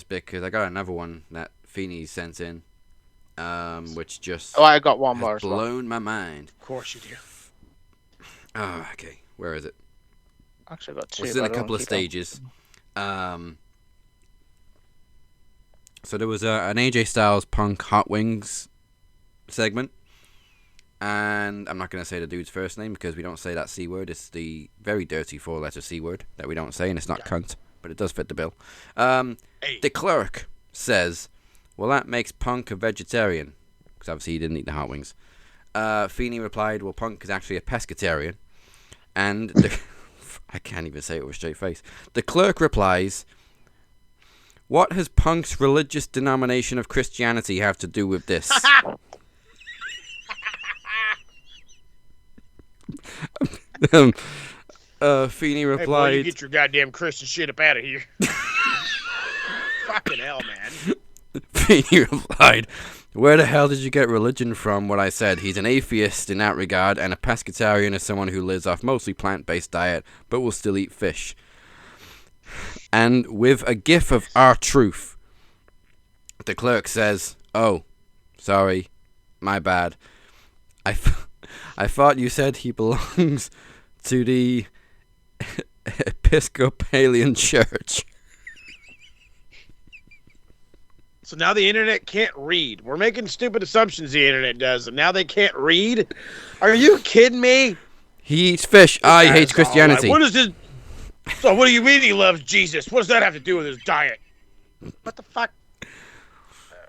bit because I got another one that Feeney sent in, which just I got one more. Blown my mind. Of course you do. Oh, okay. Where is it? Actually, I got 2. It's in a couple of stages. So there was an AJ Styles Punk Hot Wings segment, and I'm not going to say the dude's first name because we don't say that C word. It's the very dirty 4-letter C word that we don't say, and it's not cunt, but it does fit the bill. The clerk says, "Well, that makes Punk a vegetarian," because obviously he didn't eat the hot wings. Feeney replied, "Well, Punk is actually a pescatarian," and I can't even say it with a straight face. The clerk replies, "What has Punk's religious denomination of Christianity have to do with this?" Feeney replied, "Hey boy, you get your goddamn Christian shit up out of here." Fucking hell, man. Feeney replied, "Where the hell did you get religion from?" What I said, he's an atheist in that regard, and a pescatarian is someone who lives off mostly plant-based diet, but will still eat fish. And with a gif of R-Truth, the clerk says, "Oh, sorry, my bad. I thought you said he belongs to the Episcopalian Church." So now the internet can't read. We're making stupid assumptions the internet does, and now they can't read? Are you kidding me? He eats fish. He hates Christianity. What is this? So what do you mean he loves Jesus? What does that have to do with his diet? What the fuck?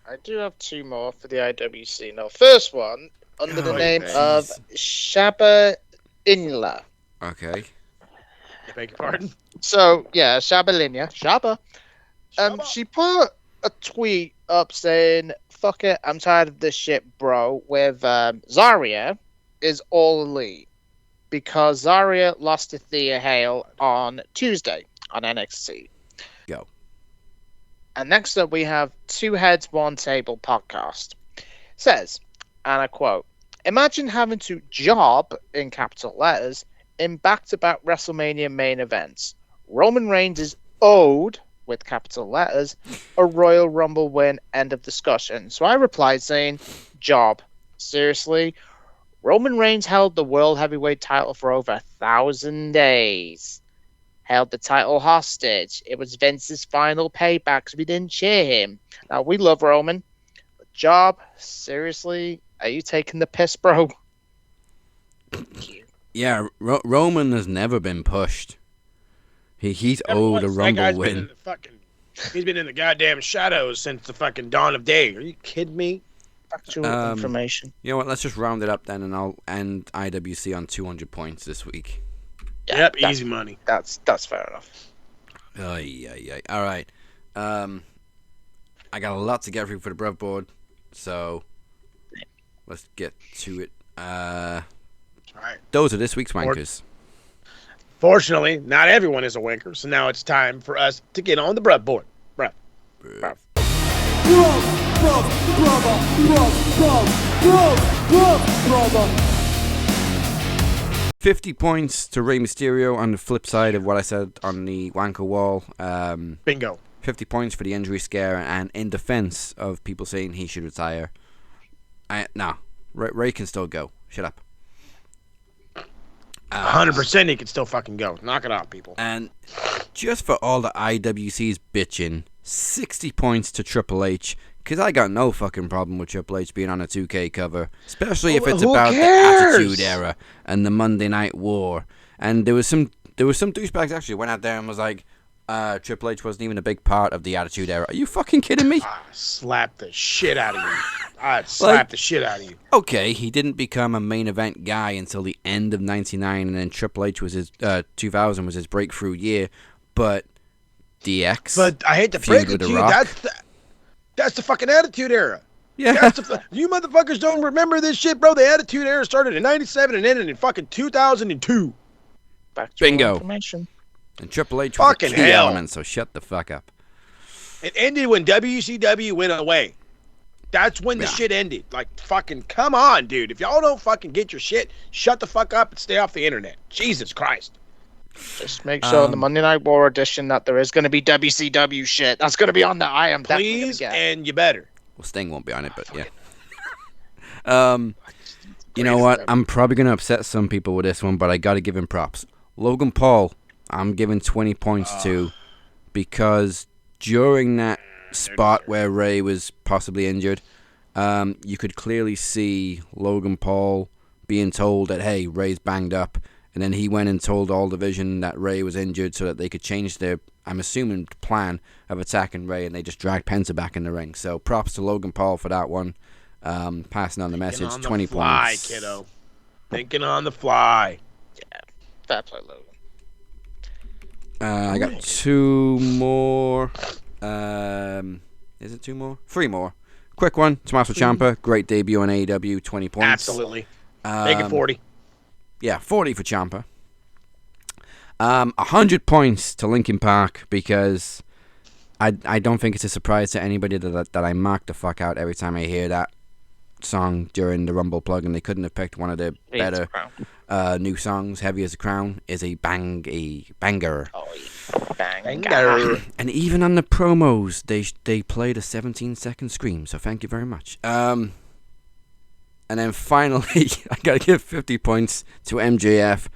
I do have two more for the IWC. Now, first one, under the name of Shaba Inla. Okay. I beg your pardon? So, yeah, Shabalinia. Shaba. She put a tweet up saying, fuck it, I'm tired of this shit, bro, with Zarya is all elite. Because Zarya lost to Thea Hale on Tuesday on NXT. Go. And next up, we have Two Heads, One Table podcast. Says, and I quote, imagine having to job, in capital letters, in back-to-back WrestleMania main events. Roman Reigns is owed, with capital letters, a Royal Rumble win, end of discussion. So I replied saying, job. Seriously? Roman Reigns held the World Heavyweight title for over 1,000 days. Held the title hostage. It was Vince's final payback because we didn't cheer him. Now, we love Roman. But job? Seriously? Are you taking the piss, bro? Yeah, Roman has never been pushed. He's owed a Rumble win. He's been in the goddamn shadows since the fucking dawn of day. Are you kidding me? Factual information. You know what? Let's just round it up then, and I'll end IWC on 200 points this week. Yeah, yep, easy money. That's fair enough. All right. I got a lot to get through for the Brev board, so let's get to it. All right. Those are this week's wankers. Fortunately, not everyone is a wanker, so now it's time for us to get on the Brev board. Brev. 50 points to Rey Mysterio on the flip side of what I said on the wanker wall. Bingo. 50 points for the injury scare, and in defense of people saying he should retire. Ray can still go. Shut up. 100% he can still fucking go. Knock it out, people. And just for all the IWC's bitching, 60 points to Triple H, because I got no fucking problem with Triple H being on a 2K cover, especially if it's about the Attitude Era and the Monday Night War. And there was some douchebags actually went out there and was like, Triple H wasn't even a big part of the Attitude Era. Are you fucking kidding me? Slap the shit out of you. I'd slap the shit out of you. Okay, he didn't become a main event guy until the end of 99, and then Triple H was his 2000 was his breakthrough year. But DX. But I hate to break it to you, that's the fucking Attitude Era. Yeah. You motherfuckers don't remember this shit, bro. The Attitude Era started in 97 and ended in fucking 2002. Bingo. Information. And Triple H was fucking a key element, so shut the fuck up. It ended when WCW went away. That's when the shit ended. Like, fucking, come on, dude. If y'all don't fucking get your shit, shut the fuck up and stay off the internet. Jesus Christ. Just make sure in the Monday Night War edition that there is going to be WCW shit. That's going to be on the I am definitely Please, get. and you better. Well, Sting won't be on it, but yeah. You know what? I'm probably going to upset some people with this one, but I got to give him props. Logan Paul, I'm giving 20 points to, because during that spot where Ray was possibly injured, you could clearly see Logan Paul being told that, hey, Ray's banged up, and then he went and told All Division that Ray was injured so that they could change their, I'm assuming, plan of attacking Ray, and they just dragged Penta back in the ring. So props to Logan Paul for that one. Passing on the message, 20 points. Kiddo. Thinking on the fly. Yeah, fair play, Logan. I got two more. Is it two more? Three more. Quick one. Tommaso Ciampa, great debut on AEW, 20 points. Absolutely. Make it 40. Yeah, 40 for Ciampa. 100 points to Linkin Park, because I don't think it's a surprise to anybody that I mark the fuck out every time I hear that song during the Rumble plug, and they couldn't have picked one of the better new songs. Heavy as a Crown is a banger. Oh, yeah. Banger. And even on the promos, they played a 17-second scream, so thank you very much. And then finally, I gotta give 50 points to MJF,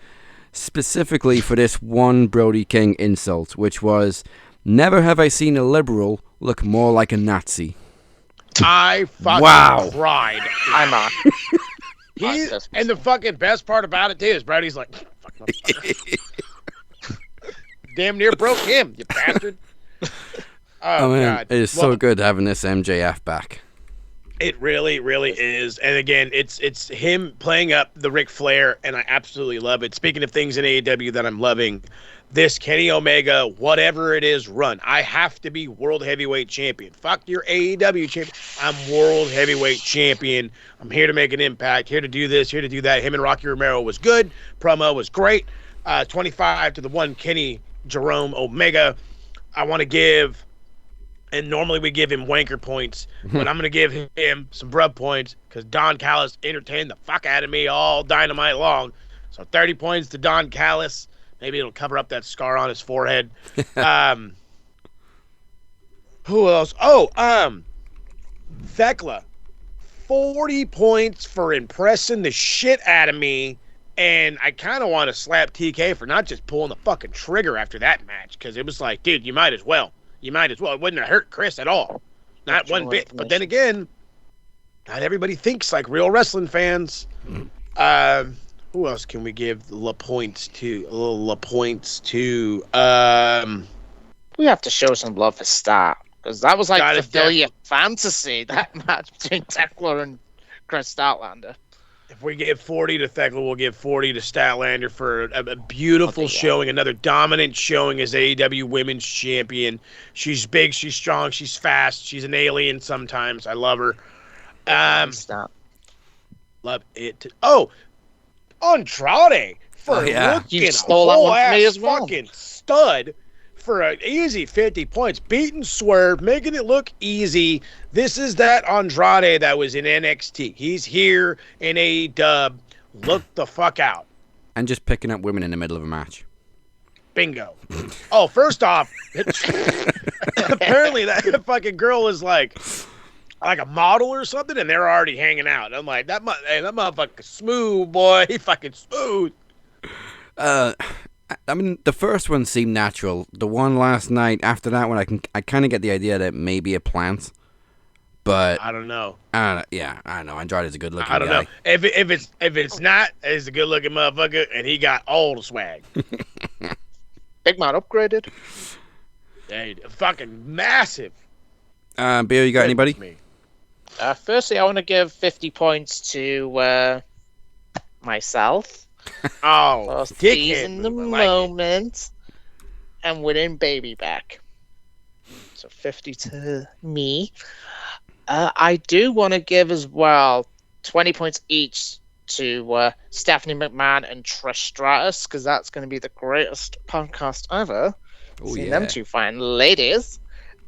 specifically for this one Brody King insult, which was, never have I seen a liberal look more like a Nazi. I fucking cried. I'm on. And the fucking best part about it too is Brody's like, fuck motherfucker. damn near broke him, you bastard. Oh man, God. it is so good having this MJF back. It really, really is. And again, it's him playing up the Ric Flair, and I absolutely love it. Speaking of things in AEW that I'm loving, this Kenny Omega, whatever it is, run. I have to be World Heavyweight Champion. Fuck your AEW champion. I'm World Heavyweight Champion. I'm here to make an impact, here to do this, here to do that. Him and Rocky Romero was good. Promo was great. 25-1 Kenny Jerome Omega. I want to give... And normally we give him wanker points, but I'm going to give him some brub points because Don Callis entertained the fuck out of me all Dynamite long. So 30 points to Don Callis. Maybe it'll cover up that scar on his forehead. Who else? Oh, Thekla. 40 points for impressing the shit out of me. And I kind of want to slap TK for not just pulling the fucking trigger after that match because it was like, dude, you might as well. You might as well. It wouldn't have hurt Chris at all. Not one bit. But then again, not everybody thinks like real wrestling fans. Who else can we give La points to? We have to show some love for Star. Because that was like familiar fantasy, that match between Tekla and Chris Statlander. If we give 40 to Thekla, we'll give 40 to Statlander for a beautiful showing, another dominant showing as AEW Women's Champion. She's big, she's strong, she's fast, she's an alien sometimes. I love her. Love it. Andrade for looking a whole ass fucking stud for an easy 50 points. Beating Swerve, making it look easy. This is that Andrade that was in NXT. He's here in AEW. Look the fuck out. And just picking up women in the middle of a match. Bingo. Oh, first off, apparently that fucking girl is like a model or something, and they're already hanging out. I'm like, that motherfucker smooth, boy. He fucking smooth. I mean, the first one seemed natural. The one last night, after that one, I kind of get the idea that it may be a plant. But I don't know. I don't know. Andrade's a good-looking guy. I don't know. If it's not, he's a good-looking motherfucker, and he got all the swag. Big man upgraded. Yeah, fucking massive. Bill, you got anybody? Firstly, I want to give 50 points to myself. Oh, seizing the moment and winning baby back. So 50 to me. I do want to give as well 20 points each to Stephanie McMahon and Trish Stratus because that's going to be the greatest podcast ever. Seeing them two fine ladies.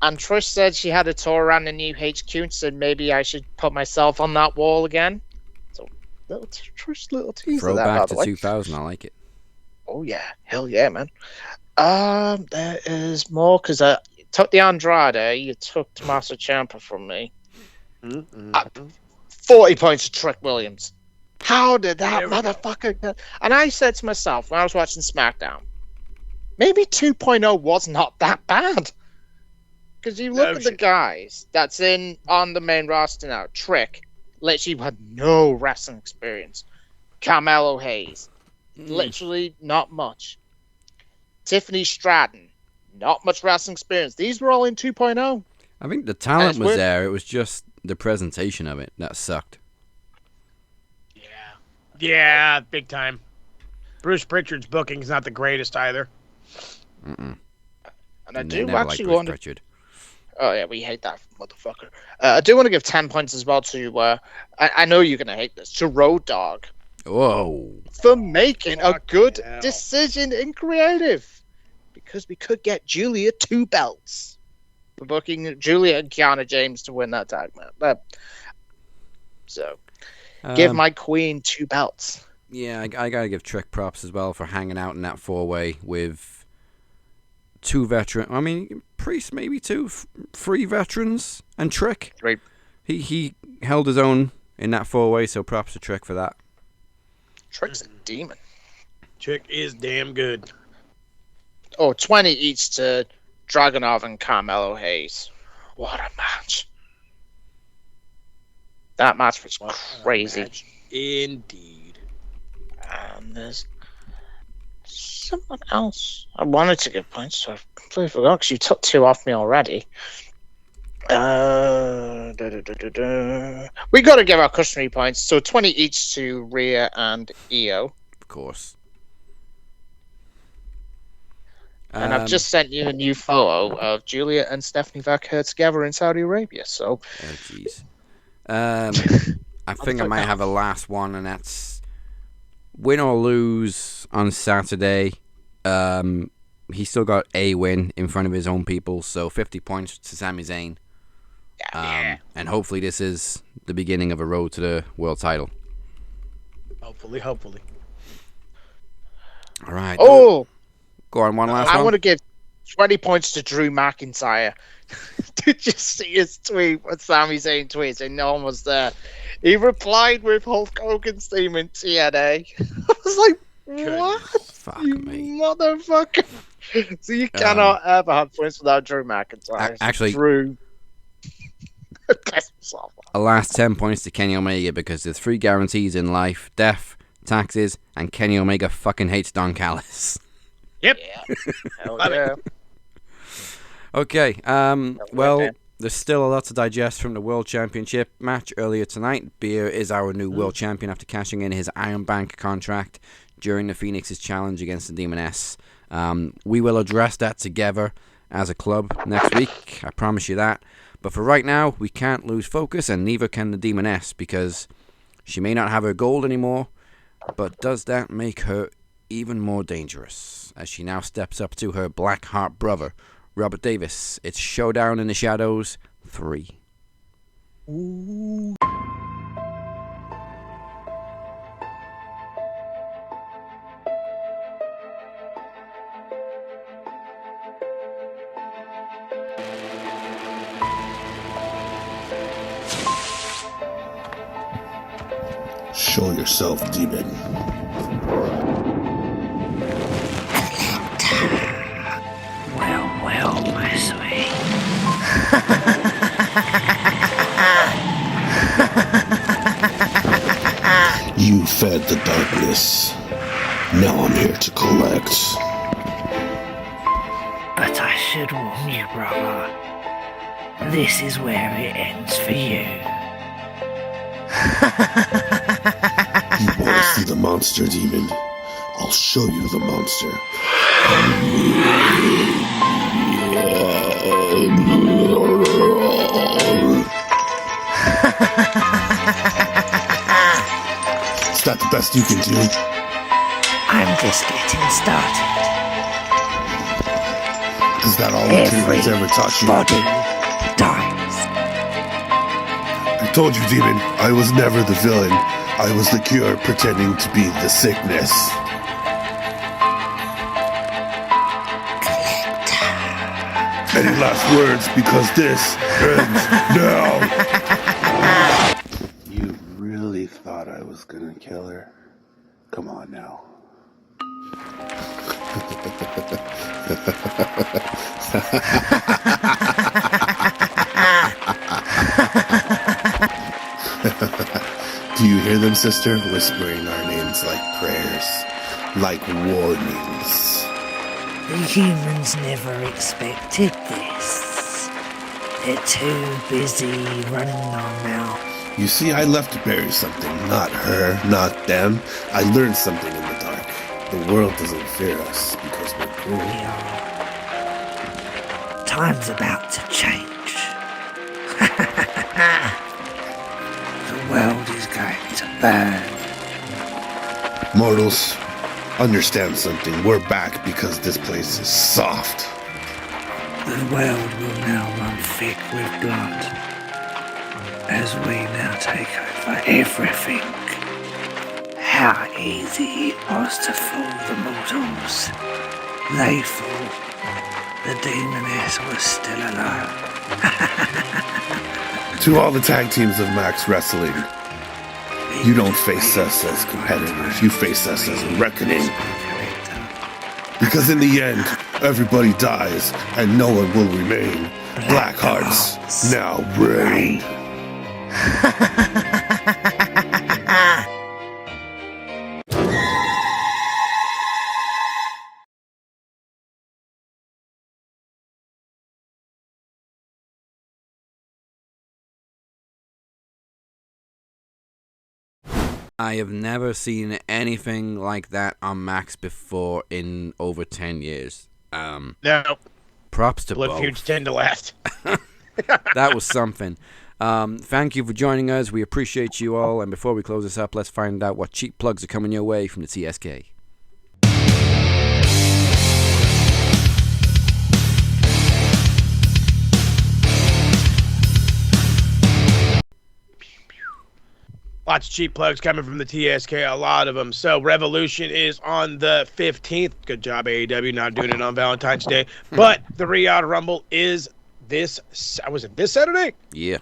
And Trish said she had a tour around the new HQ and said maybe I should put myself on that wall again. Trish little teaser. Throwback to 2000, I like it. Oh yeah, hell yeah, man. There is more because I took the Andrade, you took Tommaso Ciampa from me. 40 points to Trick Williams. How did that motherfucker get? And I said to myself when I was watching SmackDown, maybe 2.0 was not that bad. Because you look at the guys that's on the main roster now, Trick. Literally had no wrestling experience. Carmelo Hayes, literally not much. Tiffany Stratton, not much wrestling experience. These were all in 2.0. I think the talent was there. It was just the presentation of it that sucked. Yeah, big time. Bruce Pritchard's booking is not the greatest either. And I do actually want to... Pritchard. Oh, yeah, we hate that motherfucker. I do want to give 10 points as well to, I know you're going to hate this, to Road Dogg. Whoa. For making a good decision in creative. Because we could get Julia 2 belts. For booking Julia and Kiana James to win that tag match. So, give my queen 2 belts. Yeah, I got to give Trick props as well for hanging out in that 4-way with 2 veterans. I mean, Priest maybe 2, 3 veterans, and Trick. Right. He held his own in that 4-way, so props to Trick for that. Trick's a demon. Trick is damn good. Oh, 20 each to Dragunov and Carmelo Hayes. What a match. That match was crazy. Indeed. And there's someone else I wanted to give points to. I completely forgot because you took 2 off me already. We got to give our customary points. So 20 each to Rhea and EO. Of course. And I've just sent you a new photo of Julia and Stephanie Vaquer together in Saudi Arabia. So, oh jeez. I think I might have a last one, and that's win or lose on Saturday. He still got a win in front of his own people, so 50 points to Sami Zayn. And hopefully this is the beginning of a road to the world title. Hopefully. All right. Oh, go on, one last one. I want to give 20 points to Drew McIntyre. Did you see his tweet? What Sami Zayn tweets? And no one was there. He replied with Hulk Hogan's theme in TNA. I was like, what? Fuck you me. Motherfucker. So you cannot ever have points without Drew McIntyre. Actually, Drew. a last 10 points to Kenny Omega, because there's 3 guarantees in life: death, taxes, and Kenny Omega fucking hates Don Callis. Yep. Hell yeah. Okay, well, there's still a lot to digest from the World Championship match earlier tonight. Beer is our new World Champion after cashing in his Iron Bank contract during the Phoenix's challenge against the Demoness. We will address that together as a club next week, I promise you that. But for right now, we can't lose focus, and neither can the Demoness, because she may not have her gold anymore, but does that make her even more dangerous as she now steps up to her Blackheart brother, Robert Davis? It's Showdown in the Shadows 3. Ooh. Show yourself, demon. Well, my sweet. You fed the darkness. Now I'm here to collect. But I should warn you, brother. This is where it ends for you. You want to see the monster, demon? I'll show you the monster. Is that the best you can do? I'm just getting started. Is that all the demons ever taught you? Body dies. I told you, demon, I was never the villain. I was the cure pretending to be the sickness. Any last words? Because this ends now. You really thought I was gonna kill her? Come on now. Do you hear them, sister? Whispering our names like prayers, like warnings. The humans never expected this. They're too busy running our mouth. You see, I left to bury something. Not her, not them. I learned something in the dark. The world doesn't fear us because we're cool. We are. Time's about to change. The world is going to burn. Mortals, understand something. We're back because this place is soft. The world will now run thick with blood as we now take over everything. How easy it was to fool the mortals. They thought the Demoness was still alive. To all the tag teams of Max Wrestling, you don't face us as competitors, you face us as a reckoning. Because in the end, everybody dies and no one will remain. Blackhearts now reign. I have never seen anything like that on Max before in over 10 years. No. Props to Blood both. feuds tend to last. That was something. Thank you for joining us. We appreciate you all. And before we close this up, let's find out what cheap plugs are coming your way from the TSK. Lots of cheap plugs coming from the TSK, a lot of them. So Revolution is on the 15th. Good job, AEW, not doing it on Valentine's Day. But the Riyadh Rumble is this Saturday? Yeah.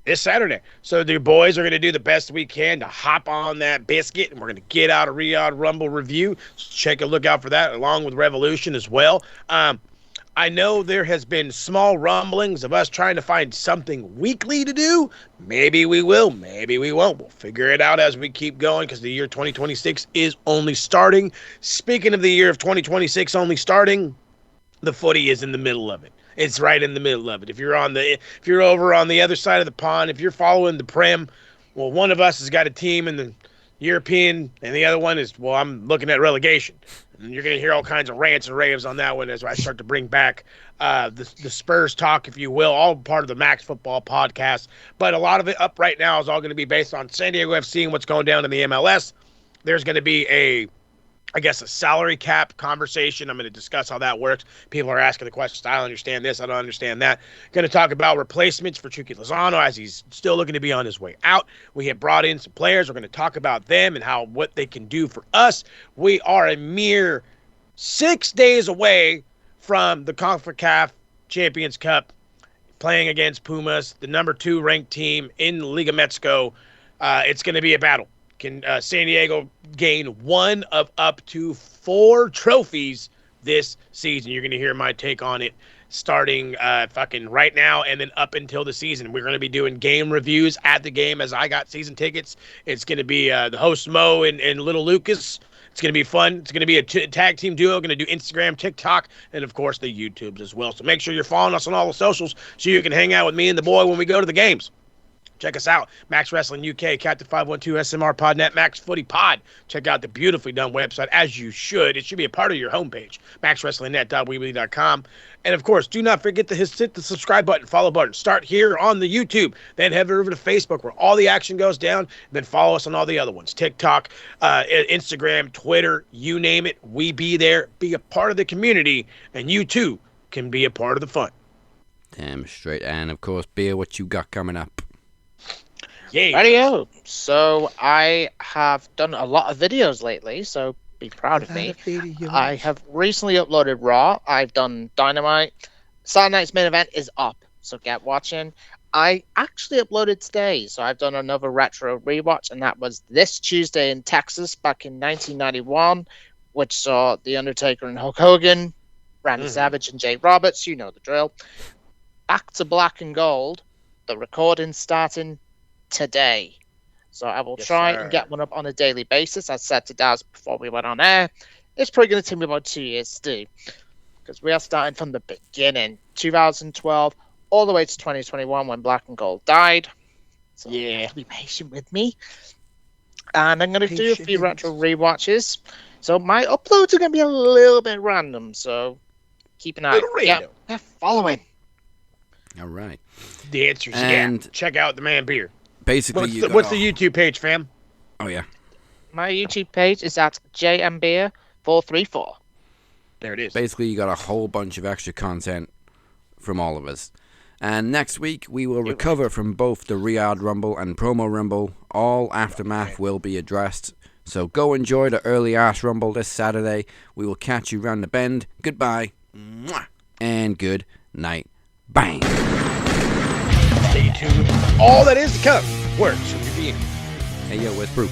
This Saturday. So the boys are going to do the best we can to hop on that biscuit, and we're going to get out a Riyadh Rumble review. So check a look out for that, along with Revolution as well. I know there has been small rumblings of us trying to find something weekly to do. Maybe we will, maybe we won't. We'll figure it out as we keep going because the year 2026 is only starting. Speaking of the year of 2026 only starting, the footy is in the middle of it. It's right in the middle of it. If you're over on the other side of the pond, if you're following the Prem, well, one of us has got a team in the European, and the other one is, well, I'm looking at relegation. And you're going to hear all kinds of rants and raves on that one as I start to bring back the Spurs talk, if you will, all part of the Max Football podcast. But a lot of it up right now is all going to be based on San Diego FC and what's going down in the MLS. There's going to be a salary cap conversation. I'm going to discuss how that works. People are asking the questions. I don't understand this. I don't understand that. Going to talk about replacements for Chucky Lozano as he's still looking to be on his way out. We have brought in some players. We're going to talk about them and what they can do for us. We are a mere 6 days away from the CONCACAF Champions Cup, playing against Pumas, the number 2 ranked team in Liga Mexico. It's going to be a battle. Can San Diego gain one of up to 4 trophies this season? You're going to hear my take on it starting fucking right now and then up until the season. We're going to be doing game reviews at the game as I got season tickets. It's going to be the host Mo and Little Lucas. It's going to be fun. It's going to be a tag team duo. Going to do Instagram, TikTok, and, of course, the YouTubes as well. So make sure you're following us on all the socials so you can hang out with me and the boy when we go to the games. Check us out. Max Wrestling UK, Captain 512, SMR Podnet, Max Footy Pod. Check out the beautifully done website, as you should. It should be a part of your homepage, maxwrestlingnet.weebly.com. And, of course, do not forget to hit the subscribe button, follow button. Start here on the YouTube. Then head over to Facebook where all the action goes down. Then follow us on all the other ones, TikTok, Instagram, Twitter, you name it. We be there. Be a part of the community, and you, too, can be a part of the fun. Damn straight. And, of course, Beer, what you got coming up? Yeah. Radio. So I have done a lot of videos lately, so be proud of me. I have recently uploaded Raw. I've done Dynamite. Saturday Night's Main Event is up, so get watching. I actually uploaded today, so I've done another retro rewatch, and that was this Tuesday in Texas back in 1991, which saw The Undertaker and Hulk Hogan, Randy Savage and Jake Roberts, you know the drill. Back to Black and Gold, the recording starting today. So I will try and get one up on a daily basis. I said to Daz before we went on air, it's probably going to take me about 2 years to do, because we are starting from the beginning, 2012 all the way to 2021 when Black and Gold died. So be patient with me. And I'm going to do a few retro rewatches. So my uploads are going to be a little bit random, so keep an eye. Yeah, following. All right. The answer's yeah. Check out the man Beer. Basically, what's the YouTube page, fam? Oh, yeah. My YouTube page is at JMBeer434. There it is. Basically, you got a whole bunch of extra content from all of us. And next week, we will recover from both the Riyadh Rumble and Promo Rumble. All aftermath will be addressed. So go enjoy the early ass Rumble this Saturday. We will catch you round the bend. Goodbye. Mwah. And good night. Bang. Stay tuned. All that is to come. Words from your being. Hey, yo, where's Brew?